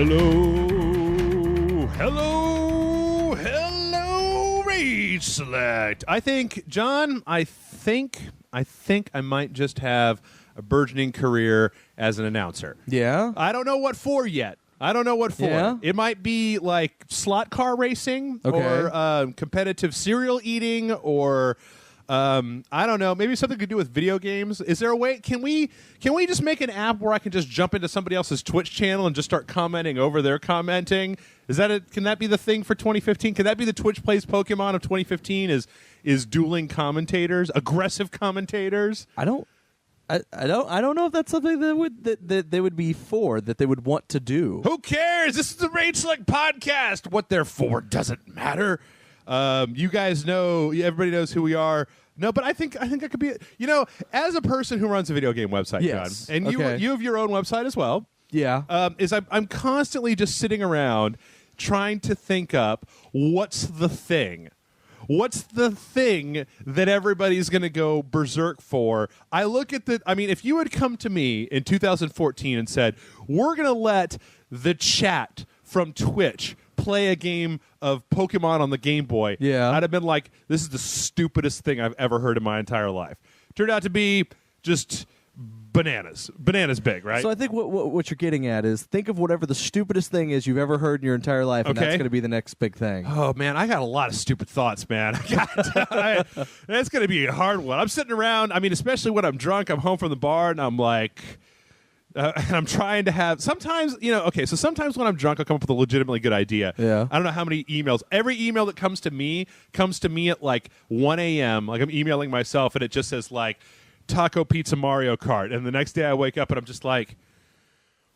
Hello, Rage Select. I think, John, I think I might just have a burgeoning career as an announcer. Yeah? I don't know what for yet. Yeah? It might be like slot car racing or competitive cereal eating or I don't know, maybe something to do with video games. Is there a way? Can we just make an app where I can just jump into somebody else's Twitch channel and just start commenting over their commenting? Can that be the thing for 2015? Can that be the Twitch Plays Pokemon of 2015? Is dueling commentators, aggressive commentators? I don't know if that's something that they would be for, that they would want to do. Who cares? This is the Rage Select podcast. What they're for doesn't matter. You guys know, everybody knows who we are. No, but I think I could be, as a person who runs a video game website, yes. John, and you have your own website as well. Yeah. I'm constantly just sitting around trying to think up what's the thing. What's the thing that everybody's going to go berserk for? I look at if you had come to me in 2014 and said, we're going to let the chat from Twitch play a game of Pokemon on the Game Boy, I'd have been like, this is the stupidest thing I've ever heard in my entire life. Turned out to be just bananas big, right? So I think what you're getting at is, think of whatever the stupidest thing is you've ever heard in your entire life, and that's going to be the next big thing. Oh, man, I got a lot of stupid thoughts, man. That's going to be a hard one. I'm sitting around, especially when I'm drunk, I'm home from the bar, and I'm like... and I'm trying to have sometimes, so sometimes when I'm drunk, I'll come up with a legitimately good idea. Yeah. I don't know how many emails. Every email that comes to me at like 1 a.m. Like I'm emailing myself, and it just says like taco pizza Mario Kart. And the next day I wake up and I'm just like,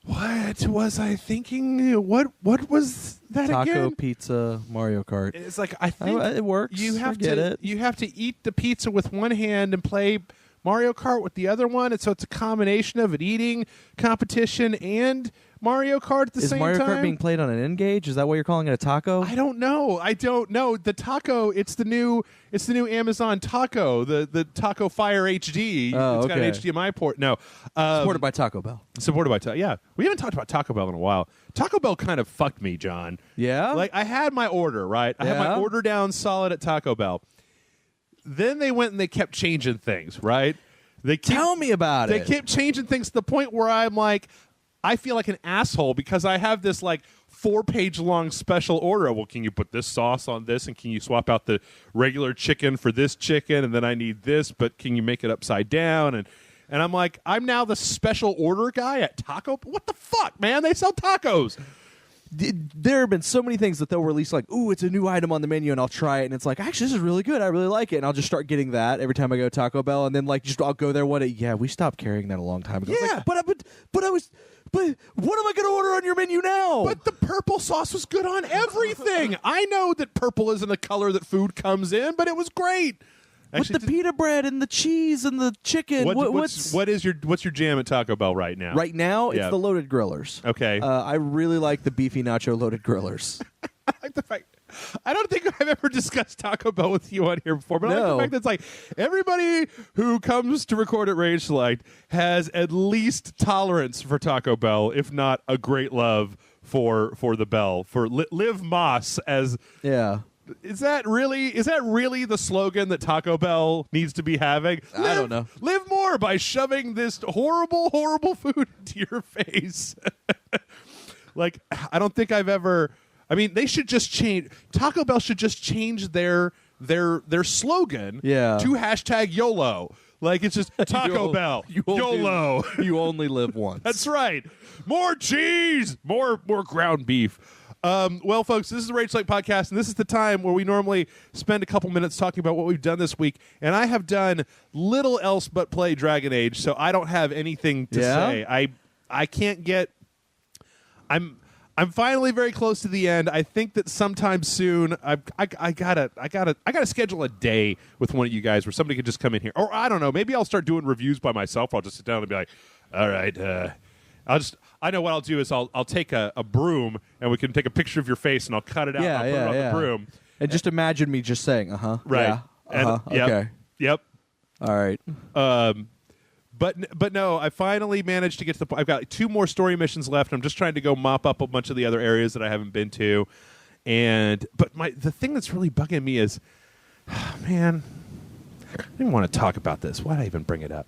what was I thinking? What was that taco again? Taco pizza Mario Kart. It's like, I think it works. You have to eat the pizza with one hand and play Mario Kart with the other one, and so it's a combination of an eating competition and Mario Kart at the same time. Is Mario Kart being played on an N-Gauge? Is that why you're calling it a taco? I don't know. The taco, it's the new Amazon Taco, the Taco Fire HD. It's got an HDMI port. No. Supported by Taco Bell. Yeah. We haven't talked about Taco Bell in a while. Taco Bell kind of fucked me, John. Yeah? Like, I had my order, right? I had my order down solid at Taco Bell. Then they went and they kept changing things, right? Tell me about it. They kept changing things to the point where I'm like, I feel like an asshole because I have this like 4-page long special order. Well, can you put this sauce on this, and can you swap out the regular chicken for this chicken, and then I need this, but can you make it upside down? And I'm like, I'm now the special order guy at Taco. What the fuck, man? They sell tacos. There have been so many things that they'll release, like, ooh, it's a new item on the menu, and I'll try it, and it's like, actually, this is really good. I really like it, and I'll just start getting that every time I go to Taco Bell, and then I'll go there one day. Yeah, we stopped carrying that a long time ago. Yeah, like, but what am I going to order on your menu now? But the purple sauce was good on everything. I know that purple isn't a color that food comes in, but it was great. Actually, with the pita bread and the cheese and the chicken. What's your jam at Taco Bell right now? Right now, it's the loaded grillers. Okay. I really like the beefy nacho loaded grillers. I like the fact. I don't think I've ever discussed Taco Bell with you on here before, but I like the fact that it's like everybody who comes to record at Rage Select has at least tolerance for Taco Bell, if not a great love for the Bell, for Liv Moss as Is that really the slogan that Taco Bell needs to be having? I don't know. Live more by shoving this horrible, horrible food into your face. Like, I don't think I've ever. They should just change. Taco Bell should just change their slogan to #YOLO. Like, it's just Taco Bell. YOLO. You only live once. That's right. More cheese. More ground beef. Well, folks, this is the Rage Select Podcast, and this is the time where we normally spend a couple minutes talking about what we've done this week. And I have done little else but play Dragon Age, so I don't have anything to say. I can't get. I'm finally very close to the end. I think that sometime soon I gotta schedule a day with one of you guys where somebody could just come in here, or I don't know. Maybe I'll start doing reviews by myself. I'll just sit down and be like, all right. I know what I'll do is I'll take a broom, and we can take a picture of your face, and I'll cut it out and I'll put it on the broom. And just imagine me just saying, right. Yeah, okay. Yep. All right. But no, I finally managed to get to the point. I've got 2 more story missions left. I'm just trying to go mop up a bunch of the other areas that I haven't been to. But the thing that's really bugging me is, man, I didn't want to talk about this. Why did I even bring it up?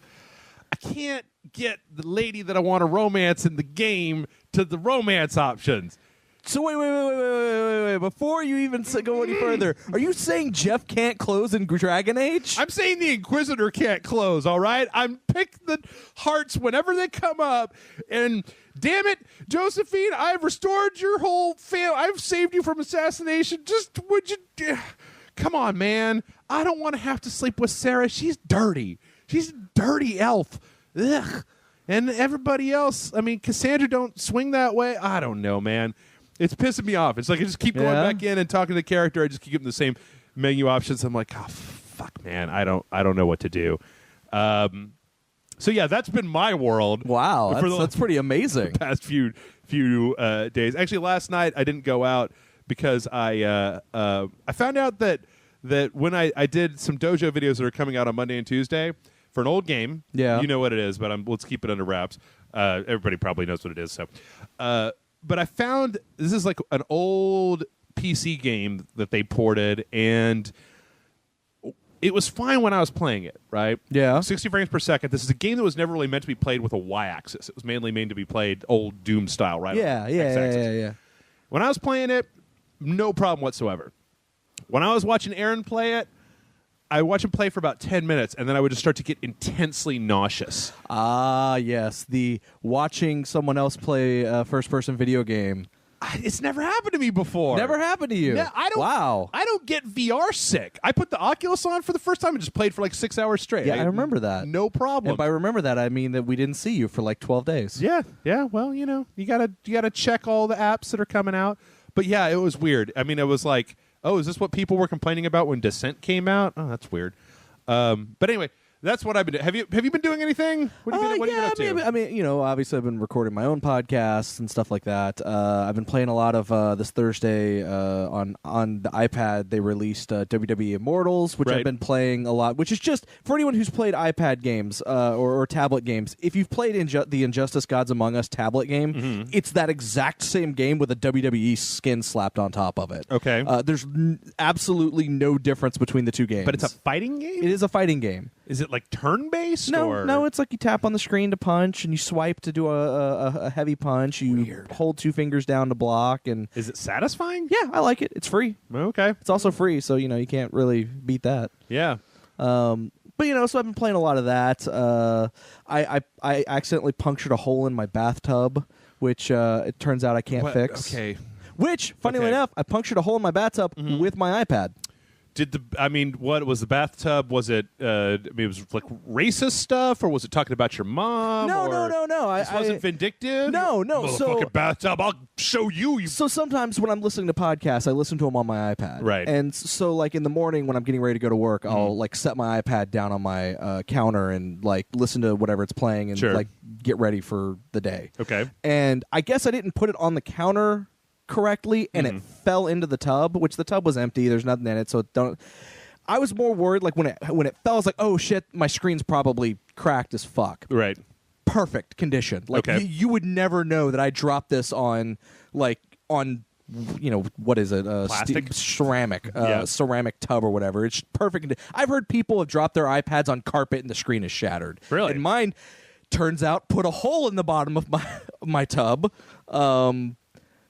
I can't get the lady that I want to romance in the game to the romance options. So wait. Before you even go any further, are you saying Jeff can't close in Dragon Age? I'm saying the Inquisitor can't close, all right? I'm pick the hearts whenever they come up, and damn it, Josephine, I've restored your whole family. I've saved you from assassination. Just would you... Come on, man. I don't want to have to sleep with Sarah. She's dirty. She's a dirty elf. Ugh. And everybody else, I mean, Cassandra don't swing that way. I don't know, man. It's pissing me off. It's like I just keep going back in and talking to the character. I just keep getting the same menu options. I'm like, oh, fuck, man. I don't know what to do. So, yeah, that's been my world. Wow, that's pretty amazing. The past few days. Actually, last night I didn't go out because I found out that when I did some dojo videos that are coming out on Monday and Tuesday for an old game. Yeah. You know what it is, but let's keep it under wraps. Everybody probably knows what it is. So, but I found this is like an old PC game that they ported, and it was fine when I was playing it, right? Yeah. 60 frames per second. This is a game that was never really meant to be played with a Y-axis. It was mainly meant to be played old Doom style, right? Yeah. When I was playing it, no problem whatsoever. When I was watching Aaron play it, I would watch him play for about 10 minutes, and then I would just start to get intensely nauseous. Ah, yes. The watching someone else play a first-person video game. It's never happened to me before. Never happened to you? Yeah, Wow. I don't get VR sick. I put the Oculus on for the first time and just played for like 6 hours straight. Yeah, I remember that. No problem. And by remember that, I mean that we didn't see you for like 12 days. Yeah. Well, you gotta check all the apps that are coming out. But yeah, it was weird. I mean, it was like, oh, is this what people were complaining about when Descent came out? Oh, that's weird. But anyway, that's what I've been doing. Have you been doing anything? What have you been up to? I mean, obviously I've been recording my own podcasts and stuff like that. I've been playing a lot of this Thursday on the iPad. They released WWE Immortals, which I've been playing a lot. Which is just for anyone who's played iPad games or tablet games. If you've played the Injustice Gods Among Us tablet game, it's that exact same game with a WWE skin slapped on top of it. Okay. There's absolutely no difference between the two games. But it's a fighting game? It is a fighting game. Is it like turn-based? No, it's like you tap on the screen to punch, and you swipe to do a heavy punch. You hold 2 fingers down to block. And is it satisfying? Yeah, I like it. It's free. Okay. It's also free, so you can't really beat that. Yeah. But so I've been playing a lot of that. I accidentally punctured a hole in my bathtub, which it turns out I can't fix. Okay. Which, funnily enough, I punctured a hole in my bathtub with my iPad. What was the bathtub? Was it? It was like racist stuff, or was it talking about your mom? No. This wasn't vindictive. No. Motherfucking bathtub. I'll show you. So sometimes when I'm listening to podcasts, I listen to them on my iPad. Right. And so like in the morning when I'm getting ready to go to work, I'll like set my iPad down on my counter and like listen to whatever it's playing and like get ready for the day. Okay. And I guess I didn't put it on the counter correctly, and it fell into the tub, which the tub was empty. There's nothing in it, so I was more worried like when it fell, I was like, oh shit, my screen's probably cracked as fuck. Right. Perfect condition. Like you would never know that I dropped this on what is it? Plastic? Ceramic. Ceramic tub or whatever. It's perfect. I've heard people have dropped their iPads on carpet and the screen is shattered. Really? And mine, turns out, put a hole in the bottom of my tub.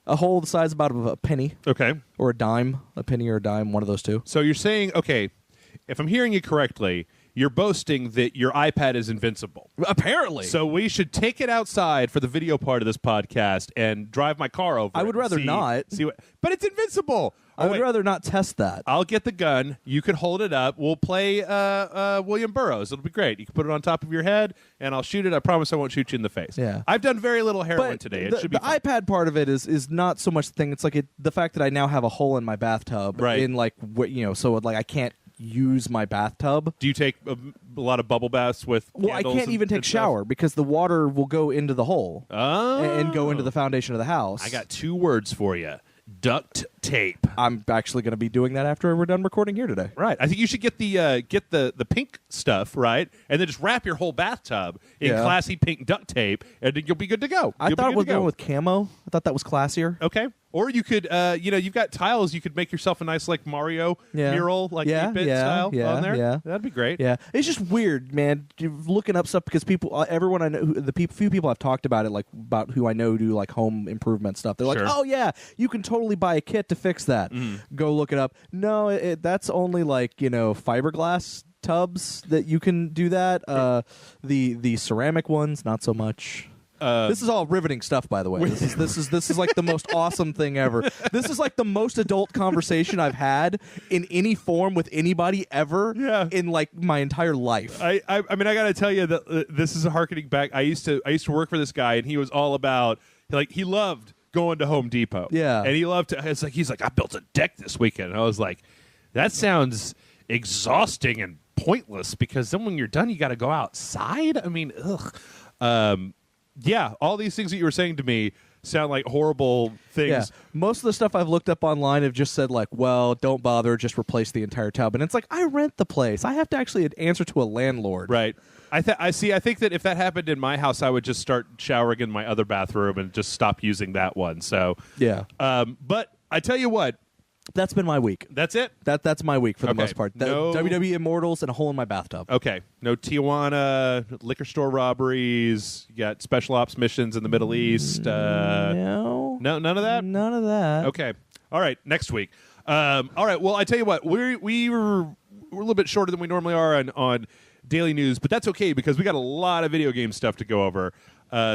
A hole the size about of a penny. Okay. Or a dime. A penny or a dime, one of those two. So you're saying, okay, if I'm hearing you correctly, you're boasting that your iPad is invincible. Apparently. So we should take it outside for the video part of this podcast and drive my car over I would rather not. But it's invincible. I would rather not test that. I'll get the gun. You can hold it up. We'll play William Burroughs. It'll be great. You can put it on top of your head, and I'll shoot it. I promise I won't shoot you in the face. Yeah. I've done very little heroin today. It should be fun. The iPad part of it is not so much the thing. It's like the fact that I now have a hole in my bathtub. Right. In like so like I can't use my bathtub. Do you take a lot of bubble baths with I can't even take a shower because the water will go into the hole and go into the foundation of the house. I got 2 words for you. duct tape. I'm actually going to be doing that after we're done recording here today. Right. I think you should get the pink stuff, right? And then just wrap your whole bathtub in classy pink duct tape, and then you'll be good to go. I thought it was going with camo. I thought that was classier. Okay. Or you could, you've got tiles. You could make yourself a nice, like, Mario mural, like 8-bit style on there. Yeah. That'd be great. Yeah. It's just weird, man, looking up stuff because people, everyone I know, few people I've talked about it, like, about who I know do, like, home improvement stuff. They're like, oh, yeah, you can totally buy a kit to fix that. Go look it up. No, that's only, like, fiberglass tubs that you can do that. The ceramic ones, not so much. This is all riveting stuff, by the way. This is like the most awesome thing ever. This is like the most adult conversation I've had in any form with anybody ever in like my entire life. I mean, I got to tell you that this is a harkening back. I used to work for this guy, and he was all about, like, he loved going to Home Depot. Yeah, and he loved to. He's like, I built a deck this weekend. And I was like, that sounds exhausting and pointless because then when you're done, you got to go outside. I mean, ugh. Yeah, all these things that you were saying to me sound like horrible things. Yeah. Most of the stuff I've looked up online have just said, like, well, don't bother, just replace the entire tub. And it's like, I rent the place. I have to actually answer to a landlord. Right. I think that if that happened in my house, I would just start showering in my other bathroom and just stop using that one. So, yeah. But I tell you what. That's been my week. That's it? That's my week for the most part. No, WWE Immortals and a hole in my bathtub. Okay. No Tijuana, liquor store robberies. You got special ops missions in the Middle East. No. None of that? None of that. Okay. All right. Next week. All right. Well, I tell you what. We're a little bit shorter than we normally are on daily news, but that's okay because we got a lot of video game stuff to go over.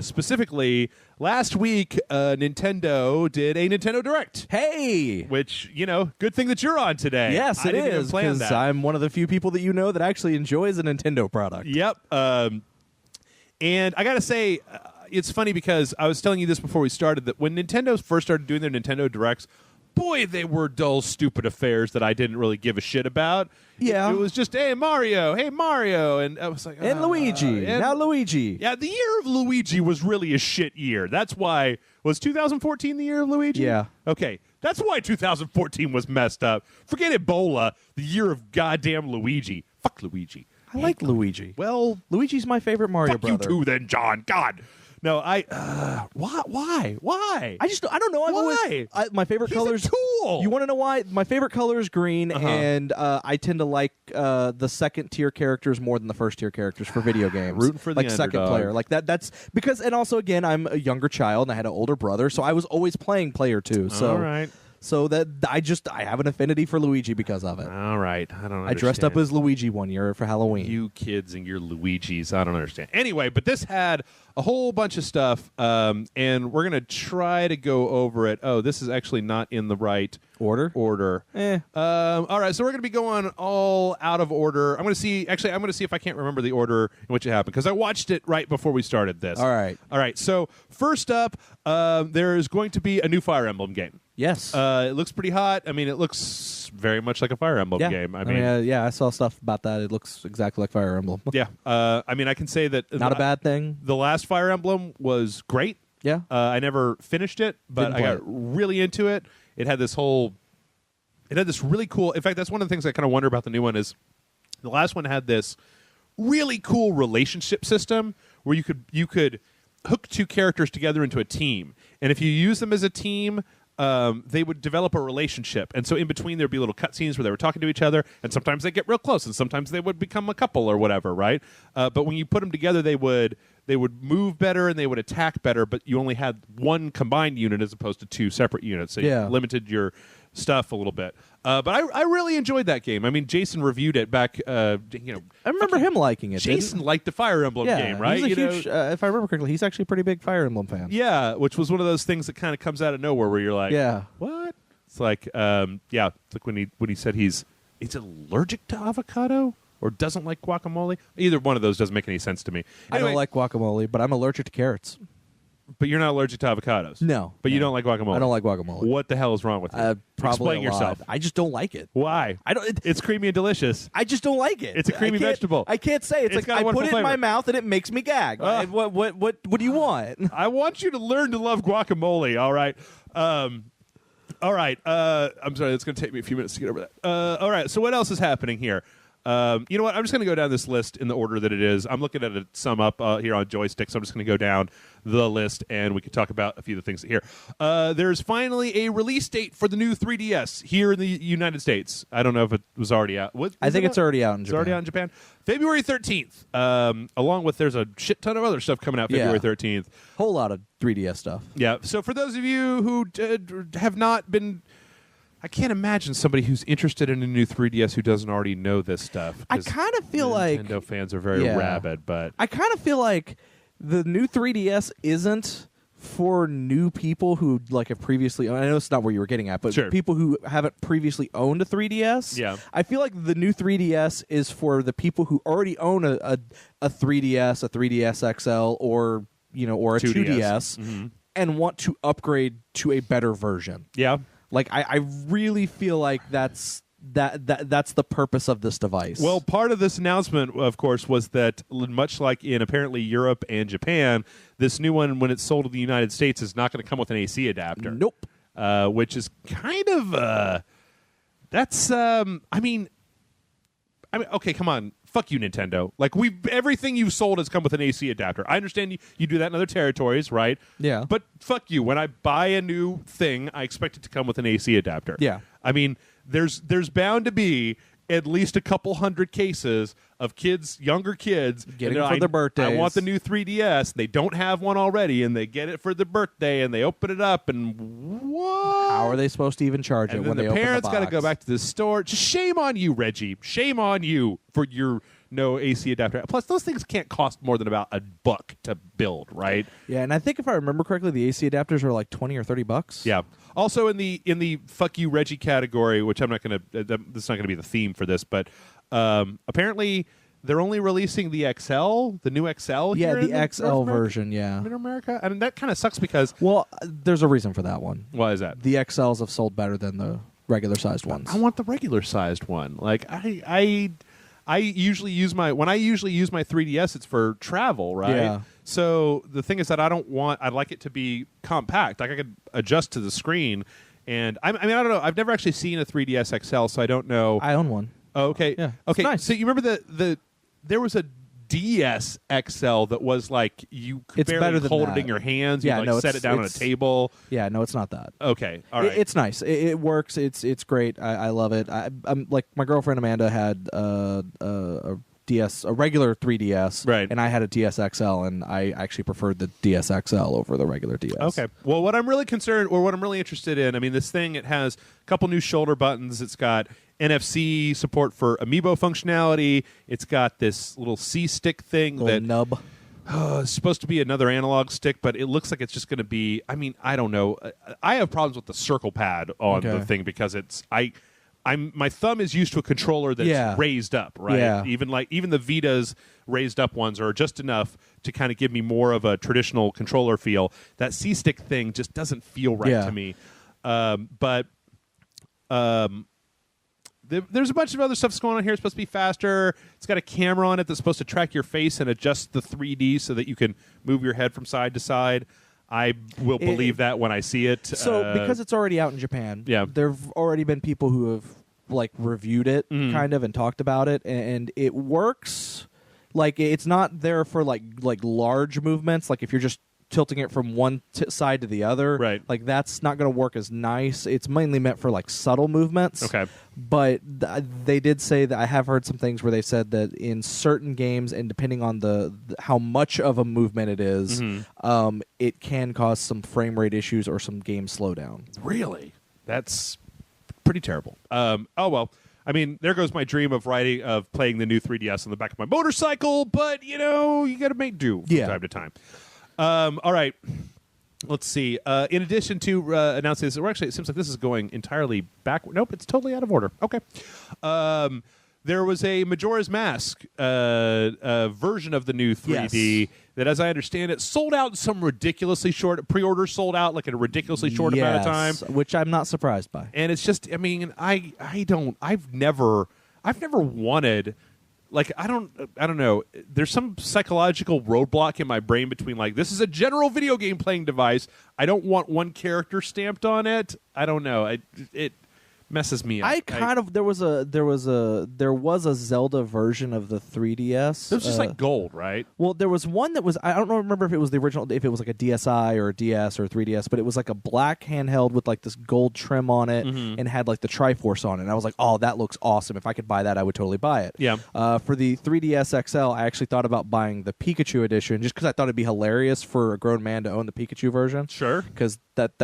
Specifically, last week, Nintendo did a Nintendo Direct. Hey! Which, good thing that you're on today. Yes, it is, because I'm one of the few people that you know that actually enjoys a Nintendo product. Yep. And I got to say, it's funny because I was telling you this before we started, that when Nintendo first started doing their Nintendo Directs, boy, they were dull, stupid affairs that I didn't really give a shit about. Yeah. It was just, hey, Mario. And I was like, and Luigi. Now Luigi. Yeah, the year of Luigi was really a shit year. That's why, was 2014 the year of Luigi? Yeah. Okay. That's why 2014 was messed up. Forget Ebola, the year of goddamn Luigi. Fuck Luigi. I like Luigi. Well, Luigi's my favorite Mario brother. Fuck you too then, John. God. No, Why? I don't know. Why? My favorite colors. A tool. You want to know why? My favorite color is green, and I tend to like the second tier characters more than the first tier characters for video games. Rooting for the like second underdog. player, like that. That's because, and also again, I'm a younger child, and I had an older brother, so I was always playing player 2. So all right. So that I have an affinity for Luigi because of it. All right. I don't understand. I dressed up as Luigi one year for Halloween. You kids and your Luigis. I don't understand. Anyway, but this had a whole bunch of stuff, and we're going to try to go over it. Oh, this is actually not in the right order. All right, so we're going to be going all out of order. I'm going to see if I can't remember the order in which it happened, because I watched it right before we started this. All right. So first up, there is going to be a new Fire Emblem game. Yes. It looks pretty hot. I mean, it looks very much like a Fire Emblem game. I mean, I saw stuff about that. It looks exactly like Fire Emblem. Yeah. I mean, I can say that not a bad thing. The last Fire Emblem was great. Yeah. I never finished it, but I got really into it. It had this really cool. In fact, that's one of the things I kind of wonder about the new one is the last one had this really cool relationship system where you could hook two characters together into a team, and if you use them as a team, they would develop a relationship. And so in between there'd be little cutscenes where they were talking to each other, and sometimes they get real close, and sometimes they would become a couple or whatever, right? But when you put them together, they would move better and they would attack better, but you only had one combined unit as opposed to two separate units. So you limited your stuff a little bit. But I really enjoyed that game. I mean, Jason reviewed it back, I remember him liking it. Jason liked the Fire Emblem game, right? He's a huge, if I remember correctly, he's actually a pretty big Fire Emblem fan. Yeah, which was one of those things that kind of comes out of nowhere where you're like, what? It's like, it's like when he said he's allergic to avocado or doesn't like guacamole. Either one of those doesn't make any sense to me. Anyway, I don't like guacamole, but I'm allergic to carrots. But you're not allergic to avocados. No. But you don't like guacamole. I don't like guacamole. What the hell is wrong with you? Probably Explain yourself. I just don't like it. Why? It's creamy and delicious. I just don't like it. It's a creamy vegetable. I can't say. It's like got a I put wonderful it in my flavor. mouth and it makes me gag. What do you want? I want you to learn to love guacamole. All right. All right. I'm sorry. It's going to take me a few minutes to get over that. All right. So what else is happening here? You know what? I'm just going to go down this list in the order that it is. I'm looking at a sum up here on joystick, so I'm just going to go down the list, and we can talk about a few of the things here. There's finally a release date for the new 3DS here in the United States. I don't know if it was already out. I think it's already out in Japan. It's already out in Japan. February 13th, along with there's a shit ton of other stuff coming out February 13th. Whole lot of 3DS stuff. Yeah. So for those of you who have not been... I can't imagine somebody who's interested in a new 3DS who doesn't already know this stuff. I kind of feel like Nintendo fans are very rabid, but I kind of feel like the new 3DS isn't for new people who like have previously owned. I know it's not where you were getting at, but people who haven't previously owned a 3DS. Yeah. I feel like the new 3DS is for the people who already own a 3DS, a 3DS XL, or a 2DS, and want to upgrade to a better version. Yeah. Like I really feel like that's the purpose of this device. Well, part of this announcement, of course, was that much like in apparently Europe and Japan, this new one, when it's sold in the United States, is not going to come with an AC adapter. Nope. Which is kind of that's I mean, okay, come on. Fuck you, Nintendo. Like everything you've sold has come with an AC adapter. I understand you do that in other territories, right? Yeah. But fuck you. When I buy a new thing, I expect it to come with an AC adapter. Yeah. I mean, there's bound to be at least a couple hundred cases of younger kids getting it for their birthdays. I want the new 3DS. They don't have one already, and they get it for their birthday, and they open it up, and what? How are they supposed to even charge it when they open the box? The parents got to go back to the store. Just shame on you, Reggie. Shame on you for your no AC adapter. Plus, those things can't cost more than about $1 to build, right? Yeah, and I think if I remember correctly, the AC adapters are like $20 or $30. Yeah. Also, in the fuck you Reggie category, which I'm not going to. This is not going to be the theme for this, but apparently they're only releasing the XL, the new XL. Yeah, here the XL version. In America, and that kind of sucks because. Well, there's a reason for that one. Why is that? The XLs have sold better than the regular sized ones. I want the regular sized one. Like I usually use my 3DS. It's for travel, right? Yeah. So the thing is that I'd like it to be compact. Like I could adjust to the screen, and I mean I don't know. I've never actually seen a 3DS XL, so I don't know. I own one. Oh, okay. Yeah. Okay. Nice. So you remember there was a DS XL that was like you could barely hold it in your hands. Yeah, you set it down on a table. Yeah, no, it's not that. Okay, all right. It's nice. It works. It's great. I love it. I'm like my girlfriend Amanda had a regular 3DS, right? And I had a DS XL, and I actually preferred the DS XL over the regular DS. Okay. Well, what I'm really concerned, or what I'm really interested in, I mean, this thing, it has a couple new shoulder buttons. It's got NFC support for Amiibo functionality. It's got this little C-stick thing nub. It's supposed to be another analog stick, but it looks like it's just going to be. I mean, I don't know. I have problems with the circle pad on the thing because my thumb is used to a controller that's raised up, right? Yeah. Even the Vita's raised up ones are just enough to kind of give me more of a traditional controller feel. That C-stick thing just doesn't feel right to me. There's a bunch of other stuff that's going on here. It's supposed to be faster. It's got a camera on it that's supposed to track your face and adjust the 3D so that you can move your head from side to side. I will believe that when I see it. So because it's already out in Japan, there have already been people who have like reviewed it kind of and talked about it, and it works. Like it's not there for like large movements. Like if you're just tilting it from one side to the other, right? Like that's not going to work as nice. It's mainly meant for like subtle movements. Okay. But they did say that I have heard some things where they said that in certain games, and depending on the how much of a movement it is, it can cause some frame rate issues or some game slowdown. Really? That's pretty terrible. Oh well. I mean, there goes my dream of playing the new 3DS on the back of my motorcycle. But you got to make do from time to time. All right. Let's see. In addition to announcing this, it seems like this is going entirely backward. Nope, it's totally out of order. Okay. There was a Majora's Mask version of the new 3D that, as I understand it, sold out in some ridiculously short pre-order. Sold out like in a ridiculously short amount of time, which I'm not surprised by. And it's just, I mean, I've never wanted like I don't know. There's some psychological roadblock in my brain between like this is a general video game playing device. I don't want one character stamped on it. I don't know. It messes me up. There was a Zelda version of the 3DS. It was just like gold, right? Well, there was one that was I don't remember if it was the original, if it was like a DSi or a DS or a 3DS, but it was like a black handheld with like this gold trim on it and had like the Triforce on it. And I was like, oh, that looks awesome. If I could buy that, I would totally buy it. Yeah. For the 3DS XL, I actually thought about buying the Pikachu edition just because I thought it'd be hilarious for a grown man to own the Pikachu version. Sure. Because that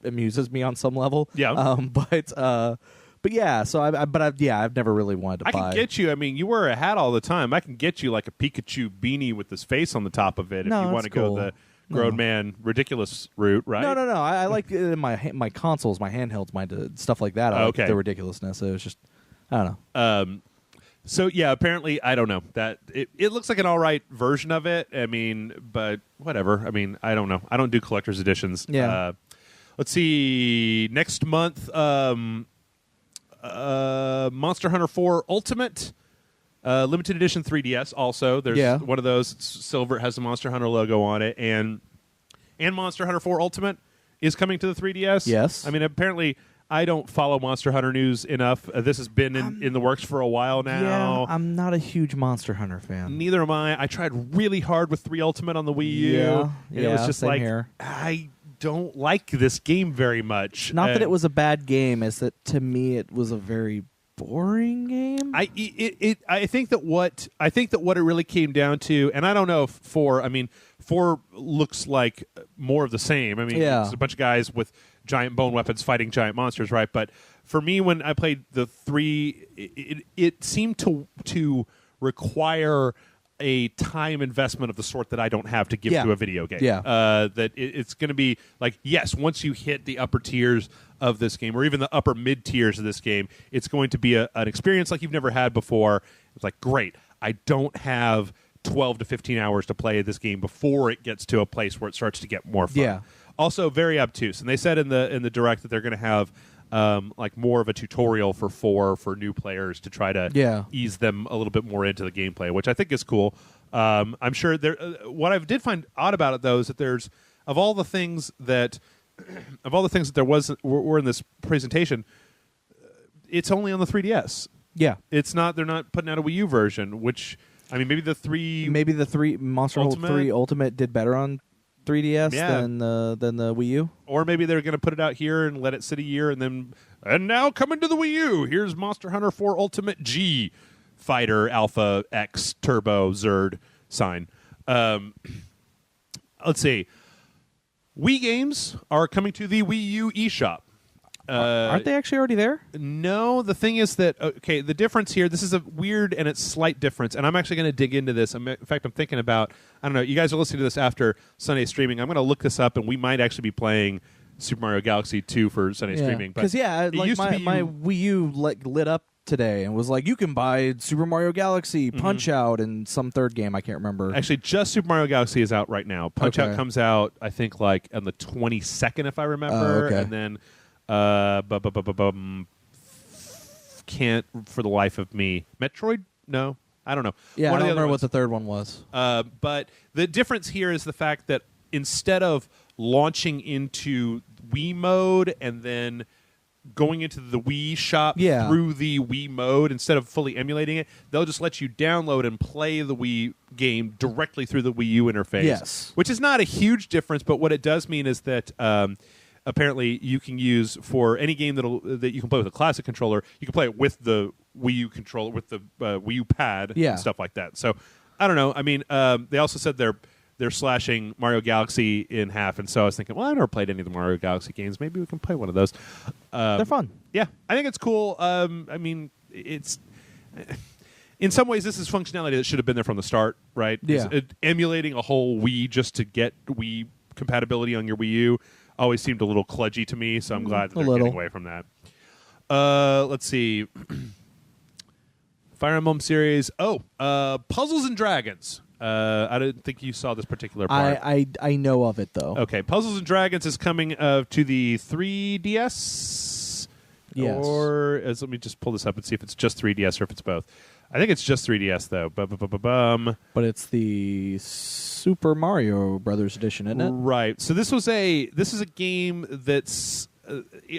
amuses me on some level. Yeah. But yeah, so I've never really wanted to buy. I can get you. I mean, you wear a hat all the time. I can get you like a Pikachu beanie with his face on the top of it if you want to go the grown man ridiculous route, right? No. I like it in my consoles, my handhelds, my stuff like that. I like the ridiculousness. It was just I don't know. So yeah, apparently I don't know that it looks like an all right version of it. I mean, but whatever. I mean, I don't know. I don't do collector's editions. Yeah. Let's see. Next month, Monster Hunter 4 Ultimate, limited edition 3DS. Also, there's one of those. It's silver. It has the Monster Hunter logo on it, and Monster Hunter 4 Ultimate is coming to the 3DS. Yes. I mean, apparently, I don't follow Monster Hunter news enough. This has been in the works for a while now. Yeah, I'm not a huge Monster Hunter fan. Neither am I. I tried really hard with 3 Ultimate on the Wii U. Yeah, and it was just like here. I don't like this game very much. Not that it was a bad game, is that to me it was a very boring game. I think that what it really came down to, and I don't know if 4 looks like more of the same. I mean, it's a bunch of guys with giant bone weapons fighting giant monsters, right? But for me, when I played the 3, it seemed to require a time investment of the sort that I don't have to give to a video game. Yeah. That it's going to be like, yes, once you hit the upper tiers of this game, or even the upper mid tiers of this game, it's going to be an experience like you've never had before. It's like, great, I don't have 12 to 15 hours to play this game before it gets to a place where it starts to get more fun. Yeah. Also, very obtuse, and they said in the direct that they're going to have like more of a tutorial for 4 for new players to try to ease them a little bit more into the gameplay, which I think is cool. I'm sure there. What I did find odd about it though is that there's of all the things that there were in this presentation, it's only on the 3DS. Yeah, it's not. They're not putting out a Wii U version, which I mean, maybe the 3 Monster Hunter 3 Ultimate did better on 3DS than the Wii U. Or maybe they're going to put it out here and let it sit a year, and now coming to the Wii U, here's Monster Hunter 4 Ultimate G Fighter Alpha X Turbo Zerd sign. Let's see. Wii games are coming to the Wii U eShop. Aren't they actually already there? No, the thing is that, okay, the difference here, this is a weird and it's slight difference, and I'm actually going to dig into this. In fact, I'm thinking about, I don't know, you guys are listening to this after Sunday streaming. I'm going to look this up, and we might actually be playing Super Mario Galaxy 2 for Sunday streaming. Because, like my Wii U lit up today and was like, you can buy Super Mario Galaxy, Punch-Out, and some third game, I can't remember. Actually, just Super Mario Galaxy is out right now. Punch-Out comes out, I think, like on the 22nd, if I remember, and then... can't for the life of me. Metroid? No, I don't know. Yeah, I don't remember what the third one was. But the difference here is the fact that instead of launching into Wii mode and then going into the Wii shop through the Wii mode, instead of fully emulating it, they'll just let you download and play the Wii game directly through the Wii U interface. Yes. Which is not a huge difference, but what it does mean is that... apparently, you can use for any game that you can play with a classic controller. You can play it with the Wii U controller, with the Wii U pad, and stuff like that. So, I don't know. I mean, they also said they're slashing Mario Galaxy in half, and so I was thinking, well, I never played any of the Mario Galaxy games. Maybe we can play one of those. They're fun. Yeah, I think it's cool. I mean, it's in some ways this is functionality that should have been there from the start, right? Yeah, emulating a whole Wii just to get Wii compatibility on your Wii U always seemed a little kludgy to me, so I'm glad that they're getting away from that. Let's see. Fire Emblem series. Puzzles and Dragons. I didn't think you saw this particular part. I know of it, though. Okay, Puzzles and Dragons is coming to the 3DS. Yes. Or let me just pull this up and see if it's just 3DS or if it's both. I think it's just 3DS though. But it's the Super Mario Brothers edition, isn't it? Right. So this is a game that's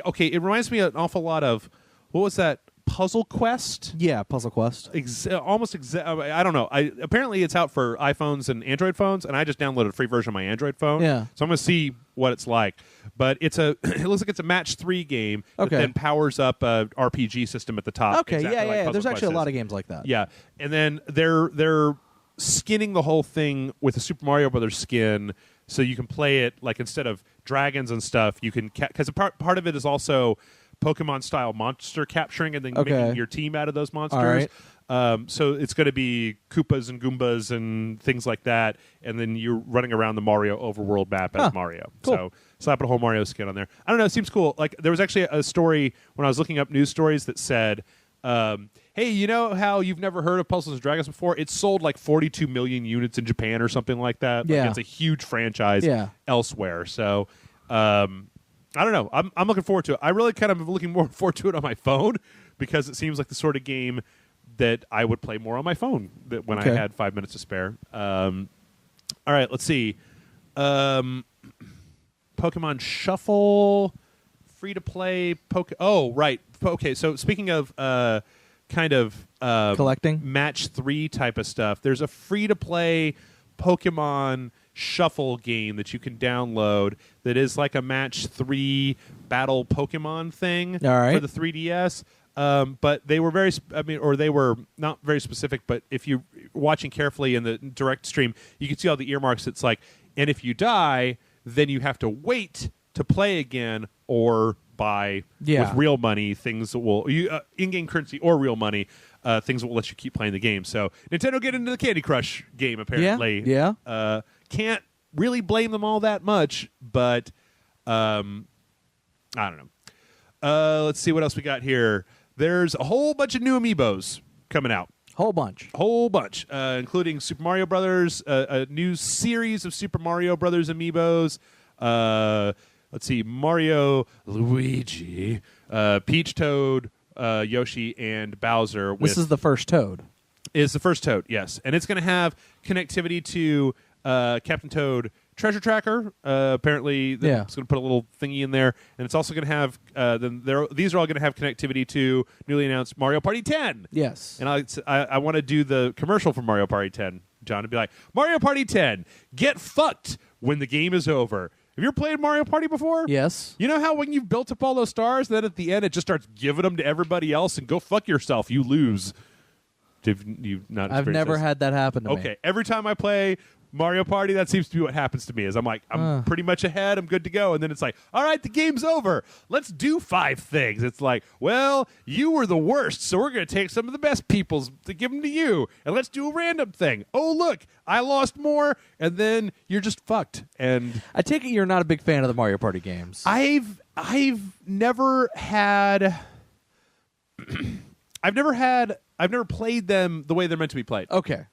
okay. It reminds me an awful lot of what was that? Puzzle Quest? Yeah, Puzzle Quest. I don't know. Apparently it's out for iPhones and Android phones, and I just downloaded a free version of my Android phone. Yeah. So I'm going to see what it's like. But it looks like it's a match 3 game that then powers up a RPG system at the top. Okay, exactly like Puzzle There's Quest actually is. a lot of games like that. Yeah. And then they're skinning the whole thing with a Super Mario Brothers skin, so you can play it like instead of dragons and stuff, you can because part of it is also Pokemon style monster capturing and then making your team out of those monsters. All right. So it's going to be Koopas and Goombas and things like that, and then you're running around the Mario overworld map as Mario. Cool. So slap a whole Mario skin on there. I don't know. It seems cool. Like there was actually a story when I was looking up news stories that said, hey, you know how you've never heard of Puzzles and Dragons before? It's sold like 42 million units in Japan or something like that. Yeah. Like, it's a huge franchise elsewhere. So I don't know. I'm looking forward to it. I really kind of am looking more forward to it on my phone because it seems like the sort of game that I would play more on my phone when I had 5 minutes to spare. All right, let's see. Pokemon Shuffle, free to play. Oh, right. Okay, so speaking of kind of collecting match 3 type of stuff, there's a free to play Pokemon Shuffle game that you can download that is like a match 3 battle Pokemon thing for the 3DS. But they were they were not very specific, but if you're watching carefully in the direct stream, you can see all the earmarks. It's like, and if you die, then you have to wait to play again or buy with real money things that will in-game currency or real money things that will let you keep playing the game. So Nintendo get into the Candy Crush game apparently. Yeah. Can't really blame them all that much, but I don't know. Let's see what else we got here. There's a whole bunch of new Amiibos coming out. Whole bunch, including Super Mario Brothers, a new series of Super Mario Brothers Amiibos. Let's see, Mario, Luigi, Peach, Toad, Yoshi, and Bowser. This is the first Toad. Is the first Toad, yes. And it's going to have connectivity to Captain Toad Treasure Tracker. Apparently, it's going to put a little thingy in there. And it's also going to have, these are all going to have connectivity to newly announced Mario Party 10. Yes. And I want to do the commercial for Mario Party 10, John, and be like, Mario Party 10, get fucked when the game is over. Have you ever played Mario Party before? Yes. You know how when you've built up all those stars, then at the end it just starts giving them to everybody else and go fuck yourself, you lose. I've never had that happen to me. Okay, every time I play Mario Party, that seems to be what happens to me. Is I'm pretty much ahead, I'm good to go, and then it's like, all right, the game's over. Let's do 5 things. It's like, well, you were the worst, so we're going to take some of the best people's to give them to you, and let's do a random thing. Oh, look, I lost more, and then you're just fucked. And I take it you're not a big fan of the Mario Party games. I've never had. I've never played them the way they're meant to be played. Okay.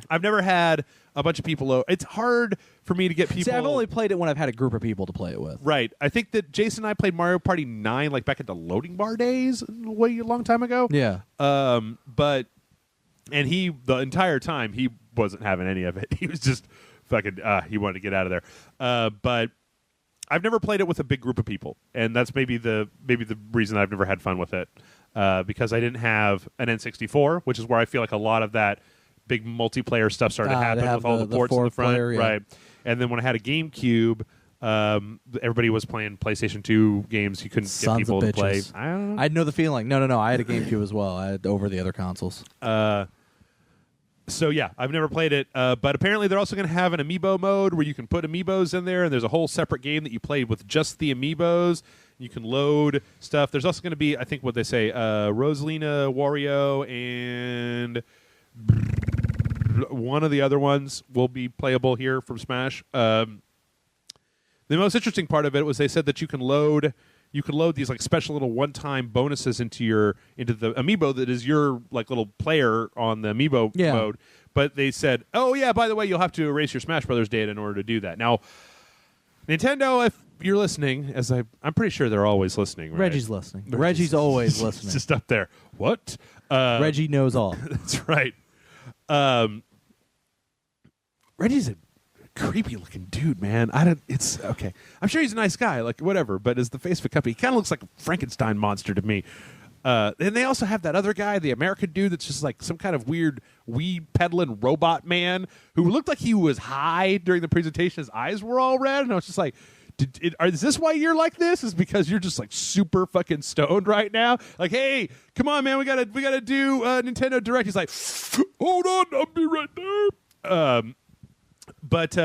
I've never had a bunch of people. It's hard for me to get people. See, I've only played it when I've had a group of people to play it with. Right. I think that Jason and I played Mario Party 9 like back at the loading bar days way a long time ago. Yeah. But he the entire time he wasn't having any of it. He was just fucking he wanted to get out of there. But I've never played it with a big group of people, and that's maybe the reason I've never had fun with it. Because I didn't have an N64, which is where I feel like a lot of that big multiplayer stuff started to happen with all the ports in the front. Player, yeah. Right. And then when I had a GameCube, everybody was playing PlayStation 2 games. You couldn't get people to play. I don't know. I know the feeling. No. I had a GameCube as well. I had over the other consoles. So, yeah, I've never played it. But apparently they're also going to have an Amiibo mode where you can put Amiibos in there, and there's a whole separate game that you play with just the Amiibos. You can load stuff. There's also going to be, I think what they say, Rosalina, Wario, and one of the other ones will be playable here from Smash. The most interesting part of it was they said that you can load these like special little one-time bonuses into the Amiibo that is your like little player on the Amiibo mode. But they said, oh yeah, by the way, you'll have to erase your Smash Brothers data in order to do that. Now, Nintendo, you're listening, as I'm pretty sure they're always listening. Right? Reggie's listening. Reggie's always listening. Just up there. What? Reggie knows all. That's right. Reggie's a creepy looking dude, man. It's okay. I'm sure he's a nice guy, like whatever. But as the face of a company, he kind of looks like a Frankenstein monster to me. And they also have that other guy, the American dude, that's just like some kind of weird weed peddling robot man who looked like he was high during the presentation. His eyes were all red, and I was just like, is this why you're like this? Is because you're just like super fucking stoned right now? Like, hey, come on, man, we gotta do Nintendo Direct. He's like, hold on, I'll be right there. But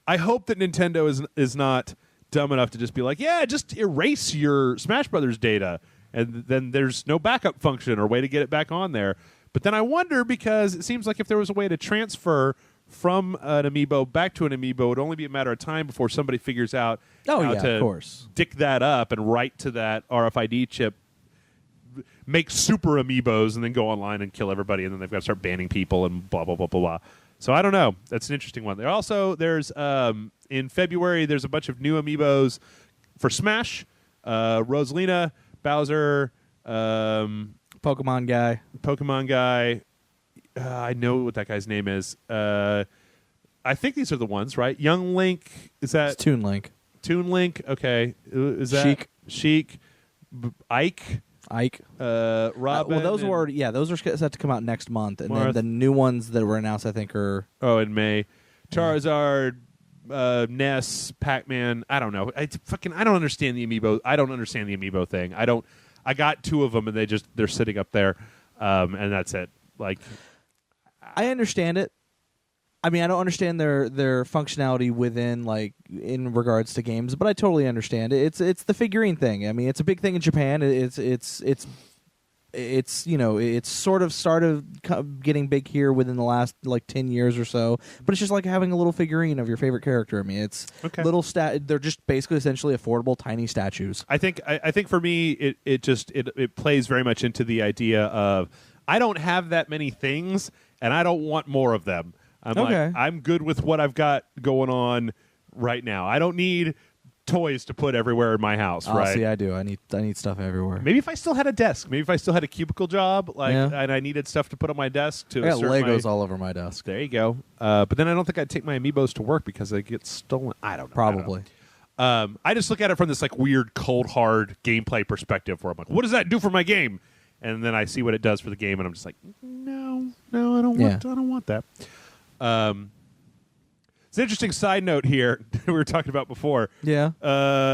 I hope that Nintendo is not dumb enough to just be like, yeah, just erase your Smash Brothers data. And then there's no backup function or way to get it back on there. But then I wonder, because it seems like if there was a way to transfer from an Amiibo back to an Amiibo, it would only be a matter of time before somebody figures out how to of course. dick that up and write to that RFID chip, make super Amiibos, and then go online and kill everybody, and then they've got to start banning people and blah, blah, blah, blah, blah. So I don't know. That's an interesting one. There's in February, there's a bunch of new Amiibos for Smash. Rosalina, Bowser, Pokemon guy. I know what that guy's name is. I think these are the ones, right? Young Link. Is that It's Toon Link? Toon Link? Okay. Is that Sheik? Ike. Robin. Well, those were those are set to come out next month, and then the new ones that were announced, I think, are in May. Charizard. Ness, Pac-Man. I don't know. I don't understand the Amiibo. I don't understand the Amiibo thing. I got two of them, and they're sitting up there, and that's it. Like, I understand it. I mean, I don't understand their functionality within, like, in regards to games, but I totally understand it. It's the figurine thing. I mean, it's a big thing in Japan. It's sort of started getting big here within the last like 10 years or so, but it's just like having a little figurine of your favorite character. I mean, it's little they're just basically essentially affordable tiny statues. I think for me it plays very much into the idea of, I don't have that many things and I don't want more of them. I'm good with what I've got going on right now. I don't need toys to put everywhere in my house, right? See, I do. I need stuff everywhere. Maybe if I still had a desk, maybe if I still had a cubicle job, and I needed stuff to put on my desk to. I got Legos all over my desk. There you go. But then I don't think I'd take my Amiibos to work because they get stolen. I don't know. Probably. I just look at it from this like weird, cold, hard gameplay perspective, where I'm like, what does that do for my game? And then I see what it does for the game, and I'm just like, no, I don't want that. It's an interesting side note here we were talking about before. Yeah.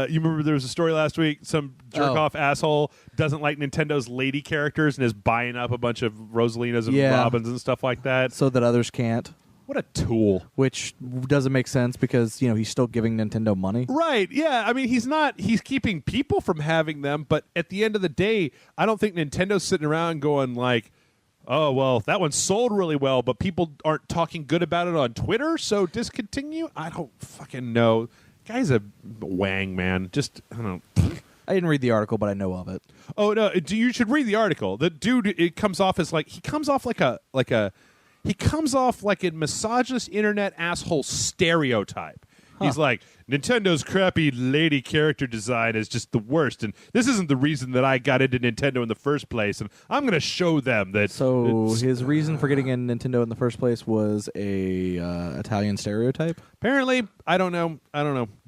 You remember there was a story last week, some jerk-off asshole doesn't like Nintendo's lady characters and is buying up a bunch of Rosalinas and Robins and stuff like that. So that others can't. What a tool. Which doesn't make sense because, he's still giving Nintendo money. Right, yeah. I mean, he's keeping people from having them, but at the end of the day, I don't think Nintendo's sitting around going like, oh, well, that one sold really well, but people aren't talking good about it on Twitter, so discontinue? I don't fucking know. Guy's a wang, man. Just, I don't know. I didn't read the article, but I know of it. Oh, no, you should read the article. The dude, it comes off as like, he comes off like a misogynist internet asshole stereotype. He's like, Nintendo's crappy lady character design is just the worst, and this isn't the reason that I got into Nintendo in the first place, and I'm going to show them that... So his reason for getting in Nintendo in the first place was a Italian stereotype? Apparently. I don't know.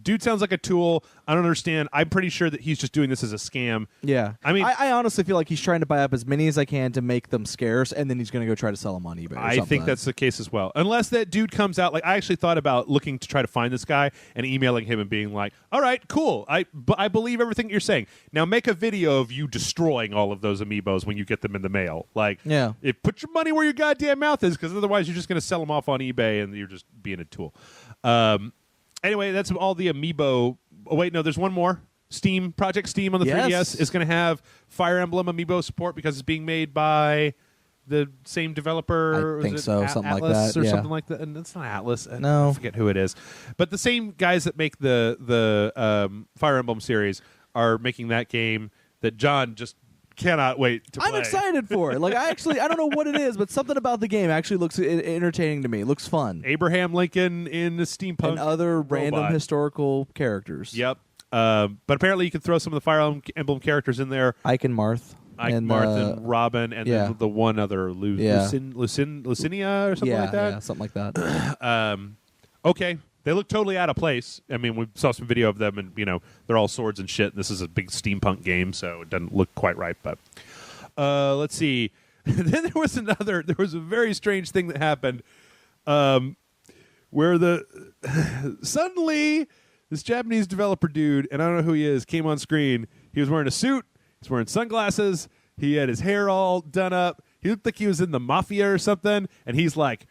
Dude sounds like a tool. I don't understand. I'm pretty sure that he's just doing this as a scam. Yeah. I mean, I honestly feel like he's trying to buy up as many as I can to make them scarce, and then he's going to go try to sell them on eBay or I think that's the case as well. Unless that dude comes out, like I actually thought about looking to try to find this guy and emailing him and being like, all right, cool. I believe everything you're saying. Now make a video of you destroying all of those Amiibos when you get them in the mail. Like, put your money where your goddamn mouth is, because otherwise you're just going to sell them off on eBay and you're just being a tool. Anyway, that's all the Amiibo. Oh, wait, no, there's one more. Project Steam on the 3DS is going to have Fire Emblem Amiibo support because it's being made by the same developer. I think so, something Atlas like that. Or something like that. And it's not Atlas. No. I forget who it is. But the same guys that make the Fire Emblem series are making that game that John just cannot wait to play. I'm excited for it. Like, I don't know what it is, but something about the game actually looks entertaining to me. It looks fun. Abraham Lincoln in the steampunk and other robot. Random historical characters. Yep. But apparently you can throw some of the Fire Emblem characters in there. Ike and Marth. And Robin, and then the one other Lucinia or something like that. Yeah, something like that. Okay, they look totally out of place. I mean, we saw some video of them, and they're all swords and shit. And this is a big steampunk game, so it doesn't look quite right. But let's see. Then there was a very strange thing that happened, where suddenly this Japanese developer dude, and I don't know who he is, came on screen. He was wearing a suit. He's wearing sunglasses. He had his hair all done up. He looked like he was in the mafia or something. And he's like,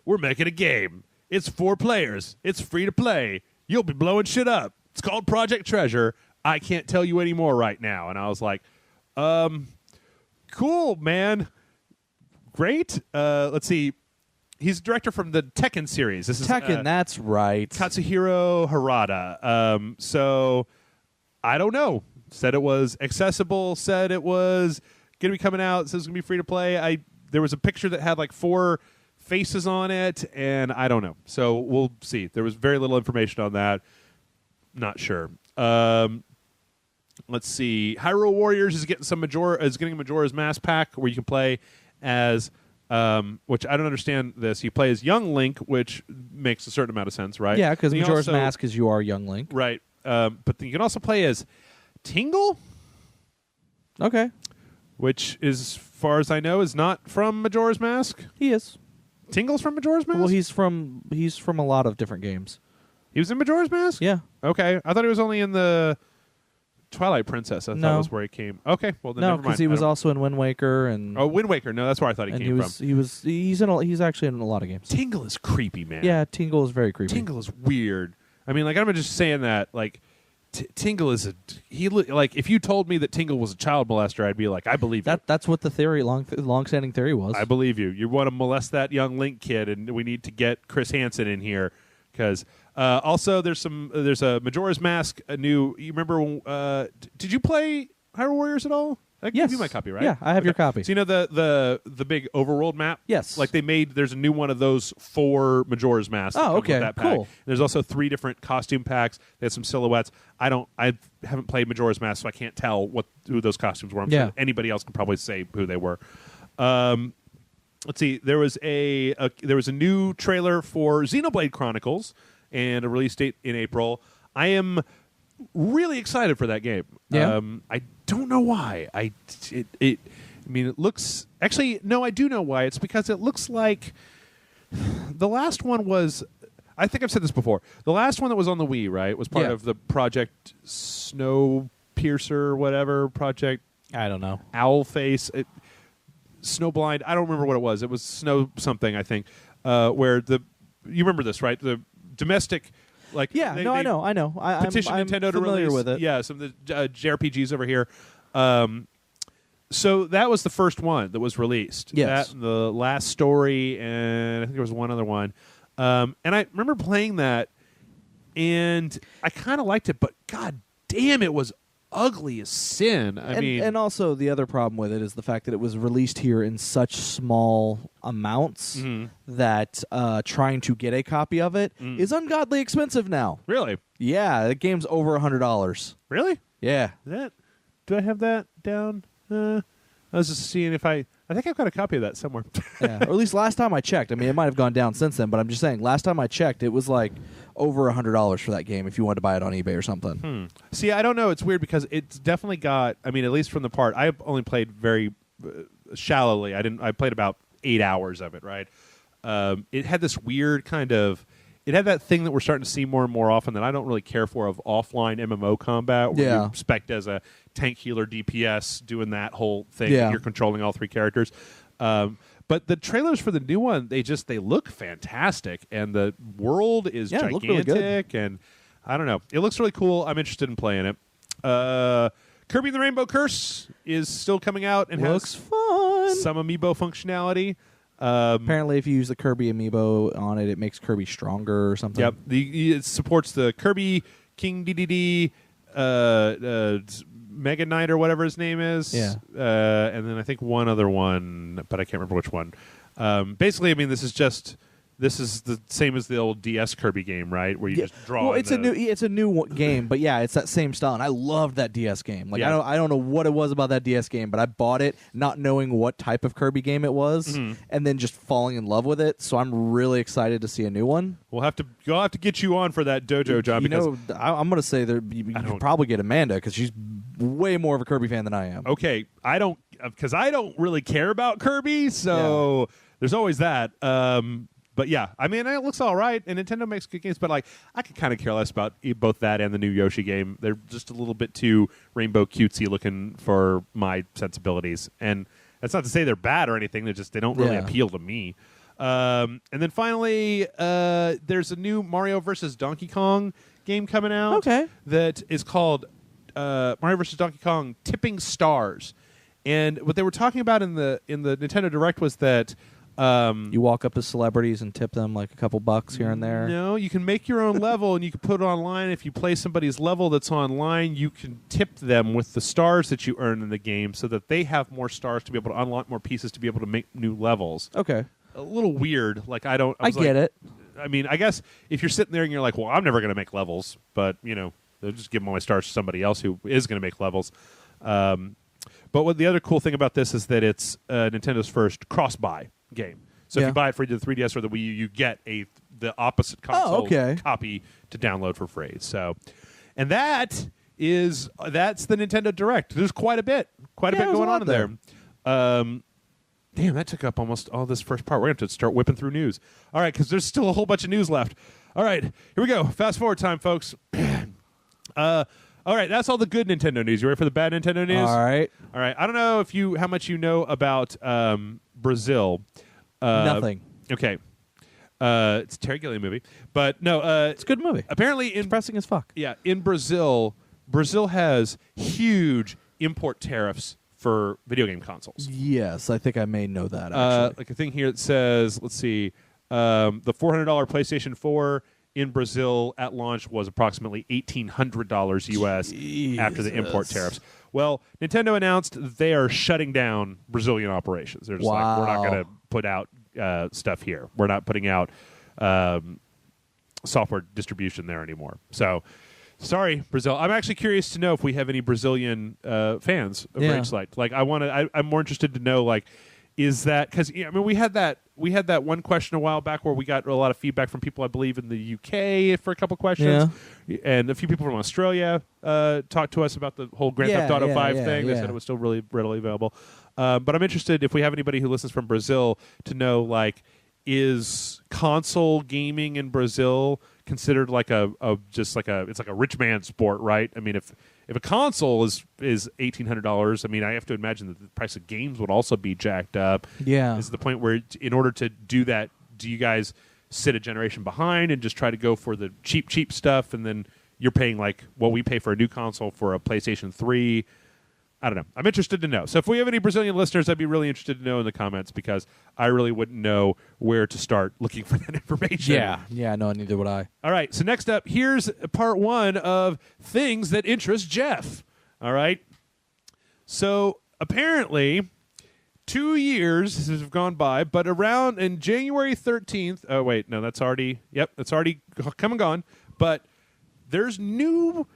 "We're making a game. It's 4 players. It's free to play. You'll be blowing shit up. It's called Project Treasure. I can't tell you any more right now." And I was like, cool, man. Great. Let's see. He's director from the Tekken series. This is Tekken, that's right. Katsuhiro Harada. So I don't know. Said it was accessible, said it was going to be coming out, says it's going to be free to play. There was a picture that had like 4 faces on it, and I don't know. So we'll see. There was very little information on that. Not sure. Let's see. Hyrule Warriors is getting a Majora's Mask pack where you can play as which I don't understand this. You play as young Link, which makes a certain amount of sense, right? Yeah, because Majora's Mask is you are young Link. Right. But you can also play as Tingle? Okay. Which, as far as I know, is not from Majora's Mask. He is. Tingle's from Majora's Mask? Well, he's from a lot of different games. He was in Majora's Mask? Yeah. Okay. I thought he was only in the Twilight Princess. I thought that was where he came. Okay. Well, then never mind. No, because he was also in Wind Waker and Wind Waker. No, that's where I thought he came from. He's actually in a lot of games. Tingle is creepy, man. Yeah, Tingle is very creepy. Tingle is weird. I mean, like, I'm just saying that, like, Tingle is if you told me that Tingle was a child molester, I'd be like, I believe you. That's what the theory, long-standing theory was. I believe you. You want to molest that young Link kid, and we need to get Chris Hansen in here because also there's a Majora's Mask. You remember? Did you play Hyrule Warriors at all? I gave you my copy, right? Yeah, I have your copy. So you know the big overworld map? Yes. Like there's a new one of those for Majora's Mask. Oh, okay, that pack. cool. There's also 3 different costume packs. They have some silhouettes. I haven't played Majora's Mask, so I can't tell who those costumes were. I'm sure anybody else can probably say who they were. Let's see. There was a new trailer for Xenoblade Chronicles and a release date in April. I am really excited for that game. Yeah. I don't know why. I mean, it looks... Actually, no, I do know why. It's because it looks like the last one was... I think I've said this before. The last one that was on the Wii, right, was part of the Project Snowpiercer or whatever, Project... I don't know. Owlface, Snowblind. I don't remember what it was. It was Snow something, I think, where you remember this, right? The domestic... I know. I'm familiar Nintendo to release with it. Yeah, some of the JRPGs over here. So that was the first one that was released. Yes. That, the last story, and I think there was one other one. And I remember playing that, and I kind of liked it, but god damn, it was ugly as sin. And also the other problem with it is the fact that it was released here in such small amounts that trying to get a copy of it is ungodly expensive now. Really? Yeah, the game's over $100. Really? Yeah. Do I have that down? I was just seeing if I think I've got a copy of that somewhere. Yeah, or at least last time I checked. I mean, it might have gone down since then, but I'm just saying, last time I checked, it was like over $100 for that game if you wanted to buy it on eBay or something. See, I don't know. It's weird because it's definitely got, I mean, at least from the part, I only played very shallowly. I played about 8 hours of it, right? It had this weird kind of, it had that thing that we're starting to see more and more often that I don't really care for of offline MMO combat where you spec as a tank healer DPS doing that whole thing. Yeah. And you're controlling all 3 characters. But the trailers for the new one, they look fantastic, and the world is gigantic, really good. and I don't know. It looks really cool. I'm interested in playing it. Kirby and the Rainbow Curse is still coming out and looks has fun. some Amiibo functionality. Apparently, if you use the Kirby Amiibo on it, it makes Kirby stronger or something. Yep. It supports the Kirby King DDD Mega Knight or whatever his name is. Yeah. And then I think one other one, but I can't remember which one. Basically, I mean, this is just this is the same as the old DS Kirby game, right? Where you just draw. Well, it's a new game, but yeah, it's that same style, and I loved that DS game. Like I don't know what it was about that DS game, but I bought it not knowing what type of Kirby game it was, and then just falling in love with it. So I'm really excited to see a new one. You'll have to get you on for that dojo, John. You know, I'm going to say that you could probably get Amanda because she's way more of a Kirby fan than I am. Okay, I don't really care about Kirby, so there's always that. But yeah, I mean, it looks all right, and Nintendo makes good games. But like, I could kind of care less about both that and the new Yoshi game. They're just a little bit too rainbow cutesy looking for my sensibilities. And that's not to say they're bad or anything. They don't really appeal to me. And then finally, there's a new Mario vs. Donkey Kong game coming out. Okay, that is called Mario vs. Donkey Kong Tipping Stars. And what they were talking about in the Nintendo Direct was that. You walk up to celebrities and tip them like a couple bucks here and there. No, you can make your own level and you can put it online. If you play somebody's level that's online, you can tip them with the stars that you earn in the game so that they have more stars to be able to unlock more pieces to be able to make new levels. Okay. A little weird. Like I get it. I mean, I guess if you're sitting there and you're like, well, I'm never going to make levels, but they'll just give all my stars to somebody else who is going to make levels. But what the other cool thing about this is that it's Nintendo's first cross-buy game. So if you buy it for the 3DS or the Wii U, you get the opposite console copy to download for free. So, and that's the Nintendo Direct. There's quite a bit going on in there. Damn, that took up almost all this first part. We're going to have to start whipping through news. All right, because there's still a whole bunch of news left. All right, here we go. Fast forward time, folks. All right, that's all the good Nintendo news. You ready for the bad Nintendo news? All right. I don't know how much you know about Brazil. Nothing. Okay. It's a Terry Gilliam movie, but no. It's a good movie. Apparently, it's depressing as fuck. Yeah, in Brazil has huge import tariffs for video game consoles. Yes, I think I may know that. Actually, like a thing here that says, let's see, the $400 PlayStation 4 in Brazil at launch was approximately $1,800 US after the import tariffs. Well, Nintendo announced that they are shutting down Brazilian operations. They're just like, we're not going to put out stuff here. We're not putting out software distribution there anymore. So, sorry, Brazil. I'm actually curious to know if we have any Brazilian fans of Rage Select. Like, I'm more interested to know, like, is that because we had that one question a while back where we got a lot of feedback from people, I believe, in the UK for a couple questions, and a few people from Australia talked to us about the whole Grand Theft Auto 5 thing. They said it was still really readily available, but I'm interested if we have anybody who listens from Brazil to know, like, is console gaming in Brazil considered like it's like a rich man sport, right? I mean, if a console is $1,800, I mean, I have to imagine that the price of games would also be jacked up. Yeah, is the point where in order to do that, do you guys sit a generation behind and just try to go for the cheap stuff, and then you're paying like what we pay for a new console for a PlayStation 3? I don't know. I'm interested to know. So if we have any Brazilian listeners, I'd be really interested to know in the comments, because I really wouldn't know where to start looking for that information. Yeah, no, neither would I. All right, so next up, here's part one of things that interest Jeff. All right? So apparently 2 years have gone by, but around in January 13th, oh, wait, no, that's already come and gone, but there's new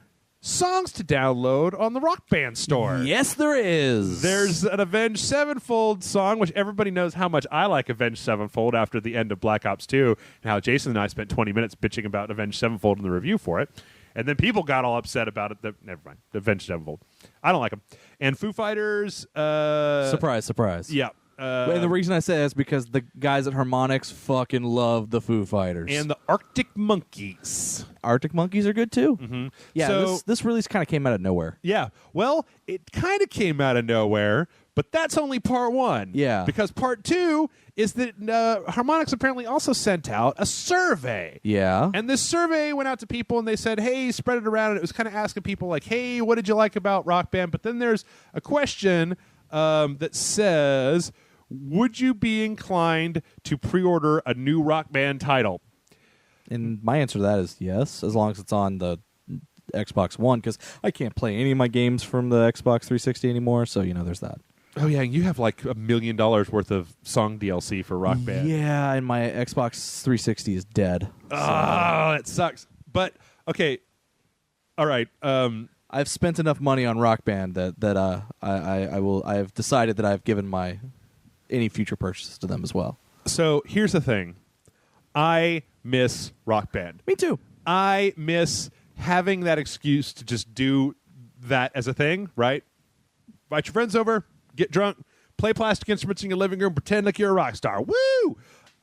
songs to download on the Rock Band store. Yes, there is. There's an Avenged Sevenfold song, which everybody knows how much I like Avenged Sevenfold after the end of Black Ops 2, and how Jason and I spent 20 minutes bitching about Avenged Sevenfold in the review for it. And then people got all upset about it. Never mind. Avenged Sevenfold. I don't like them. And Foo Fighters. Surprise. Yeah. And the reason I say that is because the guys at Harmonix fucking love the Foo Fighters. And the Arctic Monkeys. Arctic Monkeys are good, too. Mm-hmm. Yeah, so, this release kind of came out of nowhere. Yeah. Well, it kind of came out of nowhere, but that's only part one. Yeah. Because part two is that Harmonix apparently also sent out a survey. Yeah. And this survey went out to people, and they said, hey, spread it around. And it was kind of asking people, like, hey, what did you like about Rock Band? But then there's a question that says, would you be inclined to pre-order a new Rock Band title? And my answer to that is yes, as long as it's on the Xbox One, because I can't play any of my games from the Xbox 360 anymore, so, there's that. Oh yeah, you have like $1 million worth of song DLC for Rock Band. Yeah, and my Xbox 360 is dead. Oh, it sucks. But okay, all right. I've spent enough money on Rock Band that I have decided that I've given my any future purchases to them as well. So here's the thing, I miss Rock Band. Me too. I miss having that excuse to just do that as a thing, right? Invite your friends over, get drunk, play plastic instruments in your living room, pretend like you're a rock star. Woo!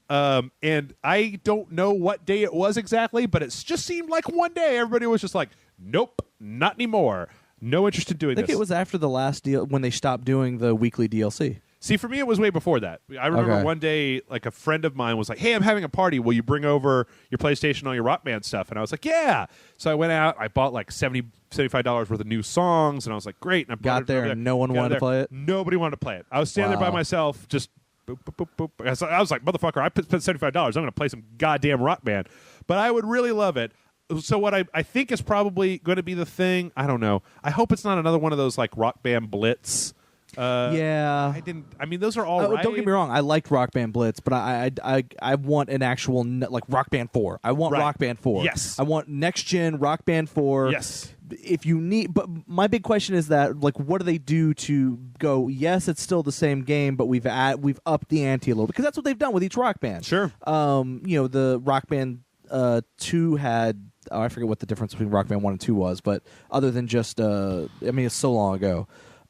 And I don't know what day it was exactly, but it just seemed like one day everybody was just like, nope, not anymore. No interest in doing this. I think it was after the last deal when they stopped doing the weekly DLC. See, for me, it was way before that. I remember one day, like, a friend of mine was like, hey, I'm having a party. Will you bring over your PlayStation and all your Rock Band stuff? And I was like, yeah. So I went out. I bought, like, $75 worth of new songs. And I was like, great. And I got there and no one wanted to play it? Nobody wanted to play it. I was standing there by myself, just boop, boop, boop, boop. I was like, motherfucker, I spent $75. I'm going to play some goddamn Rock Band. But I would really love it. So what I think is probably going to be the thing, I don't know. I hope it's not another one of those, like, Rock Band Blitz. Yeah, I mean, those are all right. Don't get me wrong. I liked Rock Band Blitz, but I want an actual like Rock Band 4. I want Rock Band 4. Yes. I want next gen Rock Band 4. Yes. If you need, but my big question is that like, what do they do to go? Yes, it's still the same game, but we've upped the ante a little because that's what they've done with each Rock Band. Sure. The Rock Band 2 had. Oh, I forget what the difference between Rock Band 1 and 2 was, but other than just, I mean, it's so long ago.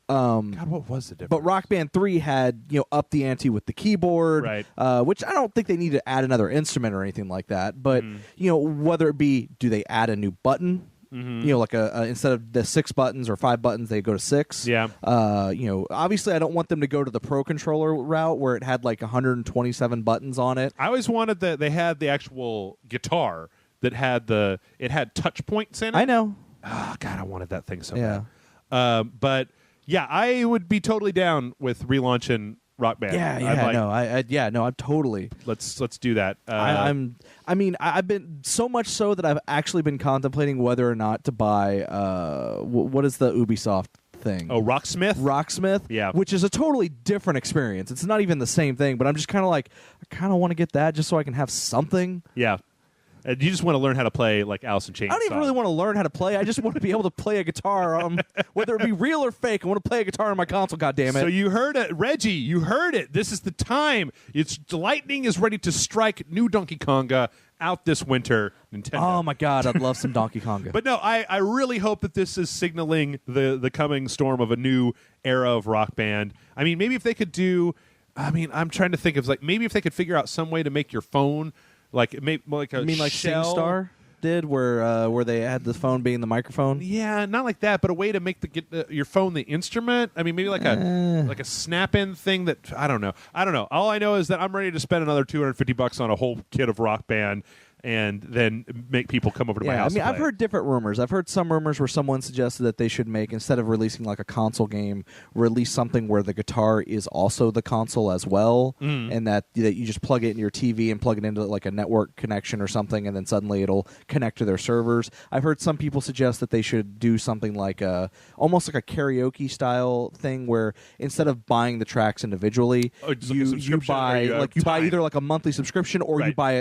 God, what was the difference? But Rock Band 3 had, up the ante with the keyboard, right. Which I don't think they need to add another instrument or anything like that. But, whether it be, do they add a new button? Mm-hmm. Like instead of the 6 buttons or 5 buttons, they go to 6. Yeah. Obviously I don't want them to go to the Pro Controller route where it had like 127 buttons on it. I always wanted that they had the actual guitar that had it had touch points in it. I know. Oh, God, I wanted that thing so bad. But yeah, I would be totally down with relaunching Rock Band. I'm totally. Let's do that. I've been so much so that I've actually been contemplating whether or not to buy what is the Ubisoft thing? Oh, Rocksmith? Yeah. Which is a totally different experience. It's not even the same thing, but I'm just kind of like, I kind of want to get that just so I can have something. Yeah. You just want to learn how to play like Alice in Chains. I don't even really want to learn how to play. I just want to be able to play a guitar, whether it be real or fake. I want to play a guitar on my console. God damn it! So you heard it, Reggie. You heard it. This is the time. Lightning is ready to strike new Donkey Konga out this winter. Nintendo. Oh my God, I'd love some Donkey Konga. But no, I really hope that this is signaling the coming storm of a new era of Rock Band. I mean, maybe if they could do. I mean, I'm trying to think of maybe if they could figure out some way to make your phone. Like a you mean like shell? SingStar did, where they had the phone being the microphone? Yeah, not like that, but a way to make your phone the instrument. I mean, maybe like a snap-in thing that I don't know. All I know is that I'm ready to spend another $250 on a whole kit of Rock Band. And then make people come over to my house. I mean, I've heard different rumors. I've heard some rumors where someone suggested that they should make, instead of releasing like a console game, release something where the guitar is also the console as well, and that you just plug it in your TV and plug it into like a network connection or something, and then suddenly it'll connect to their servers. I've heard some people suggest that they should do something like almost like a karaoke style thing, where instead of buying the tracks individually, you buy either like a monthly subscription or you buy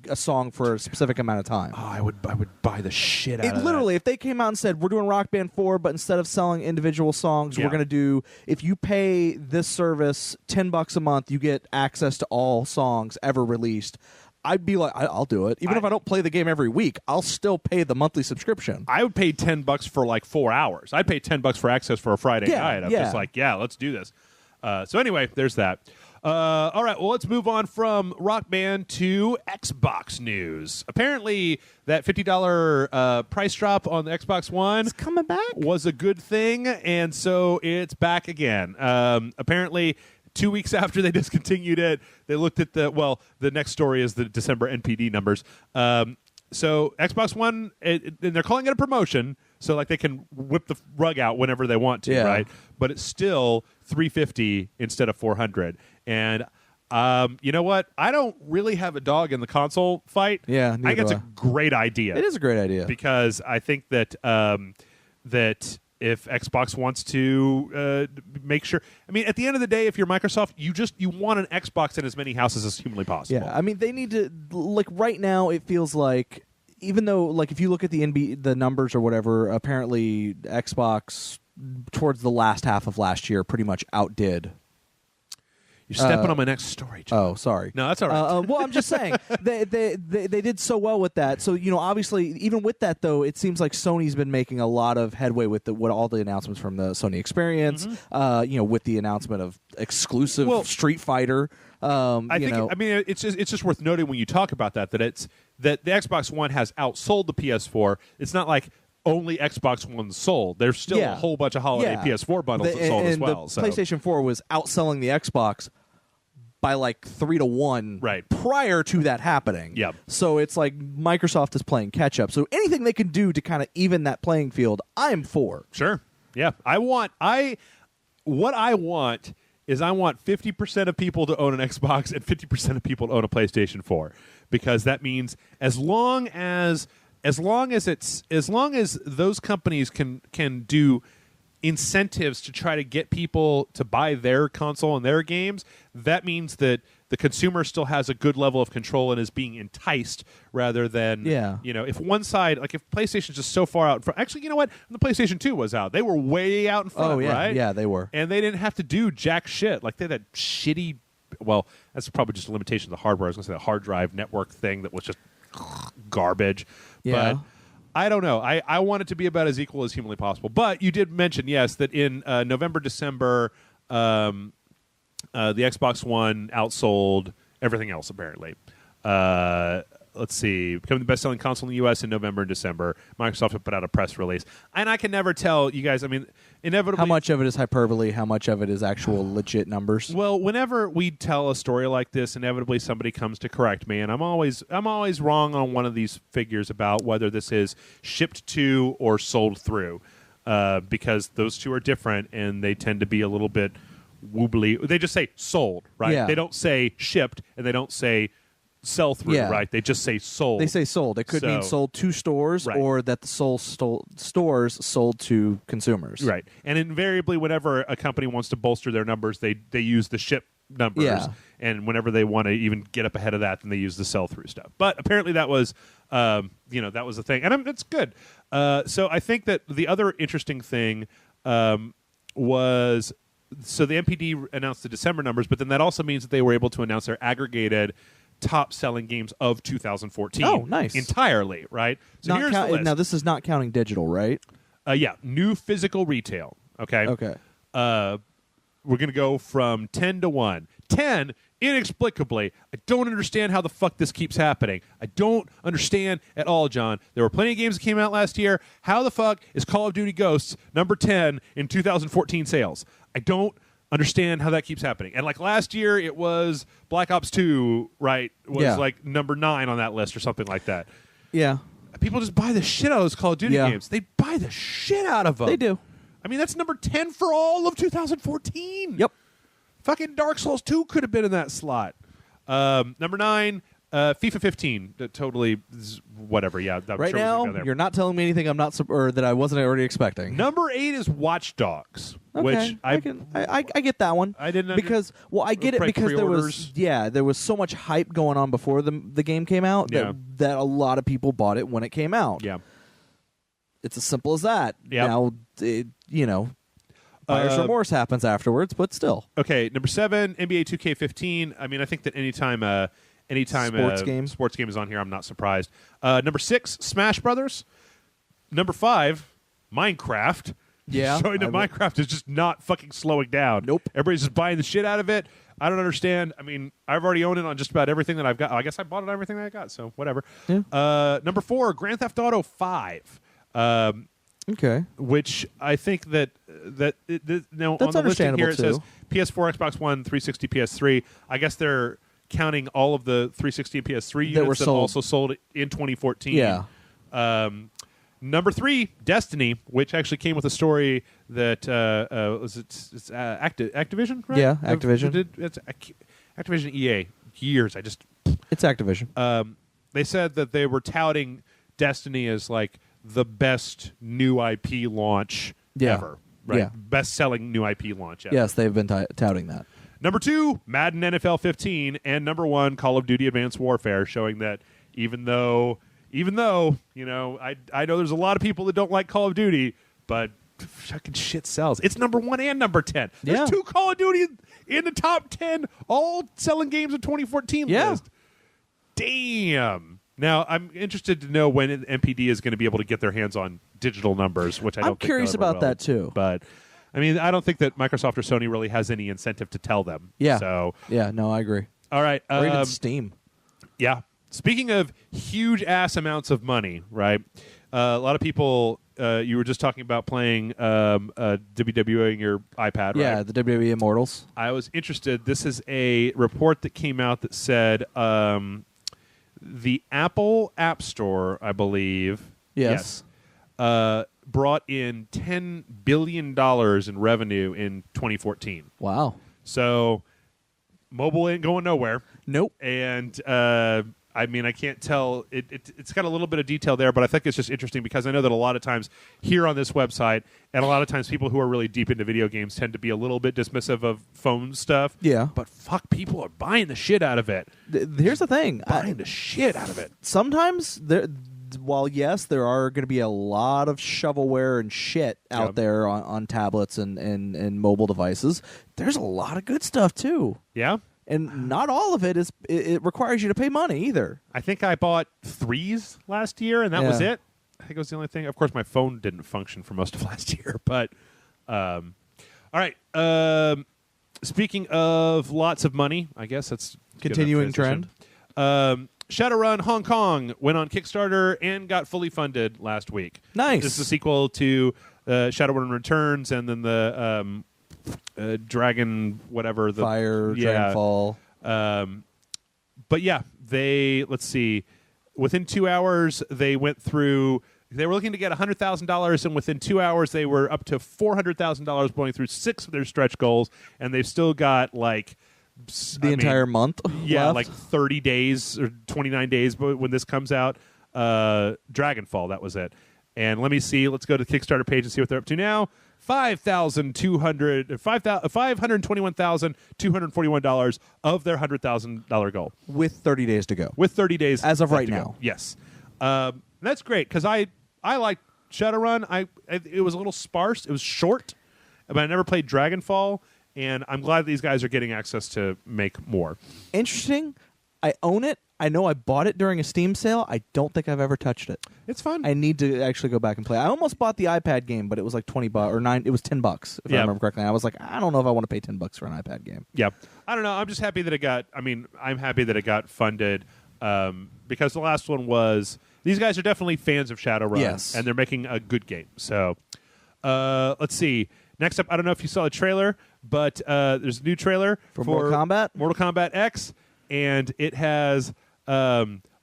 a song for a specific amount of time. Oh, I would buy the shit out of literally, that. if they came out and said, we're doing Rock Band 4, but instead of selling individual songs, we're going to do, if you pay this service $10 a month, you get access to all songs ever released. I'd be like, I'll do it. Even if I don't play the game every week, I'll still pay the monthly subscription. I would pay $10 for like 4 hours. I'd pay $10 for access for a Friday night. I'm just like, let's do this. So anyway, there's that. All right, well, let's move on from Rock Band to Xbox news. Apparently, that $50 price drop on the Xbox One is coming back. Was a good thing, and so it's back again. Apparently, 2 weeks after they discontinued it, they looked at the next story is the December NPD numbers. So Xbox One, and they're calling it a promotion, so like they can whip the rug out whenever they want to, right? But it's still $350 instead of $400. And you know what? I don't really have a dog in the console fight. Yeah, I think it's a great idea. It is a great idea because I think that if Xbox wants to make sure. I mean, at the end of the day, if you're Microsoft, you want an Xbox in as many houses as humanly possible. Yeah, I mean, they need to, like, right now it feels like, even though, like, if you look at the numbers or whatever, apparently Xbox towards the last half of last year pretty much outdid. You're stepping on my next story, John. Oh, sorry. No, that's all right. Well, I'm just saying they did so well with that. So, obviously, even with that though, it seems like Sony's been making a lot of headway with all the announcements from the Sony Experience. With the announcement of exclusive Street Fighter. I mean, it's just worth noting when you talk about that the Xbox One has outsold the PS4. It's not like only Xbox One sold. There's still a whole bunch of holiday PS4 bundles that sold as well. The PlayStation 4 was outselling the Xbox by like 3-1 prior to that happening. Yep. So it's like Microsoft is playing catch up. So anything they can do to kind of even that playing field, I'm for. Sure. Yeah. What I want is I want 50% of people to own an Xbox and 50% of people to own a PlayStation 4, because that means as long as those companies can do incentives to try to get people to buy their console and their games, that means that the consumer still has a good level of control and is being enticed rather than, if one side, like if PlayStation's just so far out in front. Actually, you know what? When the PlayStation 2 was out, they were way out in front, right? Yeah, they were. And they didn't have to do jack shit. Like they had that shitty, well, that's probably just a limitation of the hardware. I was going to say the hard drive network thing that was just garbage. Yeah. But I don't know. I want it to be about as equal as humanly possible. But you did mention, yes, that in November, December, the Xbox One outsold everything else, apparently. Let's see. Becoming the best-selling console in the U.S. in November and December. Microsoft have put out a press release. And I can never tell you guys, I mean, inevitably... How much of it is hyperbole? How much of it is actual legit numbers? Well, whenever we tell a story like this, inevitably somebody comes to correct me, and I'm always wrong on one of these figures about whether this is shipped to or sold through, because those two are different, and they tend to be a little bit woobly. They just say sold, right? Yeah. They don't say shipped, and they don't say sell through, right? They just say sold. They say sold. It could mean sold to stores, or that the stores sold to consumers. Right. And invariably, whenever a company wants to bolster their numbers, they use the ship numbers. Yeah. And whenever they want to even get up ahead of that, then they use the sell through stuff. But apparently that was, that was the thing. And it's good. So I think that the other interesting thing was, so the MPD announced the December numbers, but then that also means that they were able to announce their aggregated top-selling games of 2014. Oh, nice. Entirely, right? So here's the list. Now, this is not counting digital, right? Yeah, new physical retail, okay? Okay. We're going to go from 10 to 1. 10, inexplicably, I don't understand how the fuck this keeps happening. I don't understand at all, John. There were plenty of games that came out last year. How the fuck is Call of Duty Ghosts number 10 in 2014 sales? I don't understand how that keeps happening. And like last year, it was Black Ops 2, right? Was like number 9 on that list or something like that. Yeah. People just buy the shit out of those Call of Duty games. They buy the shit out of them. They do. I mean, that's number 10 for all of 2014. Yep. Fucking Dark Souls 2 could have been in that slot. Number 9, FIFA 15. Totally, whatever. Yeah. Right now, you're not telling me anything I'm not or that I wasn't already expecting. Number 8 is Watch Dogs, which I get that one. I didn't because I get it because there was so much hype going on before the game came out that a lot of people bought it when it came out. Yeah. It's as simple as that. Yep. Now, buyer's remorse happens afterwards, but still. Okay, number 7, NBA 2K15. I mean, I think that anytime sports game is on here, I'm not surprised. Number 6, Smash Brothers. Number 5, Minecraft. Yeah, showing that Minecraft is just not fucking slowing down. Nope. Everybody's just buying the shit out of it. I don't understand. I mean, I've already owned it on just about everything that I've got. I guess I bought it on everything that I got, so whatever. Yeah. Number 4, Grand Theft Auto 5. Okay. Which I think that now that's on the listing here it too. says PS4, Xbox One, 360, PS3. I guess they're counting all of the 360 and PS3 units that also sold in 2014. Yeah. Number 3, Destiny, which actually came with a story that it's Activision, right? Yeah, Activision. It's Activision EA. Years. It's Activision. They said that they were touting Destiny as like the best new IP launch ever. Right? Yeah. Best-selling new IP launch ever. Yes, they've been touting that. Number 2, Madden NFL 15, and number 1, Call of Duty Advanced Warfare, showing that even though I know there's a lot of people that don't like Call of Duty, but fucking shit sells. It's number 1 and number 10. There's 2 Call of Duty in the top 10, all selling games of 2014 list. Damn. Now, I'm interested to know when MPD is going to be able to get their hands on digital numbers, which I don't think I'm curious about that, too. But, I mean, I don't think that Microsoft or Sony really has any incentive to tell them. Yeah. So, yeah, no, I agree. All right. Or even Steam. Yeah. Speaking of huge-ass amounts of money, right, a lot of people, you were just talking about playing WWE on your iPad, right? Yeah, the WWE Immortals. I was interested. This is a report that came out that said the Apple App Store, I believe, Yes. brought in $10 billion in revenue in 2014. Wow. So mobile ain't going nowhere. Nope. And I mean, I can't tell. It's got a little bit of detail there, but I think it's just interesting because I know that a lot of times here on this website, and a lot of times people who are really deep into video games tend to be a little bit dismissive of phone stuff. Yeah. But fuck, people are buying the shit out of it. Here's the thing. Buying the shit out of it. Sometimes while yes, there are going to be a lot of shovelware and shit out there on tablets and mobile devices, there's a lot of good stuff too. Yeah. And not all of it requires you to pay money either. I think I bought 3s last year, and that was it. I think it was the only thing. Of course, my phone didn't function for most of last year. But, all right. Speaking of lots of money, I guess that's continuing trend. Shadowrun Hong Kong went on Kickstarter and got fully funded last week. Nice. This is a sequel to Shadowrun Returns, and then the Dragon, whatever, the Fire, Dragonfall. But yeah, let's see. Within 2 hours, they went through. They were looking to get $100,000, and within 2 hours, they were up to $400,000, going through 6 of their stretch goals, and they've still got like the entire month. Yeah, left? like 30 days or 29 days. But when this comes out, Dragonfall, that was it. And let me see. Let's go to the Kickstarter page and see what they're up to now. $521,241 of their $100,000 goal, with 30 days to go. With 30 days as of right to now. Go. Yes, that's great because I like Shadowrun. It was a little sparse. It was short, but I never played Dragonfall, and I'm glad these guys are getting access to make more. Interesting. I own it. I know I bought it during a Steam sale. I don't think I've ever touched it. It's fun. I need to actually go back and play. I almost bought the iPad game, but it was like $20 or $9. It was $10 if I remember correctly. I was like, I don't know if I want to pay $10 for an iPad game. Yeah, I don't know. I'm just happy that it got. I mean, I'm happy that it got funded because the last one was. These guys are definitely fans of Shadowrun, yes, and they're making a good game. So, let's see. Next up, I don't know if you saw the trailer, but there's a new trailer for Mortal Kombat. Mortal Kombat X, and it has.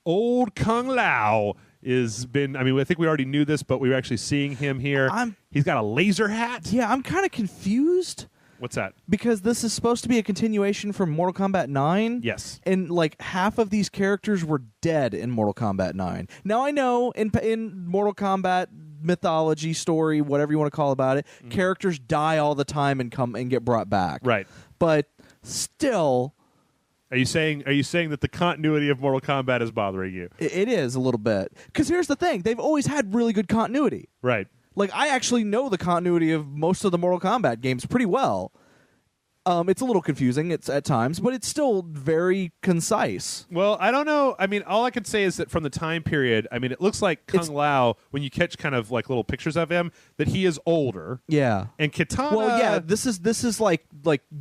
Old Kung Lao is been. I mean, I think we already knew this, but we were actually seeing him here. He's got a laser hat. Yeah, I'm kind of confused. What's that? Because this is supposed to be a continuation from Mortal Kombat 9. Yes, and like half of these characters were dead in Mortal Kombat 9. Now I know in Mortal Kombat mythology, story, whatever you want to call about it, characters die all the time and come and get brought back. Right, but still. Are you saying that the continuity of Mortal Kombat is bothering you? It is a little bit. Because here's the thing. They've always had really good continuity. Right. Like, I actually know the continuity of most of the Mortal Kombat games pretty well. It's a little confusing at times, but it's still very concise. Well, I don't know. I mean, all I can say is that from the time period, I mean, it looks like Kung Lao, when you catch kind of like little pictures of him, that he is older. Yeah. And Kitana... Well, yeah, this is like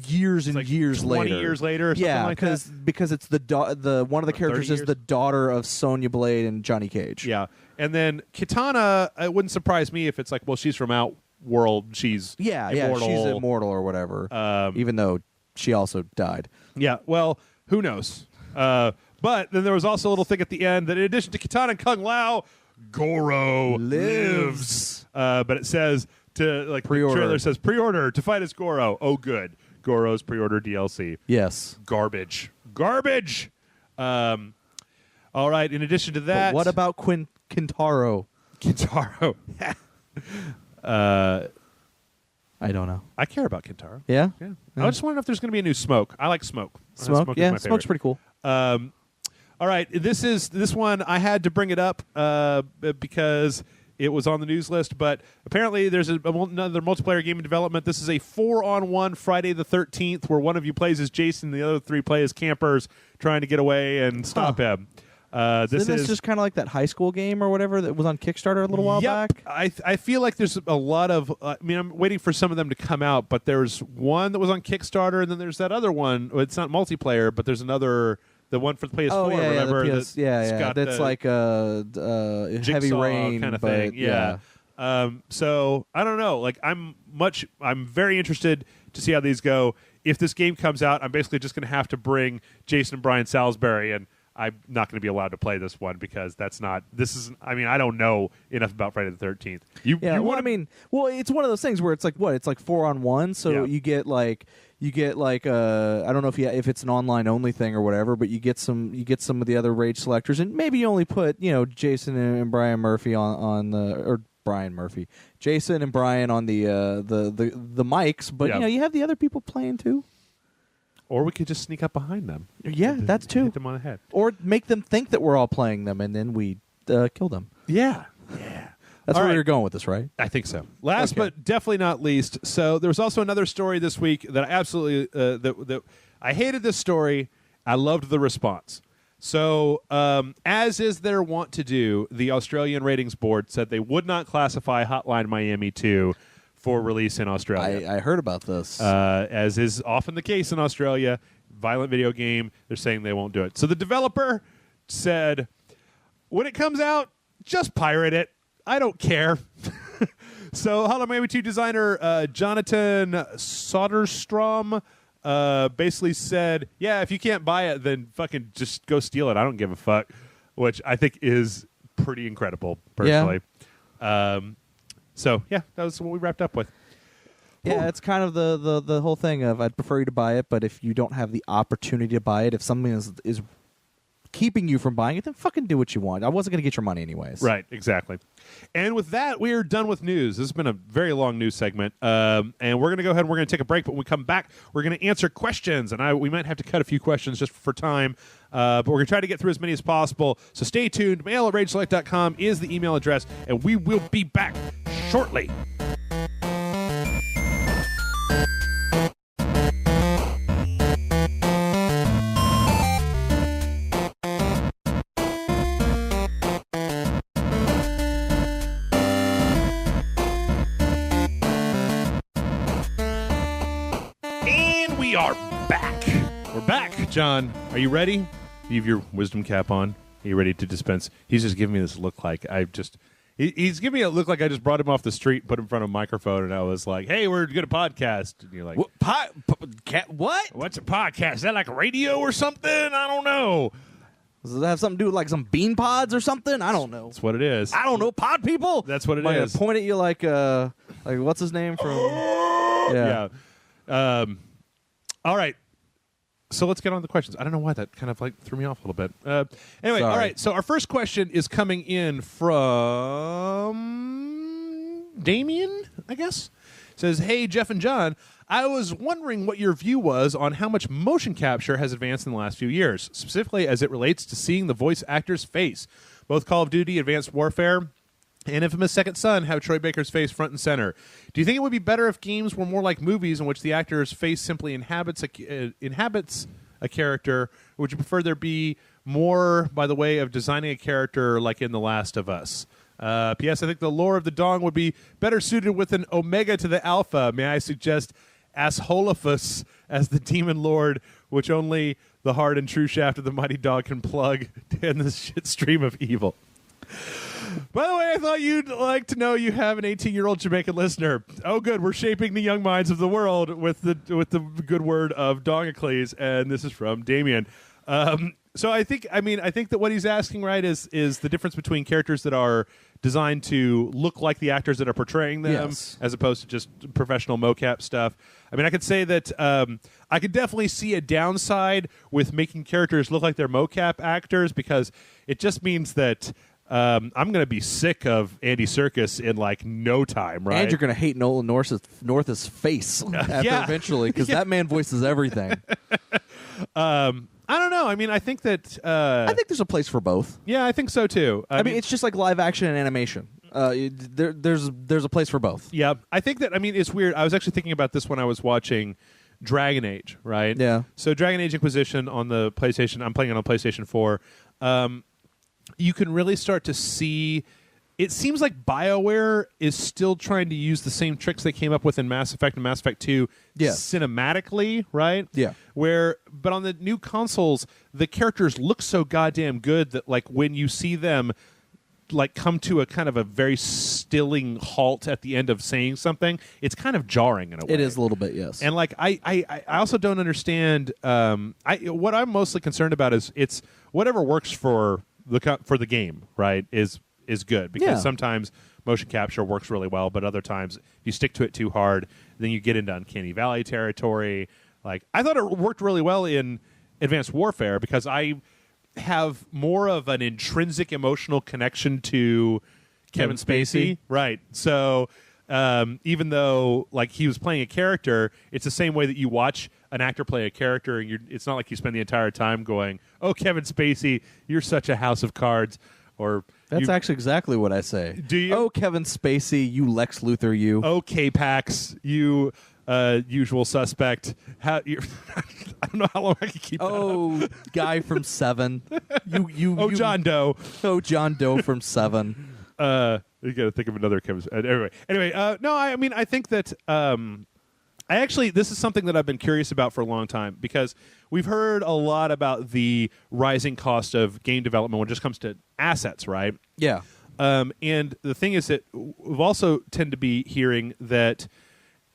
years and like years 20 later. 20 years later or something like that? because it's the one of the characters is the daughter of Sonya Blade and Johnny Cage. Yeah. And then Kitana, it wouldn't surprise me if it's like, well, she's from Outworld, she's immortal. She's immortal or whatever. Even though she also died. Yeah, well, who knows? But then there was also a little thing at the end that in addition to Kitana and Kung Lao, Goro lives. But it says pre-order. The trailer says pre-order to fight as Goro. Oh, good. Goro's pre-order DLC. Yes. Garbage. All right. In addition to that, but what about Kintaro? Kintaro. I don't know. I care about Kintaro. Yeah? Yeah. I just want to know if there's going to be a new Smoke. I like Smoke. Smoke? Is Yeah, my Smoke's favorite. pretty cool. All right, this one I had to bring it up because it was on the news list, but apparently there's another multiplayer game in development. This is a 4-on-1 Friday the 13th where one of you plays as Jason, the other three play as campers trying to get away and stop him. This is just kind of like that high school game or whatever that was on Kickstarter a little while back. I feel like there's a lot of. I'm waiting for some of them to come out, but there's one that was on Kickstarter, and then there's that other one. It's not multiplayer, but there's another. The one for the PS4, oh, yeah, remember? Yeah, that's like a Heavy Rain kind of thing. Yeah. So I don't know. Like I'm very interested to see how these go. If this game comes out, I'm basically just going to have to bring Jason and Brian Salisbury, and I'm not going to be allowed to play this one because that's not. This is. I mean, I don't know enough about Friday the 13th. It's one of those things where it's like what? It's like 4-on-1, so you get like. I don't know if it's an online only thing or whatever, but you get some of the other rage selectors, and maybe you only put Jason and Brian Murphy on the or Brian Murphy, Jason and Brian on the mics, but you have the other people playing too. Or we could just sneak up behind them. Yeah, that's too. Hit them on the head, or make them think that we're all playing them, and then we kill them. Yeah. That's where you're going with this, right? I think so. Last but definitely not least, so there was also another story this week that I absolutely that I hated this story. I loved the response. So, as is their wont to do, the Australian ratings board said they would not classify Hotline Miami 2 for release in Australia. I heard about this. As is often the case in Australia, violent video game, they're saying they won't do it. So the developer said, when it comes out, just pirate it. I don't care. So Hotline Miami 2 designer Jonathan Soderstrom basically said, yeah, if you can't buy it, then fucking just go steal it. I don't give a fuck, which I think is pretty incredible, personally. Yeah. So, yeah, that was what we wrapped up with. Yeah, it's kind of the whole thing of I'd prefer you to buy it, but if you don't have the opportunity to buy it, if something is keeping you from buying it, then fucking do what you want. I wasn't going to get your money anyways. Right, exactly. And with that, we are done with news. This has been a very long news segment, and we're going to go ahead and we're going to take a break, but when we come back, we're going to answer questions, and we might have to cut a few questions just for time, but we're going to try to get through as many as possible, so stay tuned. mail@rageselect.com is the email address, and we will be back shortly. We are back. We're back, John. Are you ready? You have your wisdom cap on. Are you ready to dispense? He's just giving me this look like he's giving me a look like I just brought him off the street, put him in front of a microphone, and I was like, hey, we're doing a podcast. And you're like, what? What's a podcast? Is that like radio or something? I don't know. Does it have something to do with like some bean pods or something? I don't know. That's what it is. I don't know. Pod people? That's what it is. is. Point at you like what's his name from? Yeah. All right. So let's get on to the questions. I don't know why that kind of like threw me off a little bit. Anyway, Sorry. All right. So our first question is coming in from Damien, I guess. It says, hey, Jeff and John, I was wondering what your view was on how much motion capture has advanced in the last few years, specifically as it relates to seeing the voice actor's face. Both Call of Duty, Advanced Warfare, and Infamous Second Son have Troy Baker's face front and center. Do you think it would be better if games were more like movies in which the actor's face simply inhabits a character? Or would you prefer there be more by the way of designing a character like in The Last of Us? P.S. I think the lore of the Dong would be better suited with an Omega to the Alpha. May I suggest Assholophus as the Demon Lord, which only the hard and true shaft of the mighty dog can plug in this shit stream of evil. By the way, I thought you'd like to know you have an 18-year-old Jamaican listener. Oh, good. We're shaping the young minds of the world with the good word of Dongacles, and this is from Damien. So I think that what he's asking, right, is the difference between characters that are designed to look like the actors that are portraying them, yes, as opposed to just professional mocap stuff. I mean, I could say that I could definitely see a downside with making characters look like they're mocap actors because it just means that I'm going to be sick of Andy Serkis in like no time, right? And you're going to hate Nolan North's face eventually, because that man voices everything. I don't know. I mean, I think that I think there's a place for both. Yeah, I think so too. I mean, it's just like live action and animation. There's a place for both. Yeah, I think that. I mean, it's weird. I was actually thinking about this when I was watching Dragon Age, right? Yeah. So Dragon Age Inquisition on the PlayStation. I'm playing it on PlayStation 4. You can really start to see. It seems like BioWare is still trying to use the same tricks they came up with in Mass Effect and Mass Effect 2 cinematically, right? Yeah. But on the new consoles, the characters look so goddamn good that like when you see them like come to a kind of a very stilling halt at the end of saying something, it's kind of jarring in a way. It is a little bit, yes. And like I also don't understand. What I'm mostly concerned about is it's whatever works for the game, right? Is good because sometimes motion capture works really well, but other times if you stick to it too hard, then you get into Uncanny Valley territory. Like I thought it worked really well in Advanced Warfare because I have more of an intrinsic emotional connection to Kevin Spacey. Right. So even though like he was playing a character, it's the same way that you watch an actor play a character, and it's not like you spend the entire time going, "Oh, Kevin Spacey, you're such a house of cards." Or that's actually exactly what I say. Do you? Oh, Kevin Spacey, you Lex Luthor, you. Oh, K-Pax, you usual suspect. I don't know how long I can keep that up. Guy from Seven. John Doe. Oh, John Doe from Seven. You got to think of another Kevin. Anyway. No, I mean, I think that this is something that I've been curious about for a long time because we've heard a lot about the rising cost of game development when it just comes to assets, right? Yeah. And the thing is that we've also tend to be hearing that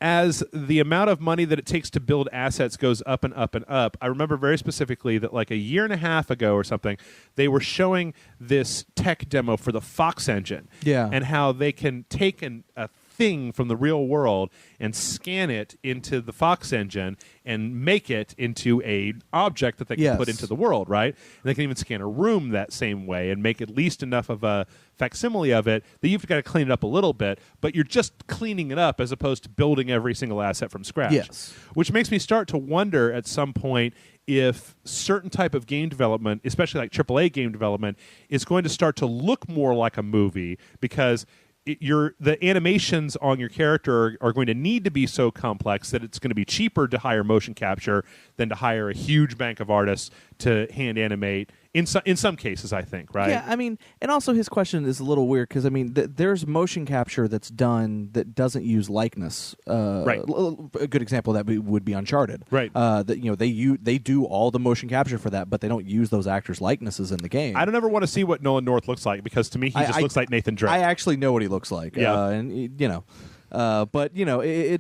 as the amount of money that it takes to build assets goes up and up and up. I remember very specifically that like a year and a half ago or something, they were showing this tech demo for the Fox engine. Yeah. And how they can take a thing from the real world and scan it into the Fox engine and make it into a object that they can put into the world, right? And they can even scan a room that same way and make at least enough of a facsimile of it that you've got to clean it up a little bit, but you're just cleaning it up as opposed to building every single asset from scratch. Yes. Which makes me start to wonder at some point if certain type of game development, especially like AAA game development, is going to start to look more like a movie because the animations on your character are going to need to be so complex that it's going to be cheaper to hire motion capture than to hire a huge bank of artists to hand animate. In some cases, I think, right? Yeah, I mean, and also his question is a little weird because I mean, there's motion capture that's done that doesn't use likeness. Right. A good example of that would be Uncharted. Right. That they do all the motion capture for that, but they don't use those actors' likenesses in the game. I don't ever want to see what Nolan North looks like because to me he just looks like Nathan Drake. I actually know what he looks like. Yeah. And you know. But you know,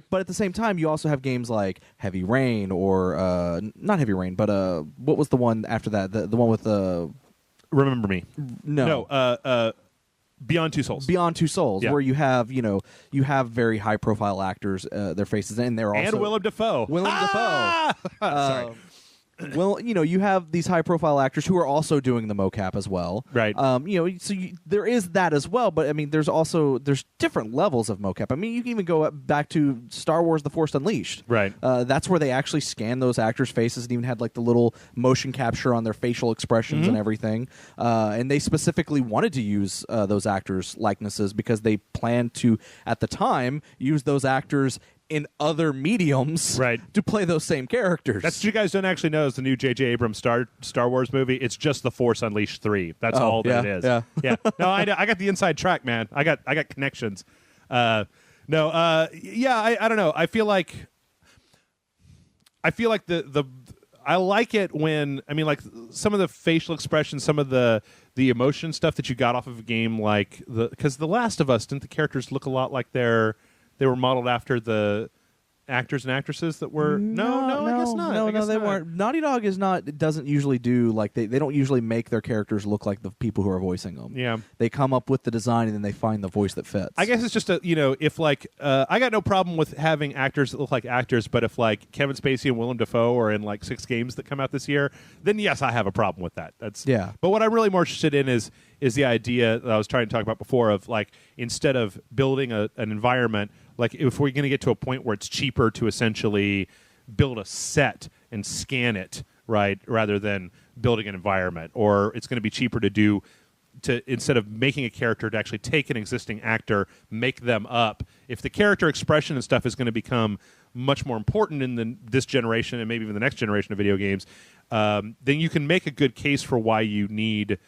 but at the same time, you also have games like Heavy Rain or not Heavy Rain, but what was the one after that? The one with Remember Me? No, Beyond Two Souls. Beyond Two Souls, Yeah. where you have very high profile actors, their faces, and they're also And Willem Dafoe. Sorry. Well, you know, you have these high-profile actors who are also doing the mocap as well, Right. You know, so there is that as well. But I mean, there's different levels of mocap. I mean, you can even go back to Star Wars: The Force Unleashed. Right. That's where they actually scanned those actors' faces and even had like the little motion capture on their facial expressions and everything. And they specifically wanted to use those actors' likenesses because they planned to, at the time, use those actors in other mediums to play those same characters. That's what you guys don't actually know is the new J.J. Abrams Star Wars movie. It's just The Force Unleashed 3. That's all that it is. Yeah. No, I got the inside track, man. I got connections. I don't know. I feel like I like it when like some of the facial expressions, some of the emotion stuff that you got off of a game like because The Last of Us, didn't the characters look a lot like they were modeled after the actors and actresses that were no, I guess not. No, they weren't. Naughty Dog doesn't usually do like they don't usually make their characters look like the people who are voicing them. Yeah, they come up with the design and then they find the voice that fits. I guess it's just if like I got no problem with having actors that look like actors, but if like Kevin Spacey and Willem Dafoe are in like 6 games that come out this year, then yes, I have a problem with that. But what I'm really more interested in is is the idea that I was trying to talk about before of like instead of building an environment, like if we're going to get to a point where it's cheaper to essentially build a set and scan it, right, rather than building an environment, or it's going to be cheaper to instead of making a character to actually take an existing actor, make them up. If the character expression and stuff is going to become much more important in this generation and maybe even the next generation of video games, then you can make a good case for why you need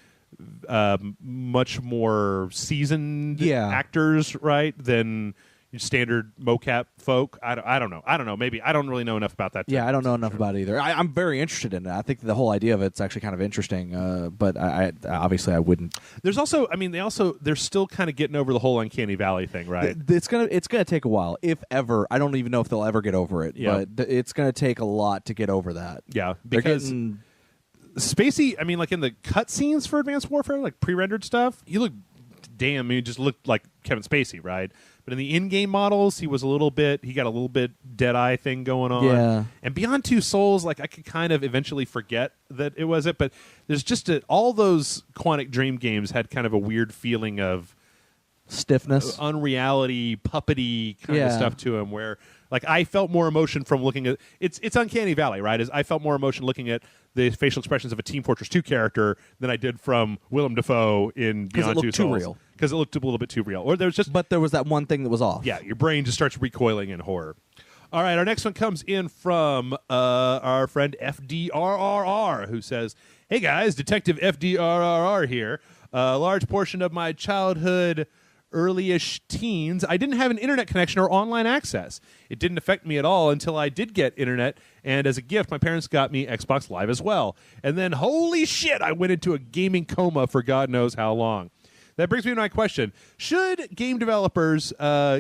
much more seasoned actors, right, than standard mocap folk. I don't know. Maybe I don't really know enough about that. Yeah, I don't know enough about it either. I'm very interested in it. I think the whole idea of it's actually kind of interesting. But I obviously I wouldn't. There's also, I mean, they're still kind of getting over the whole Uncanny Valley thing, right? It's gonna take a while, if ever. I don't even know if they'll ever get over it. Yeah. But it's gonna take a lot to get over that. Yeah, because Spacey, I mean, like in the cutscenes for Advanced Warfare, like pre-rendered stuff, you just looked like Kevin Spacey, right? But in the in-game models, he got a little bit Deadeye thing going on. Yeah. And Beyond Two Souls, like I could kind of eventually forget that it was it, but there's just all those Quantic Dream games had kind of a weird feeling of stiffness, unreality, puppety kind of stuff to him, where like I felt more emotion from looking at it's Uncanny Valley, right? I felt more emotion looking at the facial expressions of a Team Fortress 2 character than I did from Willem Dafoe in Beyond Two Souls. Too real. Because it looked a little bit too real. Or but there was that one thing that was off. Yeah, your brain just starts recoiling in horror. All right, our next one comes in from our friend FDRRR, who says, "Hey guys, Detective FDRRR here. A large portion of my childhood, early-ish teens, I didn't have an internet connection or online access. It didn't affect me at all until I did get internet, and as a gift, my parents got me Xbox Live as well. And then, holy shit, I went into a gaming coma for God knows how long." That brings me to my question. Should game developers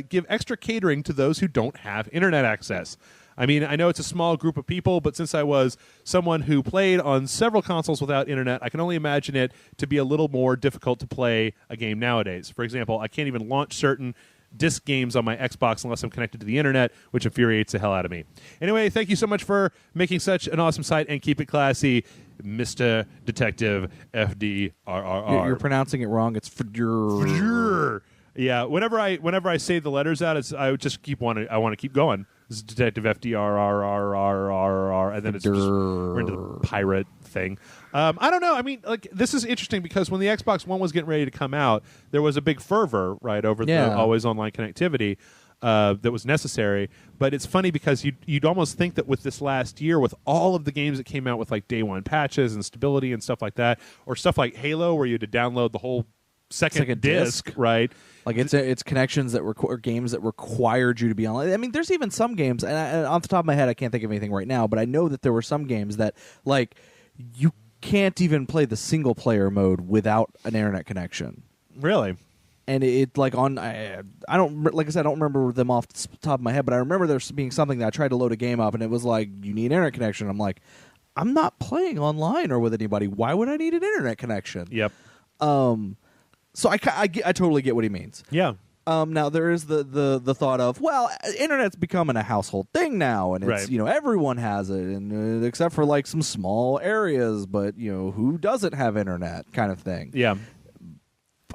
give extra catering to those who don't have internet access? I mean, I know it's a small group of people, but since I was someone who played on several consoles without internet, I can only imagine it to be a little more difficult to play a game nowadays. For example, I can't even launch certain disc games on my Xbox unless I'm connected to the internet, which infuriates the hell out of me. Anyway, thank you so much for making such an awesome site, and keep it classy, Mr. Detective FDRRR. You're pronouncing it wrong. It's Fdur. Yeah, whenever I say the letters out, I want to keep going. This is Detective FDRRRRRR, and then we're into the pirate thing. I don't know. I mean, like, this is interesting because when the Xbox One was getting ready to come out, there was a big fervor, right, over the always online connectivity that was necessary. But it's funny because you'd almost think that with this last year, with all of the games that came out with like day one patches and stability and stuff like that, or stuff like Halo where you had to download the whole second disc, right? Like it's connections that or games that required you to be online. I mean, there's even some games, and off the top of my head, I can't think of anything right now, but I know that there were some games that like you can't even play the single player mode without an internet connection. Really? And it like on I don't, like I said, I don't remember them off the top of my head, but I remember there being something that I tried to load a game up and it was like, you need an internet connection. I'm like, I'm not playing online or with anybody. Why would I need an internet connection? Yep. So I totally get what he means. Yeah. Now there is the thought of, well, internet's becoming a household thing now, and it's right. Everyone has it, and except for like some small areas, but who doesn't have internet, kind of thing. Yeah.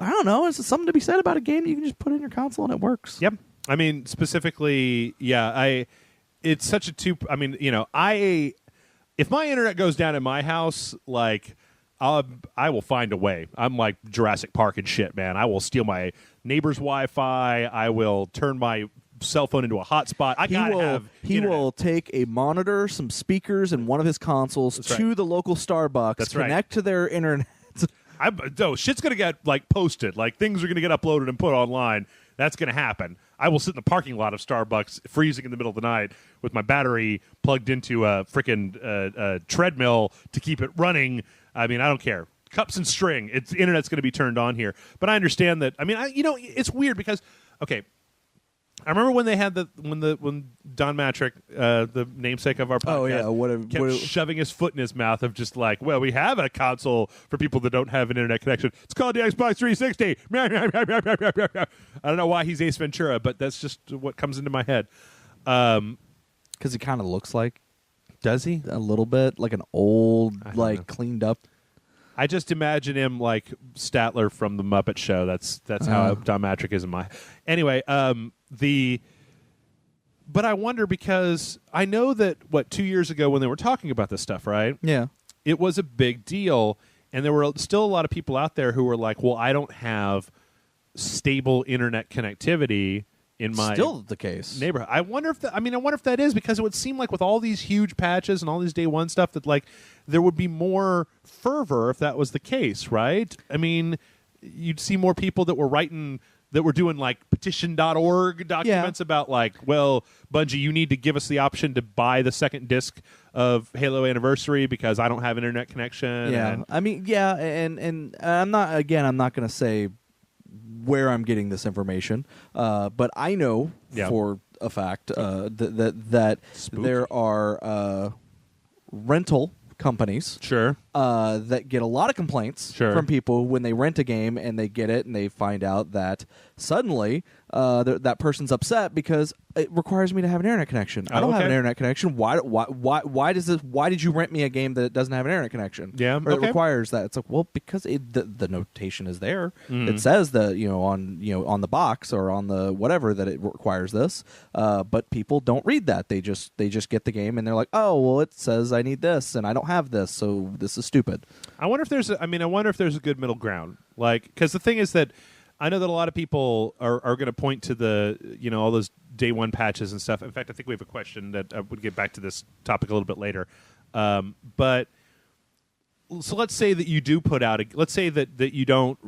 I don't know. Is something to be said about a game you can just put in your console and it works? Yep. I mean, specifically, yeah. It's such a I mean, if my internet goes down in my house, like. I will find a way. I'm like Jurassic Park and shit, man. I will steal my neighbor's Wi-Fi. I will turn my cell phone into a hotspot. He will take a monitor, some speakers, and one of his consoles to the local Starbucks, connect to their internet. Shit's going to get like posted. Like things are going to get uploaded and put online. That's going to happen. I will sit in the parking lot of Starbucks, freezing in the middle of the night, with my battery plugged into a freaking treadmill to keep it running. I mean, I don't care. Cups and string. The internet's going to be turned on here. But I understand that. I mean, it's weird because, okay, I remember when they had when Don Mattrick, the namesake of our podcast, kept shoving his foot in his mouth of just like, well, we have a console for people that don't have an internet connection. It's called the Xbox 360. I don't know why he's Ace Ventura, but that's just what comes into my head. Because he kind of looks like. Does he? A little bit like an old, cleaned up. I just imagine him like Statler from the Muppet Show. That's how Don Mattrick is in my. Anyway, but I wonder because I know that 2 years ago when they were talking about this stuff, right? Yeah. It was a big deal, and there were still a lot of people out there who were like, "Well, I don't have stable internet connectivity in my still the case neighborhood." I wonder if that is because it would seem like with all these huge patches and all these day one stuff that like there would be more fervor if that was the case, right? I mean, you'd see more people that were doing like petition.org documents about like, well, Bungie, you need to give us the option to buy the second disc of Halo Anniversary because I don't have an internet connection. Yeah, and I'm not going to say where I'm getting this information, but I know for a fact that there are rental companies that get a lot of complaints from people when they rent a game and they get it and they find out that suddenly that person's upset because it requires me to have an internet connection. I don't have an internet connection. Why did you rent me a game that doesn't have an internet connection? Yeah, or it requires that. It's like, well, because the notation is there. It says that on the box or on the whatever that it requires this. But people don't read that. They just get the game and they're like, oh, well, it says I need this and I don't have this, so this is stupid. I wonder if there's a good middle ground. Like, because the thing is that I know that a lot of people are going to point to the all those day one patches and stuff. In fact, I think we have a question that I would get back to this topic a little bit later. But so let's say that you do put out let's say that you don't.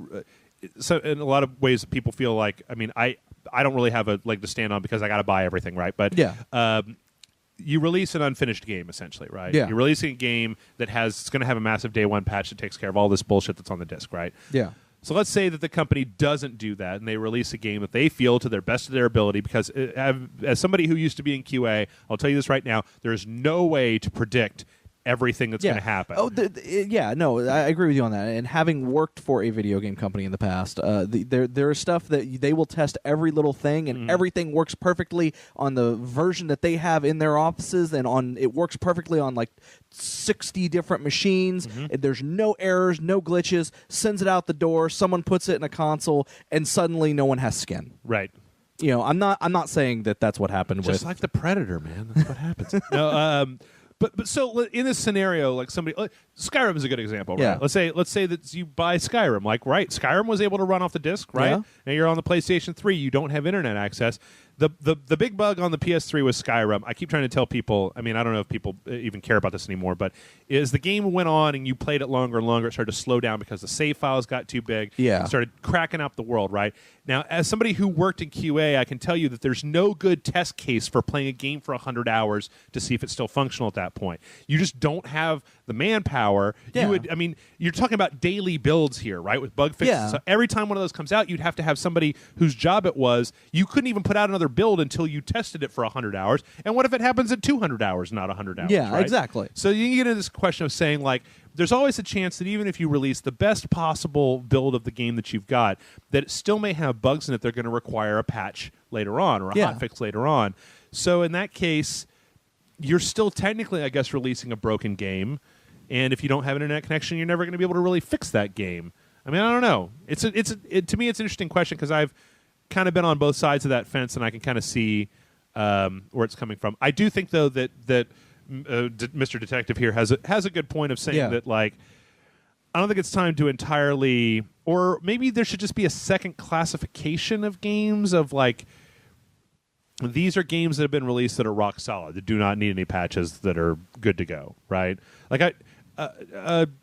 So in a lot of ways, people feel like I don't really have a leg to stand on because I got to buy everything, right? But you release an unfinished game, essentially, right? Yeah. You're releasing a game it's going to have a massive day one patch that takes care of all this bullshit that's on the disc, right? Yeah. So let's say that the company doesn't do that and they release a game that they feel to their best of their ability because as somebody who used to be in QA, I'll tell you this right now, there is no way to predict everything that's going to happen. I agree with you on that. And having worked for a video game company in the past, there is stuff that they will test every little thing, and everything works perfectly on the version that they have in their offices, and it works perfectly on like 60 different machines. And there's no errors, no glitches. Sends it out the door. Someone puts it in a console, and suddenly no one has skin. Right. I'm not saying that that's what happened. Just like the Predator, man. That's what happens. No. But so in this scenario, like Skyrim is a good example, right? Yeah. Let's say that you buy Skyrim, like Skyrim was able to run off the disc, right? Yeah. And you're on the PlayStation 3, you don't have internet access. The big bug on the PS3 was Skyrim. I keep trying to tell people, I don't know if people even care about this anymore, but as the game went on and you played it longer and longer, it started to slow down because the save files got too big. Yeah. It started cracking up the world, right? Now, as somebody who worked in QA, I can tell you that there's no good test case for playing a game for 100 hours to see if it's still functional at that point. You just don't have the manpower. Yeah. You're talking about daily builds here, right, with bug fixes. Yeah. So every time one of those comes out, you'd have to have somebody whose job it was. You couldn't even put out another build until you tested it for 100 hours. And what if it happens at 200 hours, not 100 hours? Yeah, right? exactly. So you get into this question of saying, like, there's always a chance that even if you release the best possible build of the game that you've got, that it still may have bugs in it that are going to require a patch later on or a hotfix later on. So in that case, you're still technically, I guess, releasing a broken game. And if you don't have an internet connection, you're never going to be able to really fix that game. I don't know. To me, it's an interesting question because I've kind of been on both sides of that fence, and I can kind of see where it's coming from. I do think, though, that Mr. Detective here has a good point of saying that, like, I don't think it's time to entirely, or maybe there should just be a second classification of games of, like, these are games that have been released that are rock solid, that do not need any patches, that are good to go, right? Like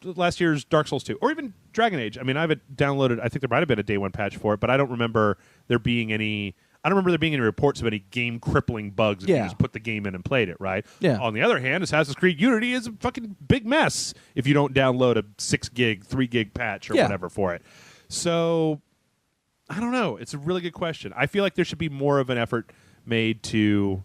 last year's Dark Souls 2, or even Dragon Age. I have it downloaded. I think there might have been a day one patch for it, but I don't remember there being any reports of any game crippling bugs if you just put the game in and played it, right? Yeah. On the other hand, Assassin's Creed Unity is a fucking big mess if you don't download a 6 gig, 3 gig patch or whatever for it. So, I don't know. It's a really good question. I feel like there should be more of an effort made to,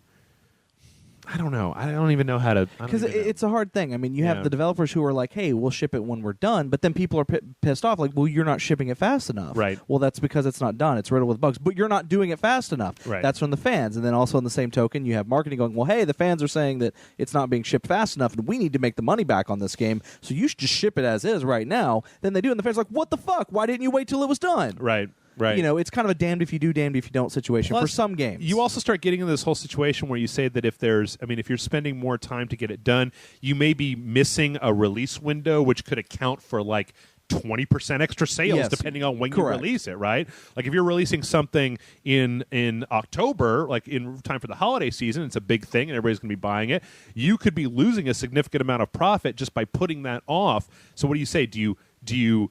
I don't know. I don't even know how to. Because it's a hard thing. I mean, you have the developers who are like, "Hey, we'll ship it when we're done," but then people are pissed off, like, "Well, you're not shipping it fast enough." Right. Well, that's because it's not done. It's riddled with bugs, but you're not doing it fast enough. Right. That's from the fans, and then also in the same token, you have marketing going, "Well, hey, the fans are saying that it's not being shipped fast enough, and we need to make the money back on this game, so you should just ship it as is right now." Then they do, and the fans are like, "What the fuck? Why didn't you wait till it was done?" Right. Right. You know, it's kind of a damned if you do, damned if you don't situation. Plus, for some games. You also start getting into this whole situation where you say that if you're spending more time to get it done, you may be missing a release window, which could account for like 20% extra sales, Yes. depending on when Correct. you release it, right? Like if you're releasing something in October, like in time for the holiday season, it's a big thing and everybody's going to be buying it. You could be losing a significant amount of profit just by putting that off. So what do you say? Do you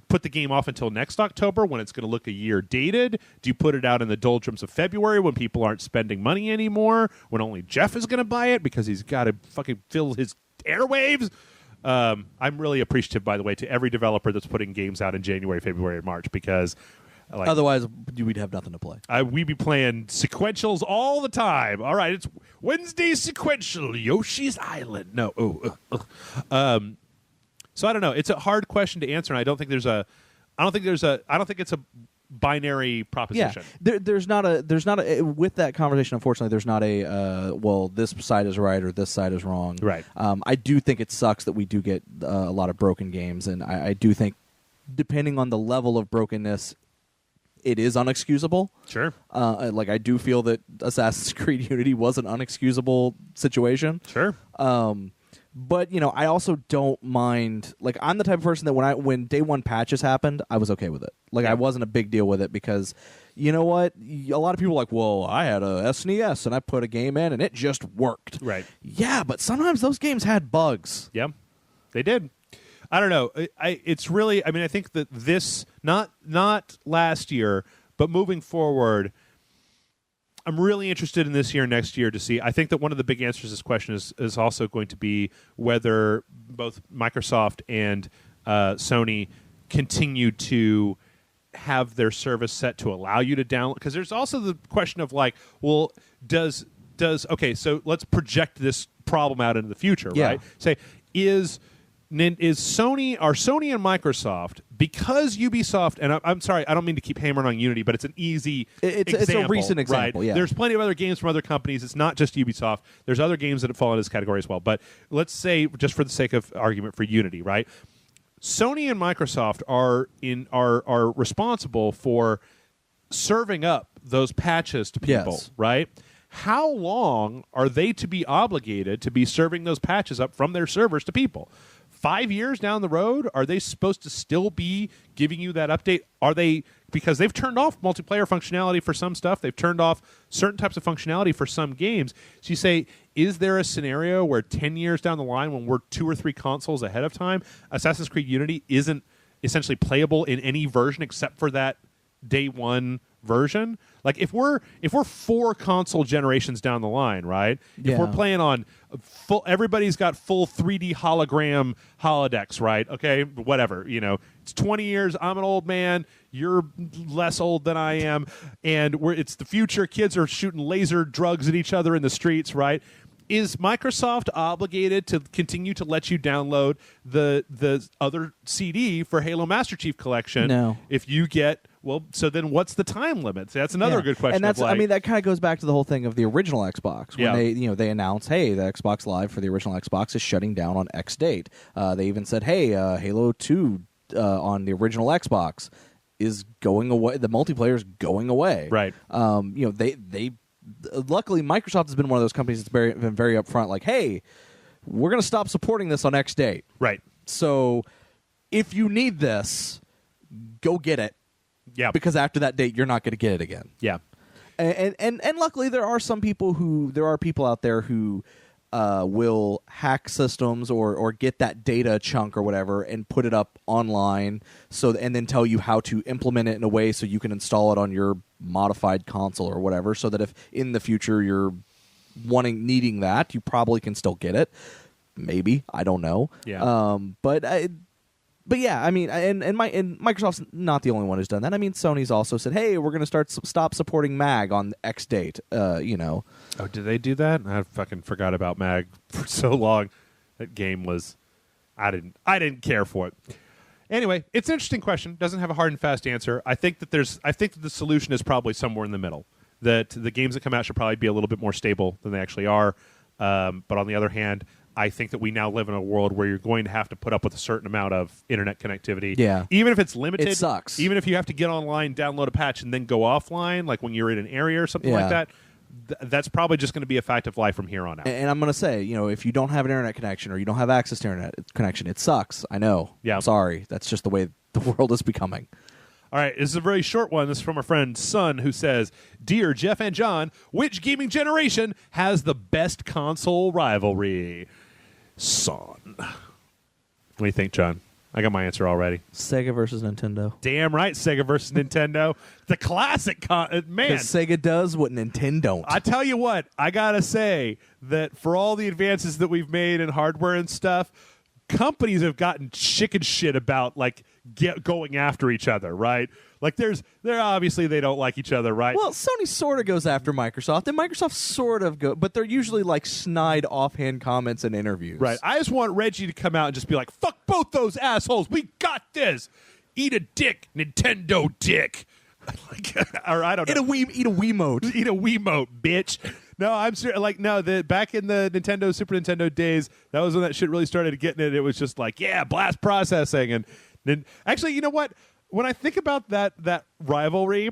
put the game off until next October when it's going to look a year dated? Do you put it out in the doldrums of February when people aren't spending money anymore, when only Jeff is going to buy it because he's got to fucking fill his airwaves? I'm really appreciative, by the way, to every developer that's putting games out in January, February, and March, because otherwise we'd have nothing to play. we'd be playing sequentials all the time. All right, it's Wednesday sequential, Yoshi's Island. No, so I don't know. It's a hard question to answer, and I don't think it's a binary proposition. Yeah, there's not a with that conversation. Unfortunately, there's not a well, this side is right or this side is wrong. Right. I do think it sucks that we do get a lot of broken games, and I do think, depending on the level of brokenness, it is unexcusable. Sure. Like I do feel that Assassin's Creed Unity was an unexcusable situation. Sure. But you know, I also don't mind. Like, I'm the type of person that when day one patches happened, I was okay with it. Like, Yeah. I wasn't a big deal with it because, you know what? A lot of people are like, well, I had a SNES and I put a game in and it just worked. Right. Yeah, but sometimes those games had bugs. Yeah, they did. I don't know. It's really. I mean, I think that this not last year, but moving forward, I'm really interested in this year, next year to see. I think that one of the big answers to this question is also going to be whether both Microsoft and Sony continue to have their service set to allow you to download. Because there's also the question of like, well, does okay? So let's project this problem out into the future, Yeah. right? Say is Sony and Microsoft, because Ubisoft, and I'm sorry, I don't mean to keep hammering on Unity, but it's an easy example. It's a recent example, right? yeah. There's plenty of other games from other companies. It's not just Ubisoft. There's other games that fall in this category as well. But let's say, just for the sake of argument for Unity, right? Sony and Microsoft are responsible for serving up those patches to people, Yes. right? How long are they to be obligated to be serving those patches up from their servers to people? 5 years down the road, are they supposed to still be giving you that update? Are they, because they've turned off multiplayer functionality for some stuff, they've turned off certain types of functionality for some games. So you say, is there a scenario where 10 years down the line, when we're 2 or 3 consoles ahead of time, Assassin's Creed Unity isn't essentially playable in any version except for that day one version? Like if we're 4 console generations down the line, right? If Yeah. we're playing on full, everybody's got full 3D hologram holodecks, right? Okay, whatever. You know, it's 20 years. I'm an old man. You're less old than I am, and it's the future. Kids are shooting laser drugs at each other in the streets, right? Is Microsoft obligated to continue to let you download the other CD for Halo Master Chief Collection? No. If you get, well, so then what's the time limit? So that's another Yeah. good question. And that's, of like, I mean, that kind of goes back to the whole thing of the original Xbox when Yeah. they announced, hey, the Xbox Live for the original Xbox is shutting down on X date. They even said, hey, Halo 2 on the original Xbox is going away. The multiplayer is going away. Right. They luckily Microsoft has been one of those companies that's been very upfront, like, hey, we're going to stop supporting this on X date. Right. So if you need this, go get it. Yeah. Because after that date, you're not going to get it again. Yeah. And luckily, there are people out there who will hack systems or get that data chunk or whatever and put it up online, and then tell you how to implement it in a way so you can install it on your modified console or whatever, so that if in the future you're needing that, you probably can still get it. Maybe, I don't know. Yeah. But But yeah, I mean, and Microsoft's not the only one who's done that. I mean, Sony's also said, "Hey, we're going to stop supporting MAG on X date." Oh, did they do that? I fucking forgot about MAG for so long. That game was, I didn't care for it. Anyway, it's an interesting question. Doesn't have a hard and fast answer. I think that the solution is probably somewhere in the middle. That the games that come out should probably be a little bit more stable than they actually are. But on the other hand, I think that we now live in a world where you're going to have to put up with a certain amount of internet connectivity. Yeah. Even if it's limited. It sucks. Even if you have to get online, download a patch, and then go offline, like when you're in an area or something like that, that's probably just going to be a fact of life from here on out. And I'm going to say, if you don't have an internet connection or you don't have access to internet connection, it sucks. I know. Yeah. I'm sorry. That's just the way the world is becoming. All right, this is a very short one. This is from our friend Son, who says, "Dear Jeff and John, which gaming generation has the best console rivalry?" Son. What do you think, John? I got my answer already. Sega versus Nintendo. Damn right, Sega versus Nintendo. The classic, man. Because Sega does what Nintendo don't. I tell you what, I got to say that for all the advances that we've made in hardware and stuff, companies have gotten chicken shit about, like, going after each other, right? Like, they're obviously they don't like each other, right? Well, Sony sort of goes after Microsoft, and Microsoft sort of go, but they're usually like snide offhand comments in interviews. Right. I just want Reggie to come out and just be like, "Fuck both those assholes. We got this. Eat a dick, Nintendo dick." Like, or I don't know. Eat a Wiimote. Eat a Wiimote, bitch. No, I'm serious. Like, no, back in the Nintendo, Super Nintendo days, that was when that shit really started getting it. It was just like, yeah, blast processing. And then, actually, you know what? When I think about that rivalry,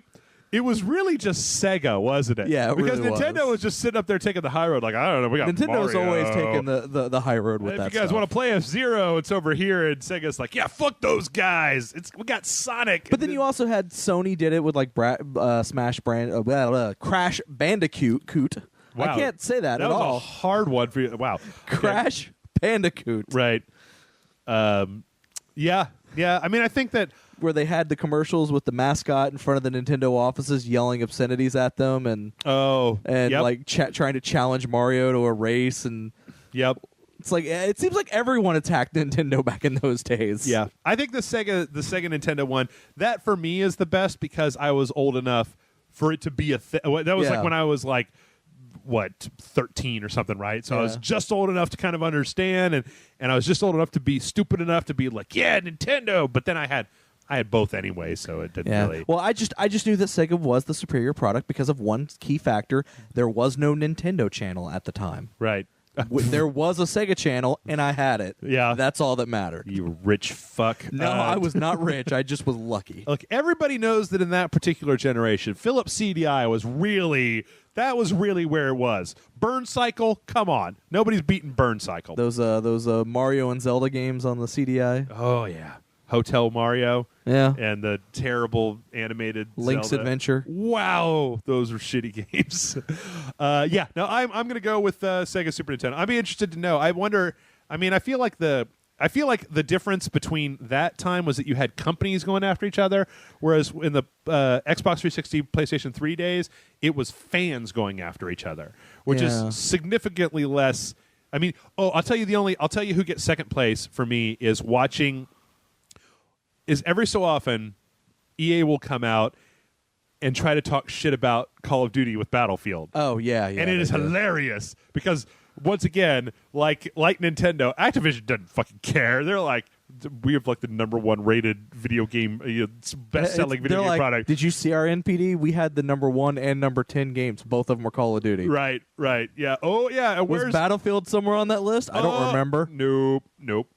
it was really just Sega, wasn't it? Yeah, it because really Nintendo was just sitting up there taking the high road. Like, I don't know, we got Nintendo's Mario. always taking the high road with that. If you guys want to play F-Zero, it's over here, and Sega's like, yeah, fuck those guys. We got Sonic. But then you also had Sony did it with like Smash Brand, Crash Bandicoot. Wow. I can't say that at was all. a hard one for you. Wow. Crash Bandicoot. Right. Yeah. I mean, I think that where they had the commercials with the mascot in front of the Nintendo offices yelling obscenities at them and like trying to challenge Mario to a race and it's like it seems like everyone attacked Nintendo back in those days. Yeah. I think the Sega Nintendo one, that for me is the best because I was old enough for it to be a thing. That was like when I was like 13 or something, right? So I was just old enough to kind of understand and I was just old enough to be stupid enough to be like, yeah, Nintendo, but then I had both anyway, so it didn't really. Well, I just knew that Sega was the superior product because of one key factor. There was no Nintendo channel at the time. Right. There was a Sega channel, and I had it. Yeah. That's all that mattered. You rich fuck. No, I was not rich. I just was lucky. Look, everybody knows that in that particular generation, Philips CDI was really where it was. Burn Cycle, come on. Nobody's beating Burn Cycle. Those Mario and Zelda games on the CDI. Oh, yeah. Hotel Mario. Yeah. And the terrible animated Link's Zelda. Adventure. Wow, those were shitty games. Yeah, no, I'm going to go with Sega Super Nintendo. I'd be interested to know. I wonder. I mean, I feel like the difference between that time was that you had companies going after each other, whereas in the Xbox 360, PlayStation 3 days, it was fans going after each other, which is significantly less. I mean, I'll tell you who gets second place for me is watching. Is every so often, EA will come out and try to talk shit about Call of Duty with Battlefield. Oh, yeah. And it is hilarious because, once again, like Nintendo, Activision doesn't fucking care. They're like, we have like the #1 rated video game, best-selling video game product. Did you see our NPD? We had the #1 and #10 games. Both of them were Call of Duty. Right. Yeah. Oh, yeah. Was Battlefield somewhere on that list? I don't remember. Nope.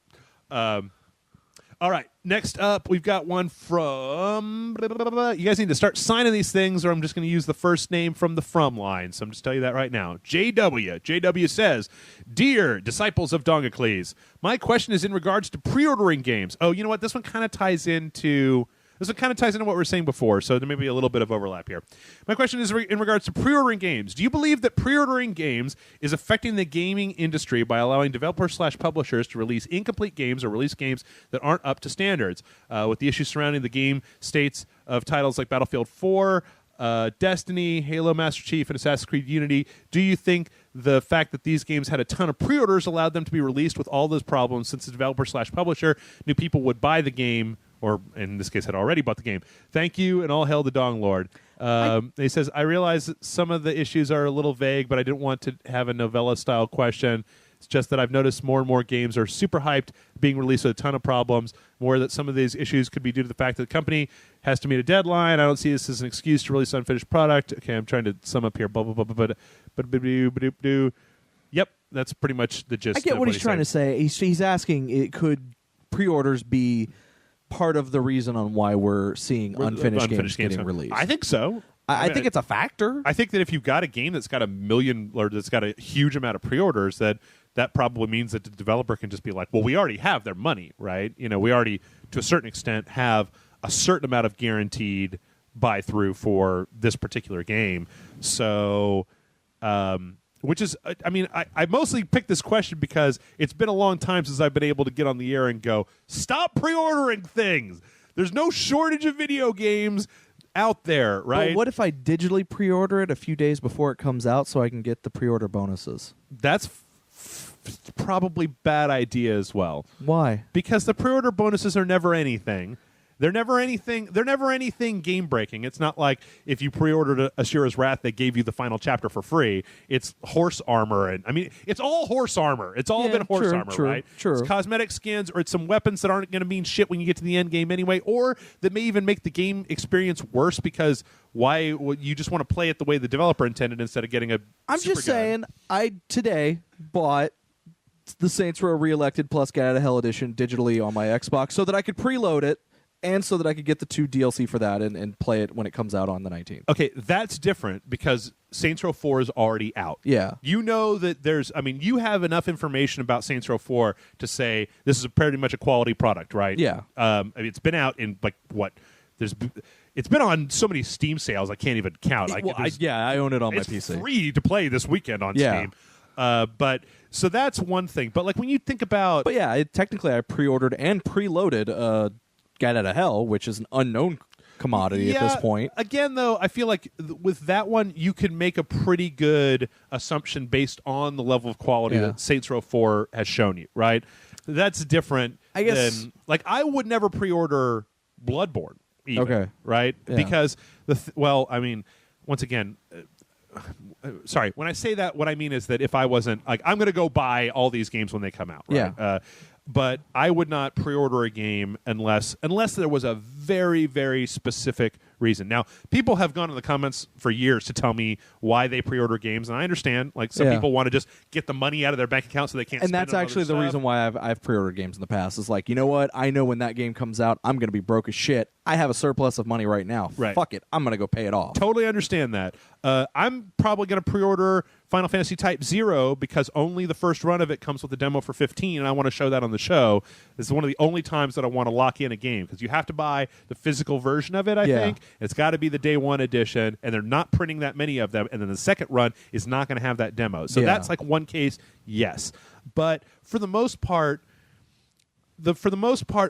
All right, next up, we've got one from... You guys need to start signing these things, or I'm just going to use the first name from the from line. So I'm just telling you that right now. JW. JW says, "Dear disciples of Dongacles, my question is in regards to pre-ordering games." Oh, you know what? This one kind of ties into what we were saying before, so there may be a little bit of overlap here. My question is in regards to pre-ordering games. Do you believe that pre-ordering games is affecting the gaming industry by allowing developers/publishers to release incomplete games or release games that aren't up to standards? With the issues surrounding the game states of titles like Battlefield 4, Destiny, Halo Master Chief, and Assassin's Creed Unity. Do you think the fact that these games had a ton of pre-orders allowed them to be released with all those problems since the developer/publisher knew people would buy the game, or in this case had already bought the game? Thank you, and all hail the Dong Lord. He says, I realize that some of the issues are a little vague, but I didn't want to have a novella-style question. It's just that I've noticed more and more games are super hyped, being released with a ton of problems, more that some of these issues could be due to the fact that the company has to meet a deadline. I don't see this as an excuse to release unfinished product. Okay, I'm trying to sum up here. Blah, blah, blah, blah, blah. Yep, that's pretty much the gist. I get what he's trying to say. He's asking, could pre-orders be part of the reason on why we're seeing unfinished games getting released? I think so. I think it's a factor. I think that if you've got a game that's got a million or that's got a huge amount of pre-orders, that probably means that the developer can just be like, well, we already have their money, right? You know, we already, to a certain extent, have a certain amount of guaranteed buy-through for this particular game. So, which is, I mean, I mostly picked this question because it's been a long time since I've been able to get on the air and go, stop pre-ordering things. There's no shortage of video games out there, right? But what if I digitally pre-order it a few days before it comes out so I can get the pre-order bonuses? That's probably bad idea as well. Why? Because the pre-order bonuses are never anything. They're never anything game breaking. It's not like if you pre-ordered Ashura's Wrath, they gave you the final chapter for free. It's horse armor, and I mean, it's all horse armor. It's all been horse armor, right? True. It's cosmetic skins, or it's some weapons that aren't going to mean shit when you get to the end game anyway, or that may even make the game experience worse because you just want to play it the way the developer intended instead of getting a. I'm just saying, I today bought the Saints Row Re-Elected plus Get Out of Hell edition digitally on my Xbox so that I could preload it. And so that I could get the 2 DLC for that and play it when it comes out on the 19th. Okay, that's different because Saints Row 4 is already out. Yeah. You know that you have enough information about Saints Row 4 to say this is pretty much a quality product, right? Yeah. I mean, it's been out in, like, what? It's been on so many Steam sales, I can't even count. I own it on my PC. It's free to play this weekend on Steam. But so that's one thing. But, like, when you think about... But, yeah, technically I pre-ordered and preloaded Get Out of Hell, which is an unknown commodity at this point. Again, though, I feel like with that one, you can make a pretty good assumption based on the level of quality that Saints Row 4 has shown you, right? That's different than... Like, I would never pre-order Bloodborne, even, okay. right? Yeah. Because, once again... sorry, when I say that, what I mean is that if I wasn't... Like, I'm going to go buy all these games when they come out, right? Yeah. But I would not pre-order a game unless there was a very, very specific reason. Now, people have gone in the comments for years to tell me why they pre-order games, and I understand. Like, some people want to just get the money out of their bank account so they can't. And spend that's it on actually other the stuff. reason why I've pre-ordered games in the past. Is like, you know what? I know when that game comes out, I'm going to be broke as shit. I have a surplus of money right now. Right. Fuck it, I'm going to go pay it off. Totally understand that. I'm probably going to pre-order Final Fantasy Type 0 because only the first run of it comes with a demo for $15, and I want to show that on the show. This is one of the only times that I want to lock in a game because you have to buy the physical version of it, I think. It's got to be the day one edition, and they're not printing that many of them, and then the second run is not going to have that demo. So that's like one case, yes. But for the most part,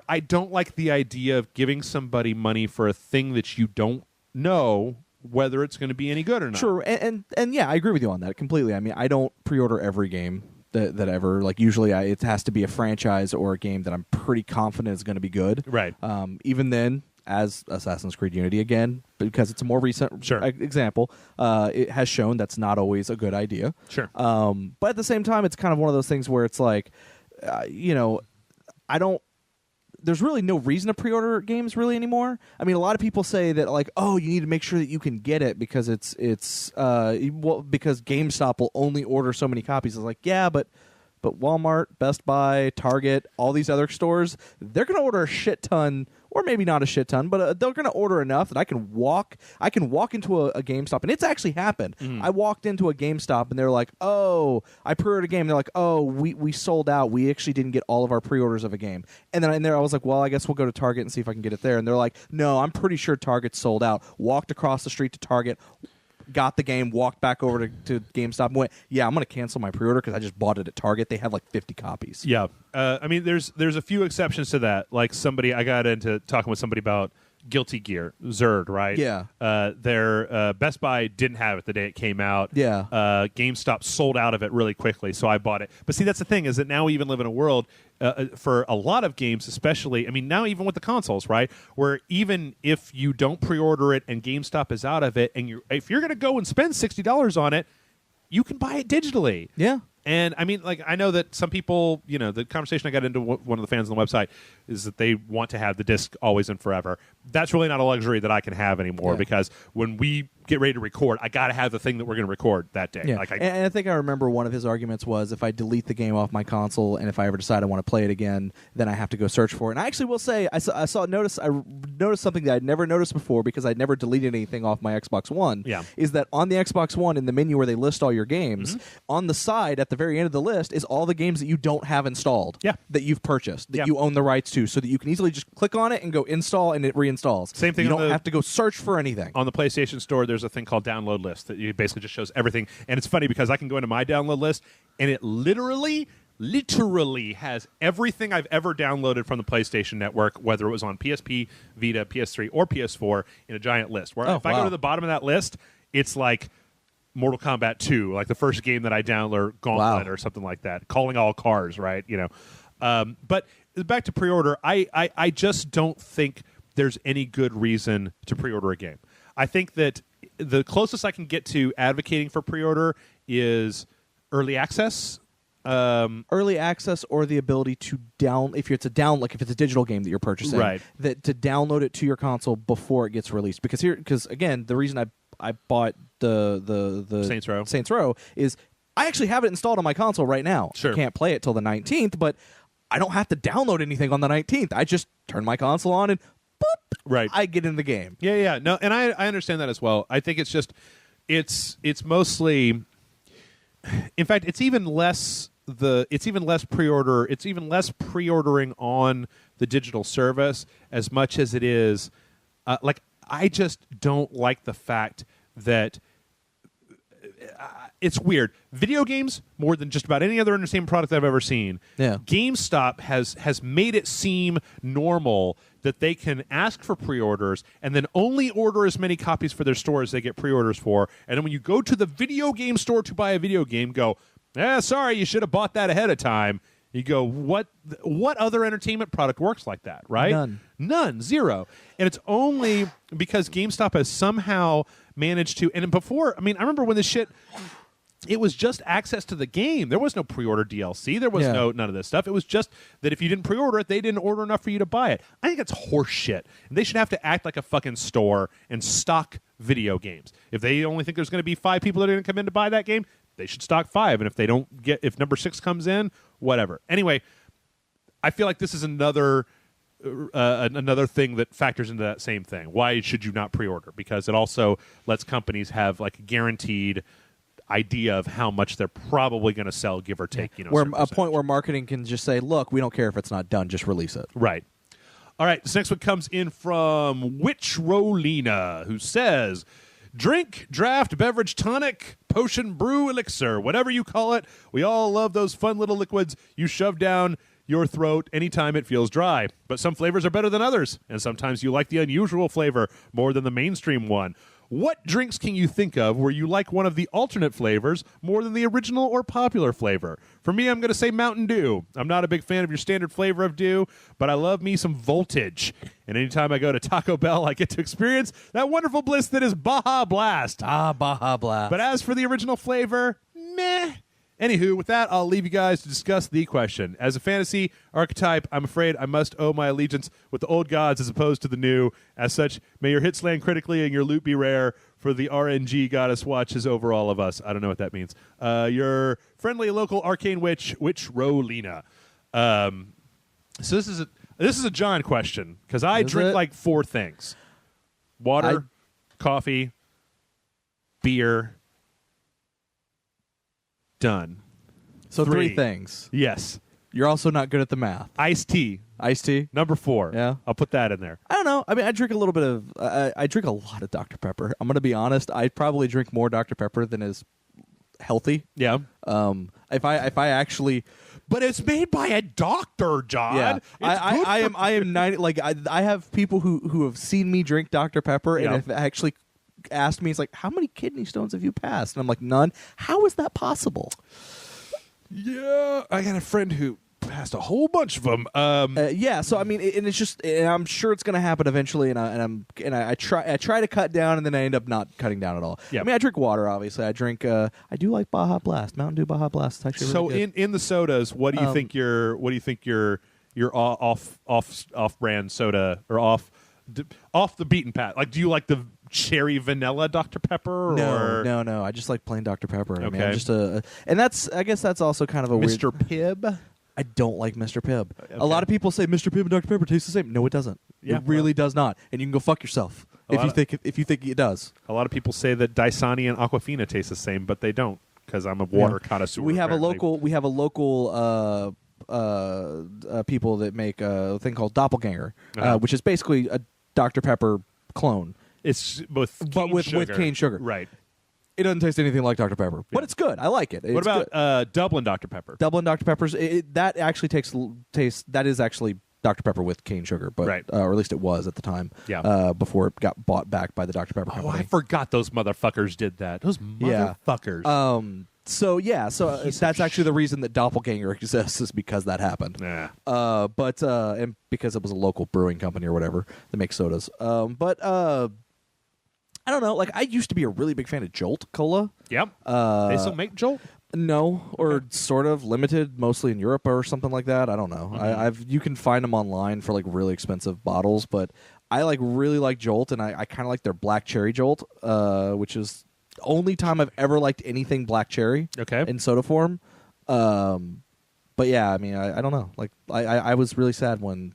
I don't like the idea of giving somebody money for a thing that you don't know whether it's going to be any good or not. Sure, and yeah, I agree with you on that completely. I mean, I don't pre-order every game that ever, like, usually it has to be a franchise or a game that I'm pretty confident is going to be good. Right. Even then, as Assassin's Creed Unity, again, because it's a more recent example, it has shown that's not always a good idea. Sure. But at the same time, it's kind of one of those things where it's like, there's really no reason to pre-order games really anymore. I mean, a lot of people say that, like, oh, you need to make sure that you can get it because because GameStop will only order so many copies. It's like, yeah, but Walmart, Best Buy, Target, all these other stores, they're going to order a shit ton, or maybe not a shit ton, but they're going to order enough that I can walk into a GameStop, and it's actually happened. I walked into a GameStop, and they're like, oh, I pre-ordered a game. And they're like, oh, we sold out. We actually didn't get all of our pre-orders of a game. And then I was like, well, I guess we'll go to Target and see if I can get it there. And they're like, no, I'm pretty sure Target's sold out. Walked across the street to Target, got the game, walked back over to GameStop, and went, yeah, I'm going to cancel my pre-order because I just bought it at Target. They had like 50 copies. Yeah. I mean, there's a few exceptions to that. Like I got into talking with somebody about Guilty Gear, Zerd, right? Yeah. Their Best Buy didn't have it the day it came out. Yeah. GameStop sold out of it really quickly, so I bought it. But see, that's the thing, is that now we even live in a world for a lot of games, especially, I mean, now even with the consoles, right, where even if you don't pre-order it and GameStop is out of it, and if you're going to go and spend $60 on it, you can buy it digitally. Yeah. And I mean, like, I know that some people, the conversation I got into one of the fans on the website is that they want to have the disc always and forever. That's really not a luxury that I can have anymore, because when we get ready to record, I got to have the thing that we're going to record that day. Yeah. And I think I remember one of his arguments was, if I delete the game off my console and if I ever decide I want to play it again, then I have to go search for it. And I actually will say, I noticed something that I'd never noticed before, because I'd never deleted anything off my Xbox One. Yeah. Is that on the Xbox One, in the menu where they list all your games, on the side at the very end of the list is all the games that you don't have installed. Yeah. That you've purchased, that you own the rights to, so that you can easily just click on it and go install, and it reinstalls. Same thing. You don't have to go search for anything. On the PlayStation Store, there's a thing called Download List that you basically just shows everything. And it's funny because I can go into my download list, and it literally has everything I've ever downloaded from the PlayStation Network, whether it was on PSP, Vita, PS3, or PS4, in a giant list. Where if I go to the bottom of that list, it's like Mortal Kombat 2, like the first game that I download, Gauntlet or something like that. Calling All Cars, right? But back to pre-order, I just don't think there's any good reason to pre-order a game. I think that the closest I can get to advocating for pre-order is early access. Early access, or the ability to if it's a digital game that you're purchasing, right, that to download it to your console before it gets released. Because again, the reason I bought the Saints Row is I actually have it installed on my console right now. Sure. I can't play it till the 19th, but I don't have to download anything on the 19th. I just turn my console on and boop, right, I get in the game. Yeah. No, and I understand that as well. I think it's just it's mostly, in fact, it's even less pre-order. It's even less pre-ordering on the digital service as much as it is I just don't like the fact that it's weird. Video games, more than just about any other entertainment product I've ever seen, GameStop has made it seem normal that they can ask for pre-orders and then only order as many copies for their store as they get pre-orders for. And then when you go to the video game store to buy a video game, go, sorry, you should have bought that ahead of time. You go, what other entertainment product works like that, right? None, zero. And it's only because GameStop has somehow managed to, and before, I remember when this shit, it was just access to the game. There was no pre-order DLC. There was none of this stuff. It was just that if you didn't pre-order it, they didn't order enough for you to buy it. I think that's horse shit. And they should have to act like a fucking store and stock video games. If they only think there's going to be 5 people that are going to come in to buy that game, they should stock 5. And if number 6 comes in, whatever. Anyway, I feel like this is another thing that factors into that same thing. Why should you not pre-order? Because it also lets companies have like a guaranteed idea of how much they're probably going to sell, give or take. Where a point where marketing can just say, "Look, we don't care if it's not done; just release it." Right. All right. This next one comes in from Witch Rolina, who says, "Drink, draft, beverage, tonic, potion, brew, elixir, whatever you call it. We all love those fun little liquids you shove down your throat anytime it feels dry. But some flavors are better than others, and sometimes you like the unusual flavor more than the mainstream one. What drinks can you think of where you like one of the alternate flavors more than the original or popular flavor? For me, I'm going to say Mountain Dew. I'm not a big fan of your standard flavor of Dew, but I love me some Voltage. And anytime I go to Taco Bell, I get to experience that wonderful bliss that is Baja Blast. Baja Blast. But as for the original flavor, meh. Anywho, with that, I'll leave you guys to discuss the question. As a fantasy archetype, I'm afraid I must owe my allegiance with the old gods as opposed to the new. As such, may your hits land critically and your loot be rare, for the RNG goddess watches over all of us. I don't know what that means. Your friendly local arcane witch Rolina. So this is a John question, because I drink like 4 things. Water, coffee, beer. Done. So 3 things. Yes. You're also not good at the math. Iced tea. Iced tea? Number 4. Yeah. I'll put that in there. I don't know. I drink a little bit of... I drink a lot of Dr. Pepper. I'm going to be honest. I probably drink more Dr. Pepper than is healthy. Yeah. If I actually but it's made by a doctor, John. Yeah, I am 90. Like I have people who have seen me drink Dr. Pepper and have actually asked me, it's like, how many kidney stones have you passed? And I'm like, none. How is that possible? Yeah, I got a friend who passed a whole bunch of them. Yeah, so I mean, and it's just, and I'm sure it's going to happen eventually. And I try to cut down, and then I end up not cutting down at all. Yep. I mean, I drink water. Obviously, I drink. I do like Baja Blast, Mountain Dew Baja Blast. It's actually really good. in the sodas, what do you think your off brand soda or off the beaten path? Like, do you like the cherry vanilla Dr. Pepper? No. I just like plain Dr. Pepper. I mean, Okay. I'm just and I guess that's also kind of a Mr. weird. Pibb? I don't like Mr. Pibb. Okay. A lot of people say Mr. Pibb and Dr. Pepper taste the same. No, it doesn't. Yeah, it really does not. And you can go fuck yourself if you think it does. A lot of people say that Dasani and Aquafina taste the same, but they don't, because I'm a water connoisseur. We have apparently. a local people that make a thing called Doppelganger, which is basically a Dr. Pepper clone. It's with cane sugar. Right. It doesn't taste anything like Dr. Pepper, but it's good. I like it. What about Dublin Dr. Pepper? Dublin Dr. Peppers? That actually tastes. That is actually Dr. Pepper with cane sugar, but right. Or at least it was at the time. Yeah. Before it got bought back by the Dr. Pepper company. I forgot those motherfuckers did that. Those motherfuckers. So that's actually the reason that Doppelganger exists, is because that happened. Nah. And because it was a local brewing company or whatever that makes sodas. I don't know. Like, I used to be a really big fan of Jolt Cola. Yep. They still make Jolt? No, or sort of limited, mostly in Europe or something like that. I don't know. Mm-hmm. You can find them online for like really expensive bottles, but I really like Jolt, and I kind of like their black cherry Jolt, which is the only time I've ever liked anything black cherry. Okay. In soda form. But yeah, I mean, I don't know. Like, I was really sad when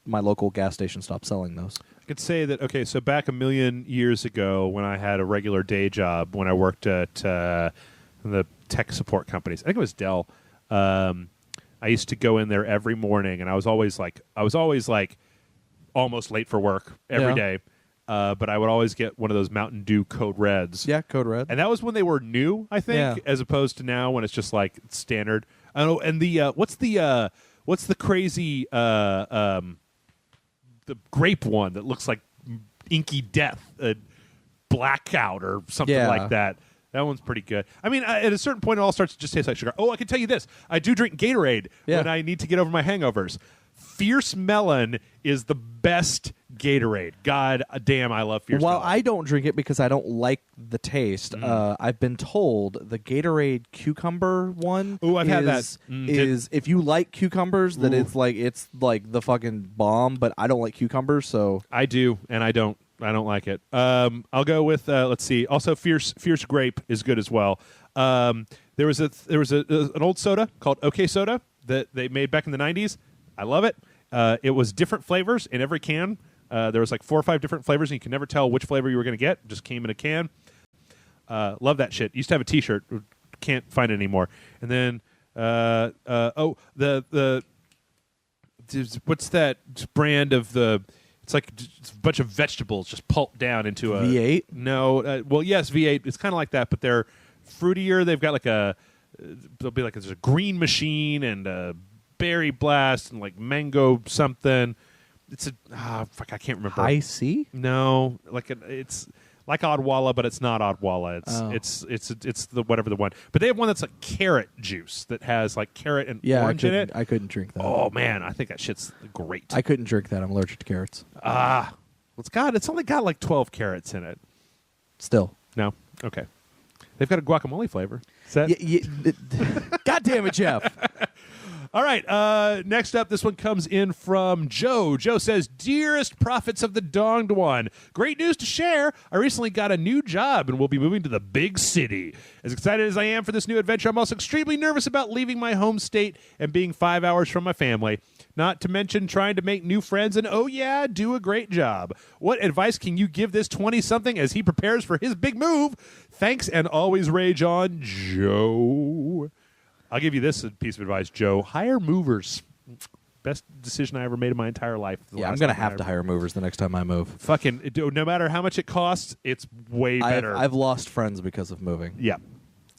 my local gas station stopped selling those. I could say that, okay, so back a million years ago when I had a regular day job, when I worked at the tech support companies, I think it was Dell, I used to go in there every morning, and I was always like almost late for work every day. But I would always get one of those Mountain Dew Code Reds. Yeah, Code Red. And that was when they were new, I think, as opposed to now when it's just like standard. I don't know. And the what's the crazy the grape one that looks like Inky Death, Blackout or something like that. That one's pretty good. I mean, at a certain point, it all starts to just taste like sugar. Oh, I can tell you this. I do drink Gatorade when I need to get over my hangovers. Fierce Melon is the best Gatorade. God damn, I love Fierce Melon. While I don't drink it because I don't like the taste, I've been told the Gatorade cucumber one I've had that. Is if you like cucumbers, that it's like the fucking bomb, but I don't like cucumbers, so I do, and I don't like it. I'll go with let's see. Also, Fierce Grape is good as well. There was an old soda called OK Soda that they made back in the 90s. I love it. It was different flavors in every can. There was like 4 or 5 different flavors, and you could never tell which flavor you were going to get. It just came in a can. Love that shit. Used to have a T-shirt. Can't find it anymore. And then what's that brand of the? It's like a bunch of vegetables just pulped down into a V8. No, well, yes, V8. It's kind of like that, but they're fruitier. They've got like there'll be like there's a green machine and a berry blast and like mango something. It's I can't remember. High C? No, it's like Odwalla, but it's not Odwalla. It's the whatever the one. But they have one that's like carrot juice that has like carrot and orange in it. I couldn't drink that. Oh man, I think that shit's great. I couldn't drink that. I'm allergic to carrots. It's only got like 12 carrots in it. Still. No? Okay. They've got a guacamole flavor. Is that? God damn it, Jeff. All right, next up, this one comes in from Joe. Joe says, "Dearest prophets of the Donged One, great news to share. I recently got a new job and will be moving to the big city. As excited as I am for this new adventure, I'm also extremely nervous about leaving my home state and being 5 hours from my family. Not to mention trying to make new friends and, oh yeah, do a great job. What advice can you give this 20-something as he prepares for his big move? Thanks and always rage on, Joe." I'll give you this piece of advice, Joe. Hire movers. Best decision I ever made in my entire life. Yeah, I'm going to have to hire movers the next time I move. Fucking, no matter how much it costs, it's way better. I've lost friends because of moving. Yeah.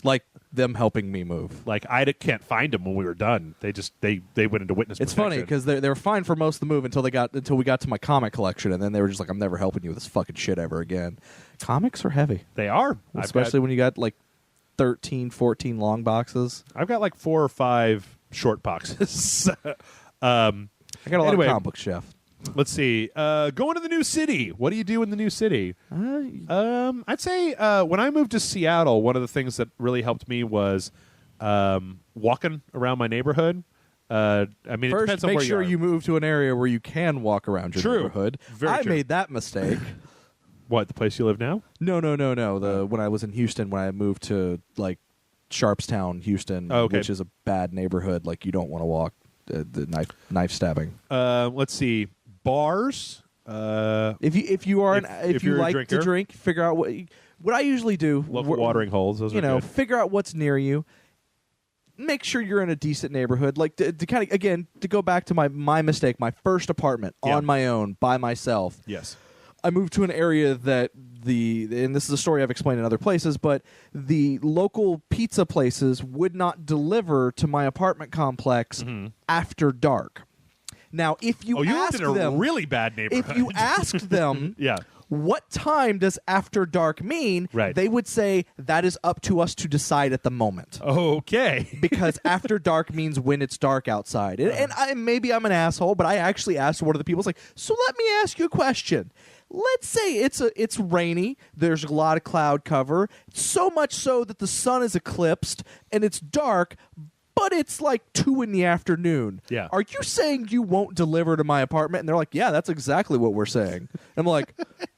Like, them helping me move. Like I can't find them when we were done. They just they went into witness It's protection. funny because they were fine for most of the move until we got to my comic collection, and then they were just like, "I'm never helping you with this fucking shit ever again." Comics are heavy. They are, especially when you got like 13, 14 long boxes. I've got like 4 or 5 short boxes. I got a lot of comic book, chef. Let's see. Going to the new city. What do you do in the new city? I'd say when I moved to Seattle, one of the things that really helped me was walking around my neighborhood. I mean, first, it depends on make where sure you you move to an area where you can walk around your neighborhood. I made that mistake. What, the place you live now? No. When I was in Houston, when I moved to like Sharpstown, Houston, which is a bad neighborhood. Like you don't want to walk. The knife stabbing. Let's see. Bars. If you like to drink, figure out what I usually do. Local watering holes. Those are good. Figure out what's near you. Make sure you're in a decent neighborhood. Like to kind of again to go back to my mistake. My first apartment on my own by myself. Yes. I moved to an area that and this is a story I've explained in other places, but the local pizza places would not deliver to my apartment complex after dark. Now, if you asked lived in them, a really bad neighborhood. If you asked them, what time does after dark mean? Right. They would say that is up to us to decide at the moment. Okay. Because after dark means when it's dark outside. And maybe I'm an asshole, but I actually asked one of the people, like, so let me ask you a question. Let's say it's rainy. There's a lot of cloud cover. So much so that the sun is eclipsed and it's dark, but it's like 2 p.m. Yeah. Are you saying you won't deliver to my apartment? And they're like, yeah, that's exactly what we're saying. I'm like,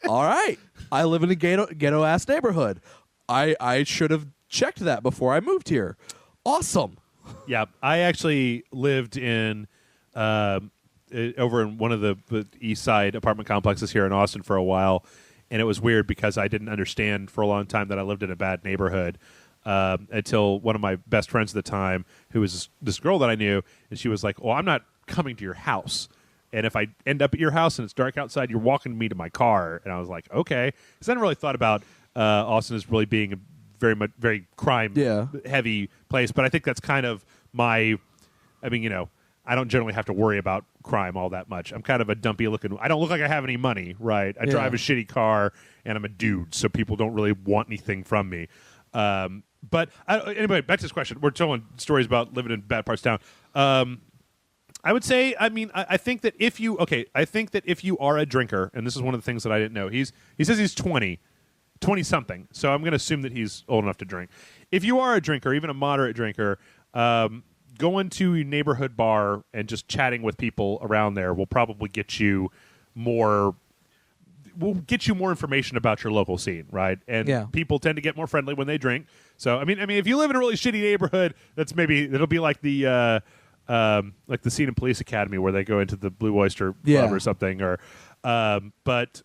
all right. I live in a ghetto ass neighborhood. I should have checked that before I moved here. Awesome. Yeah, I actually lived in over in one of the east side apartment complexes here in Austin for a while, and it was weird because I didn't understand for a long time that I lived in a bad neighborhood until one of my best friends at the time, who was this girl that I knew, and she was like, well, I'm not coming to your house, and if I end up at your house and it's dark outside, you're walking me to my car. And I was like, okay, because I hadn't really thought about Austin as really being a very crime heavy place, but I think that's kind of I don't generally have to worry about crime all that much. I'm kind of a dumpy looking. I don't look like I have any money, right? I drive a shitty car, and I'm a dude, so people don't really want anything from me. But anyway, back to this question. We're telling stories about living in bad parts of town. I would say, I think that if you are a drinker, and this is one of the things that I didn't know. He says he's 20 something. So I'm going to assume that he's old enough to drink. If you are a drinker, even a moderate drinker, going to a neighborhood bar and just chatting with people around there will probably get you more information about your local scene, right? And people tend to get more friendly when they drink. So I mean, if you live in a really shitty neighborhood, it'll be like the Scene and Police Academy where they go into the Blue Oyster Club or something, or but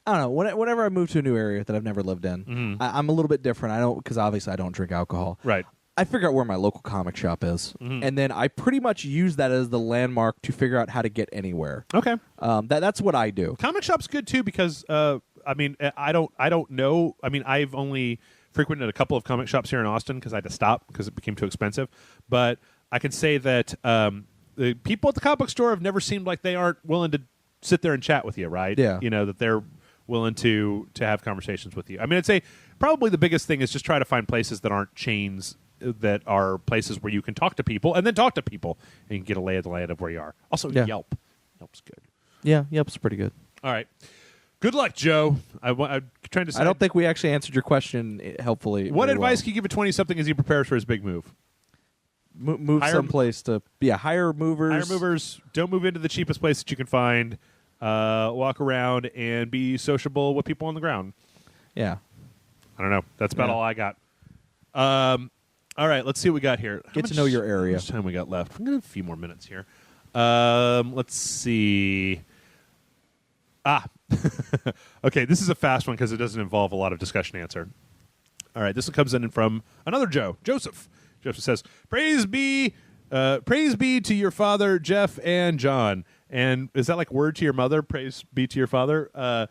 I don't know. Whenever I move to a new area that I've never lived in, I'm a little bit different. Because obviously I don't drink alcohol. Right. I figure out where my local comic shop is, and then I pretty much use that as the landmark to figure out how to get anywhere. Okay. That's what I do. Comic shop's good too because I don't know. I've only frequented a couple of comic shops here in Austin because I had to stop because it became too expensive. But I can say that the people at the comic book store have never seemed like they aren't willing to sit there and chat with you, right? Yeah. That they're willing to have conversations with you. I'd say probably the biggest thing is just try to find places that aren't chains, that are places where you can talk to people and then talk to people and you can get a lay of the land of where you are. Also, Yelp. Yelp's good. Yeah, Yelp's pretty good. All right. Good luck, Joe. I'm trying to decide. I don't think we actually answered your question helpfully. What advice can you give a 20-something as he prepares for his big move? Move someplace to hire movers. Hire movers. Don't move into the cheapest place that you can find. Walk around and be sociable with people on the ground. Yeah. I don't know. That's about all I got. All right, let's see what we got here. Get to know your area. How much time we got left? I'm going to have a few more minutes here. Let's see. Okay, this is a fast one because it doesn't involve a lot of discussion answer. All right, this one comes in from another Joseph. Joseph says, praise be to your father, Jeff and John. And is that like word to your mother? Praise be to your father.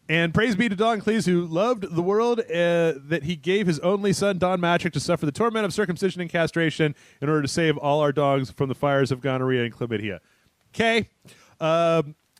And praise be to Don Cleese, who loved the world that he gave his only son, Don Mattrick, to suffer the torment of circumcision and castration in order to save all our dogs from the fires of gonorrhea and chlamydia. Okay.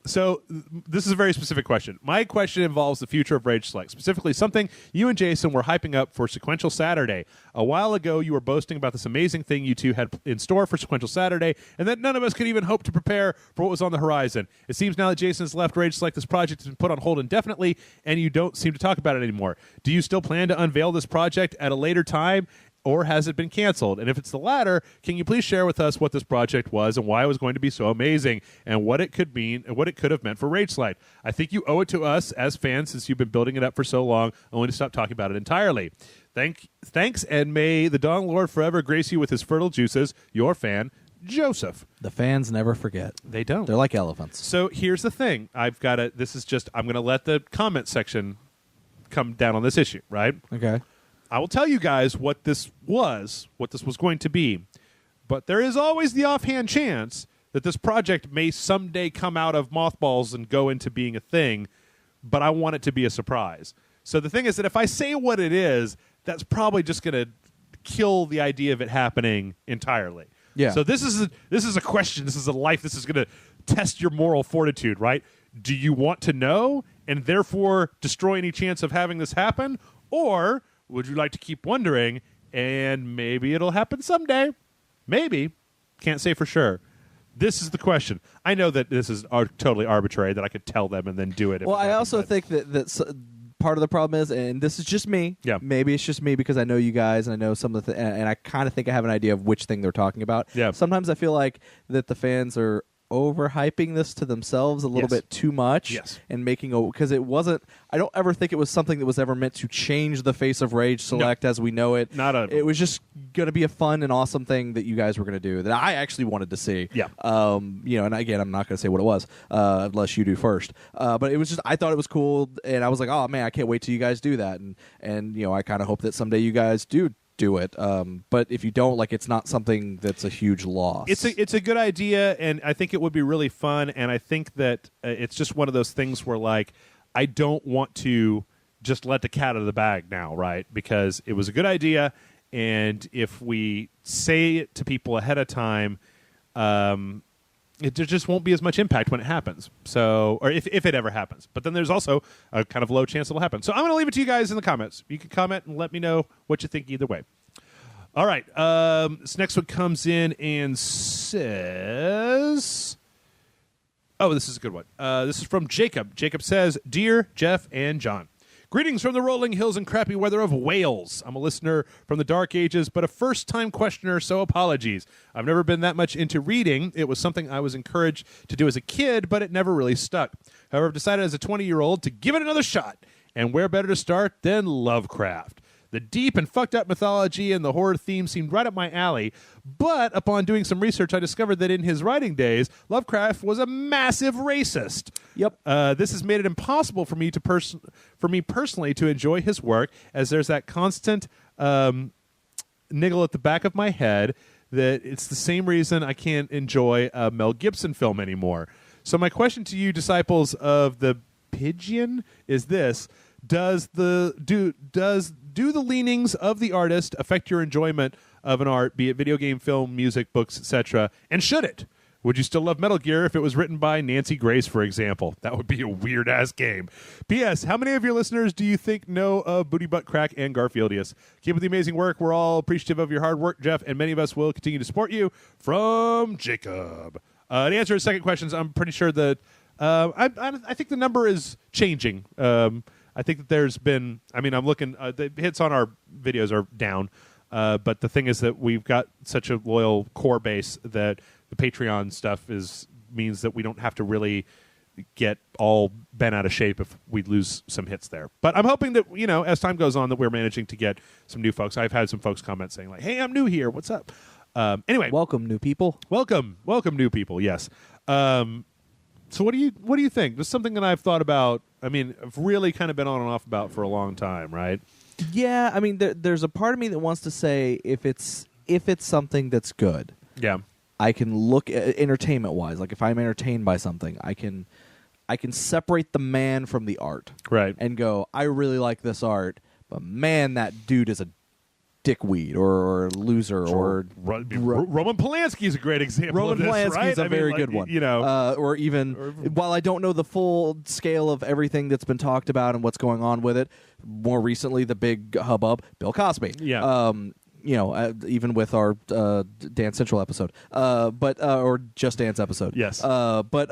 So this is a very specific question. My question involves the future of Rage Select, specifically something you and Jason were hyping up for Sequential Saturday. A while ago, you were boasting about this amazing thing you two had in store for Sequential Saturday, and that none of us could even hope to prepare for what was on the horizon. It seems now that Jason has left Rage Select, this project has been put on hold indefinitely, and you don't seem to talk about it anymore. Do you still plan to unveil this project at a later time? Or has it been canceled? And if it's the latter, can you please share with us what this project was and why it was going to be so amazing and what it could mean and what it could have meant for Rage Slide? I think you owe it to us as fans since you've been building it up for so long, only to stop talking about it entirely. Thanks, and may the Dawn Lord forever grace you with his fertile juices. Your fan, Joseph. The fans never forget. They don't. They're like elephants. So here's the thing. I'm going to let the comment section come down on this issue, right? Okay. I will tell you guys what this was going to be, but there is always the offhand chance that this project may someday come out of mothballs and go into being a thing, but I want it to be a surprise. So the thing is that if I say what it is, that's probably just going to kill the idea of it happening entirely. Yeah. So this is a question. This is a life. This is going to test your moral fortitude, right? Do you want to know and therefore destroy any chance of having this happen, or would you like to keep wondering, and maybe it'll happen someday? Maybe. Can't say for sure. This is the question. I know that this is totally arbitrary, that I could tell them and then do it. Well, I also think that part of the problem is, and this is just me, maybe it's just me because I know you guys and I know some of the and I kind of think I have an idea of which thing they're talking about. Yeah. Sometimes I feel like that the fans are overhyping this to themselves a little bit too much, and making because it wasn't. I don't ever think it was something that was ever meant to change the face of Rage Select as we know it. It was just going to be a fun and awesome thing that you guys were going to do that I actually wanted to see. Yeah. And again, I'm not going to say what it was unless you do first. But it was just I thought it was cool, and I was like, oh man, I can't wait till you guys do that, and I kind of hope that someday you guys do it. But if you don't, it's not something that's a huge loss. It's a good idea, and I think it would be really fun, and I think that it's just one of those things where, I don't want to just let the cat out of the bag now, right? Because it was a good idea, and if we say it to people ahead of time, it just won't be as much impact when it happens. So, or if it ever happens. But then there's also a kind of low chance it'll happen. So I'm going to leave it to you guys in the comments. You can comment and let me know what you think either way. All right. This next one comes in and says... Oh, this is a good one. This is from Jacob. Jacob says, Dear Jeff and John, greetings from the rolling hills and crappy weather of Wales. I'm a listener from the dark ages, but a first-time questioner, so apologies. I've never been that much into reading. It was something I was encouraged to do as a kid, but it never really stuck. However, I've decided as a 20-year-old to give it another shot. And where better to start than Lovecraft? The deep and fucked up mythology and the horror theme seemed right up my alley, but upon doing some research, I discovered that in his writing days, Lovecraft was a massive racist. Yep. This has made it impossible for me personally to enjoy his work, as there's that constant niggle at the back of my head that it's the same reason I can't enjoy a Mel Gibson film anymore. So my question to you, disciples of the Pigeon, is this: do the leanings of the artist affect your enjoyment of an art, be it video game, film, music, books, etc.? And should it? Would you still love Metal Gear if it was written by Nancy Grace, for example? That would be a weird-ass game. P.S. How many of your listeners do you think know of Booty Butt Crack and Garfieldius? Keep up the amazing work. We're all appreciative of your hard work, Jeff, and many of us will continue to support you. From Jacob. To answer his second questions, I'm pretty sure that I think the number is changing. I think that there's been, I'm looking, the hits on our videos are down, but the thing is that we've got such a loyal core base that the Patreon stuff means that we don't have to really get all bent out of shape if we lose some hits there. But I'm hoping that, as time goes on, that we're managing to get some new folks. I've had some folks comment saying hey, I'm new here. What's up? Anyway. Welcome, new people. Welcome, new people, yes. So what do you think? This is something that I've thought about. I've really kind of been on and off about for a long time, right? Yeah, there's a part of me that wants to say if it's something that's good. Yeah. I can look at entertainment-wise. If I'm entertained by something, I can I can separate the man from the art. Right. And go, I really like this art, but man, that dude is a dickweed or loser or Roman Polanski is a great example. Roman of this, Polanski right? is a very good one. You know, or even while I don't know the full scale of everything that's been talked about and what's going on with it, more recently the big hubbub, Bill Cosby. Yeah. Even with our Dance Central episode, or Just Dance episode. Yes. But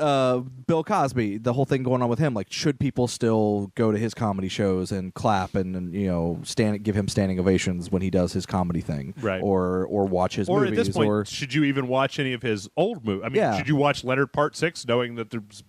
Bill Cosby, the whole thing going on with him, like, should people still go to his comedy shows and clap and give him standing ovations when he does his comedy thing, right? Or watch his movies, movies, at this point, should you even watch any of his old movies? I mean, should you watch Leonard Part 6, knowing that there's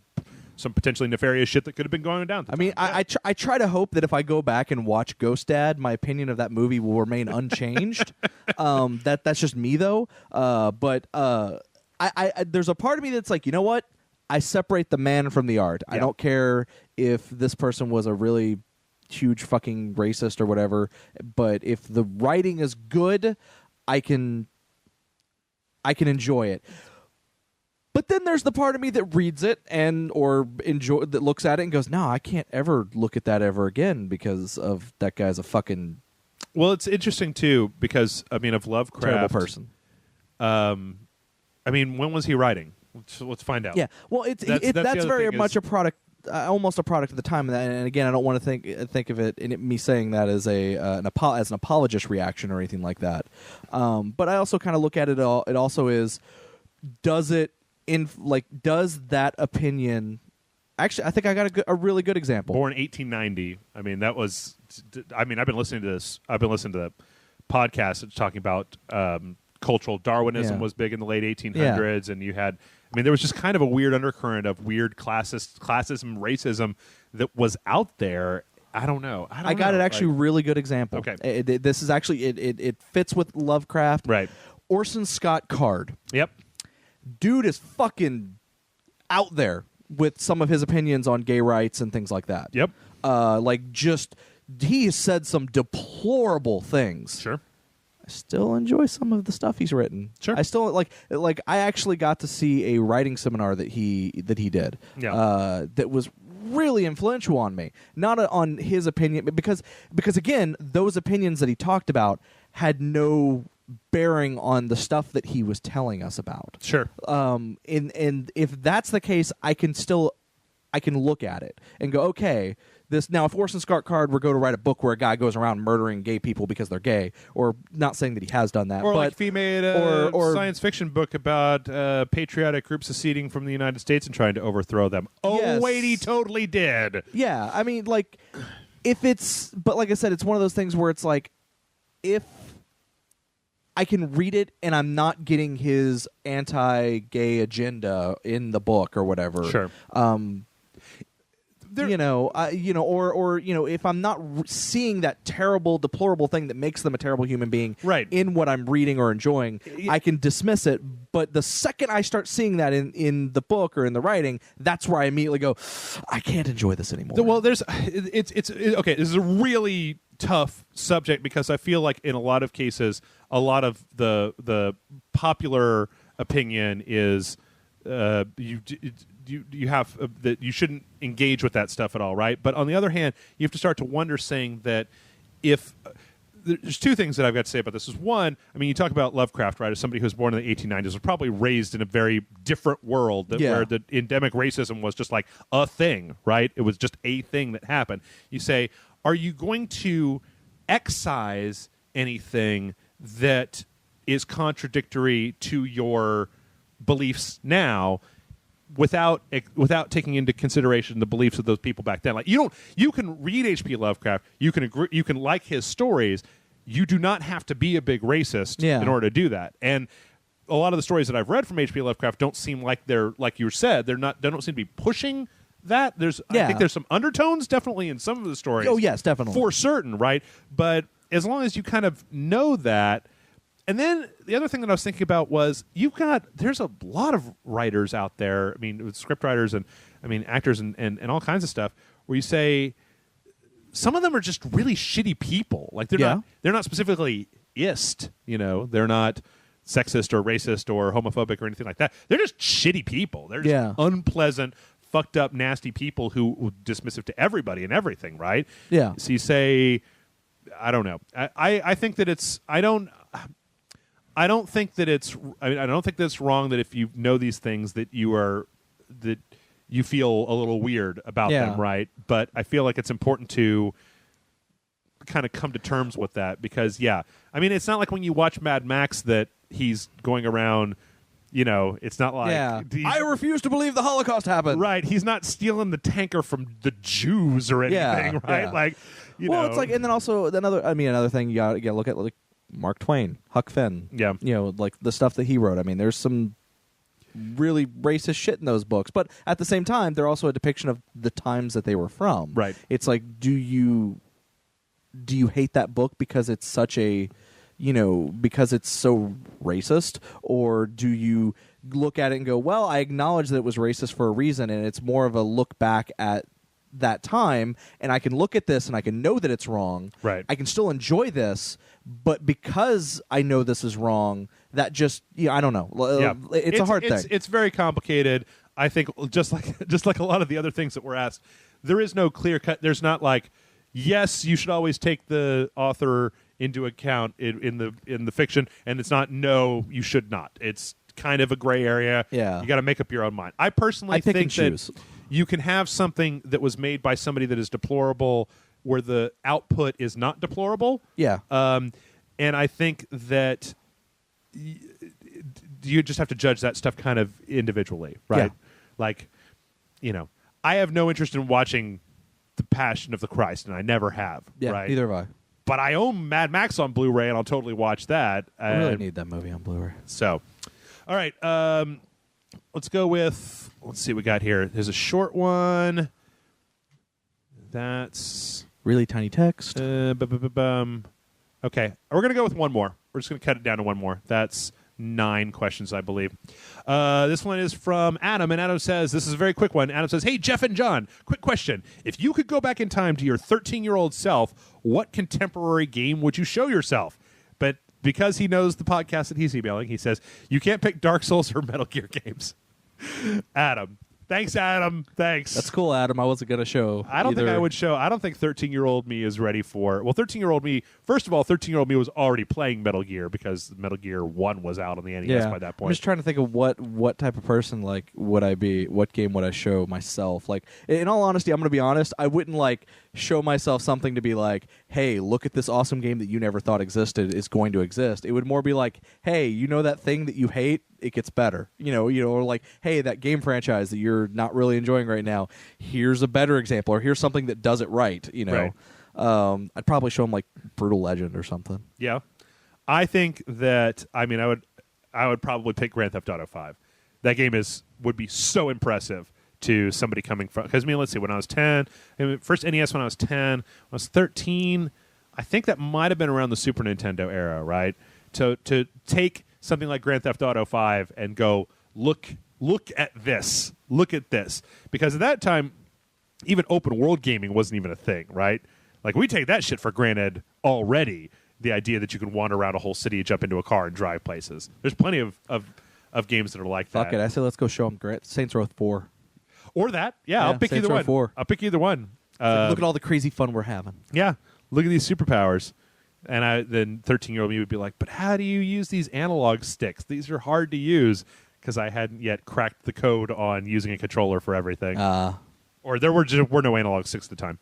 some potentially nefarious shit that could have been going down? I mean, I try to hope that if I go back and watch Ghost Dad, my opinion of that movie will remain unchanged. That's just me, though. But there's a part of me that's like, you know what? I separate the man from the art. Yeah. I don't care if this person was a really huge fucking racist or whatever, but if the writing is good, I can enjoy it. But then there's the part of me that reads it that looks at it and goes, no, I can't ever look at that ever again because of that guy's a fucking... Well, it's interesting, too, because, I mean, of Lovecraft... Terrible person. I mean, when was he writing? Let's find out. Yeah, well, that's very much a product, almost a product of the time. And again, I don't want to think of it, me saying that as an apologist reaction or anything like that. But I also kind of look at it all. It also is, does that opinion? Actually, I think I got a really good example. Born 1890. I mean, that was. I mean, I've been listening to this. I've been listening to the podcast that's talking about cultural Darwinism was big in the late 1800s, and you had. I mean, there was just kind of a weird undercurrent of weird classism, racism that was out there. I don't know. I got an actually really good example. Okay, this is actually it fits with Lovecraft. Right. Orson Scott Card. Yep. Dude is fucking out there with some of his opinions on gay rights and things like that. Yep. He has said some deplorable things. Sure. I still enjoy some of the stuff he's written. Sure. I still like I actually got to see a writing seminar that he did. Yeah. That was really influential on me. Not on his opinion, because again, those opinions that he talked about had no bearing on the stuff that he was telling us about. Sure. And if that's the case, I can look at it and go, okay, this now if Orson Scott Card were to write a book where a guy goes around murdering gay people because they're gay, or not saying that he has done that, or but like if he made a science fiction book about patriotic groups seceding from the United States and trying to overthrow them. Oh, yes. Wait, he totally did. Yeah, I mean, like, but like I said, it's one of those things where it's like, if I can read it and I'm not getting his anti-gay agenda in the book or whatever. Sure. If I'm not seeing that terrible, deplorable thing that makes them a terrible human being right. in what I'm reading or enjoying, I can dismiss it. But the second I start seeing that in the book or in the writing, that's where I immediately go, I can't enjoy this anymore. Well, okay. This is a really tough subject because I feel like in a lot of cases, a lot of the popular opinion is you have that you shouldn't engage with that stuff at all, right? But on the other hand, you have to start to wonder, saying that if there's two things that I've got to say about this. Is one, I mean, you talk about Lovecraft, right? As somebody who was born in the 1890s, was probably raised in a very different world where the endemic racism was just like a thing, right? It was just a thing that happened. You say, are you going to excise anything that is contradictory to your beliefs now without taking into consideration the beliefs of those people back then? Like, you can read H.P. Lovecraft, you can agree, you can like his stories, you do not have to be a big racist in order to do that. And a lot of the stories that I've read from H.P. Lovecraft don't seem like they're, like you said, they don't seem to be pushing that. I think there's some undertones definitely in some of the stories. Oh yes, definitely, for certain, right? But as long as you kind of know that. And then the other thing that I was thinking about was there's a lot of writers out there, I mean, with script writers and, I mean, actors and all kinds of stuff, where you say some of them are just really shitty people. Like, they're not specifically ist, they're not sexist or racist or homophobic or anything like that. They're just shitty people. They're just unpleasant, fucked up, nasty people who were dismissive to everybody and everything, right? Yeah. So you say, I don't know. I think that it's. I don't think that it's. I mean, I don't think that's wrong that if you know these things that you feel a little weird about them, right? But I feel like it's important to kind of come to terms with that because, I mean, it's not like when you watch Mad Max that he's going around. It's not like I refuse to believe the Holocaust happened. Right, he's not stealing the tanker from the Jews or anything, right? Yeah. Like, it's like, and then also another thing you got to look at, like Mark Twain, Huck Finn. Yeah, like the stuff that he wrote. I mean, there's some really racist shit in those books, but at the same time, they're also a depiction of the times that they were from. Right. It's like, do you hate that book because it's such a because it's so racist, or do you look at it and go, well, I acknowledge that it was racist for a reason, and it's more of a look back at that time, and I can look at this and I can know that it's wrong. Right. I can still enjoy this, but because I know this is wrong, that just I don't know. Yeah. It's a hard thing. It's very complicated. I think just like a lot of the other things that were asked, there is no clear cut. There's not like, yes, you should always take the author into account in the fiction, and it's not no, you should not. It's kind of a gray area. Yeah. You got to make up your own mind. I personally think that you can have something that was made by somebody that is deplorable where the output is not deplorable. Yeah. And I think that you just have to judge that stuff kind of individually, right? Yeah. Like, I have no interest in watching The Passion of the Christ, and I never have. Yeah, right? neither have I. But I own Mad Max on Blu-ray, and I'll totally watch that. I really need that movie on Blu-ray. So, all right, let's go with. Let's see what we got here. There's a short one. That's really tiny text. Okay, we're gonna go with one more. We're just gonna cut it down to one more. That's 9 questions, I believe. This one is from Adam, and Adam says, this is a very quick one. Adam says, hey, Jeff and John, quick question. If you could go back in time to your 13-year-old self, what contemporary game would you show yourself? But because he knows the podcast that he's emailing, he says, you can't pick Dark Souls or Metal Gear games. Adam. Thanks, Adam. Thanks. That's cool, Adam. I wasn't going to show I don't think I would show. I don't think 13-year-old me is ready for. Well, 13-year-old me. First of all, 13-year-old me was already playing Metal Gear because Metal Gear 1 was out on the NES by that point. I'm just trying to think of what type of person like would I be? What game would I show myself? Like, in all honesty, I'm going to be honest. I wouldn't like show myself something to be like, hey, look at this awesome game that you never thought existed is going to exist. It would more be like, hey, you know that thing that you hate? It gets better, or like, hey, that game franchise that you're not really enjoying right now, here's a better example, or here's something that does it right, Right. I'd probably show them like Brutal Legend or something. Yeah, I think that. I mean, I would probably pick Grand Theft Auto 5. That game would be so impressive to somebody coming from. Because let's see, when I was 10, first NES when I was 10, when I was 13. I think that might have been around the Super Nintendo era, right? To take something like Grand Theft Auto 5 and go, look at this. Look at this. Because at that time, even open world gaming wasn't even a thing, right? Like, we take that shit for granted already, the idea that you can wander around a whole city, jump into a car, and drive places. There's plenty of games that are like that. Fuck it. I say let's go show them Saints Row 4. Or that. Yeah, I'll pick Saints either Row one. 4. I'll pick either one. Look at all the crazy fun we're having. Yeah. Look at these superpowers. And then 13-year-old me would be like, but how do you use these analog sticks? These are hard to use, because I hadn't yet cracked the code on using a controller for everything. Or there were no analog sticks at the time.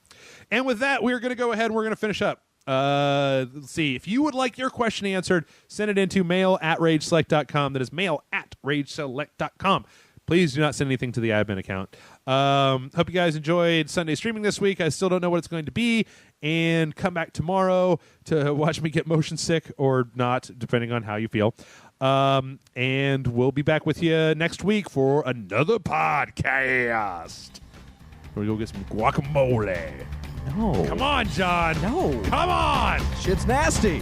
And with that, we're going to go ahead and we're going to finish up. Let's see. If you would like your question answered, send it into mail@rageselect.com. That is mail@rageselect.com. Please do not send anything to the admin account. Hope you guys enjoyed Sunday streaming this week. I still don't know what it's going to be. And come back tomorrow to watch me get motion sick or not, depending on how you feel. And we'll be back with you next week for another podcast. We're going to go get some guacamole. No. Come on, John. No. Come on. Shit's nasty.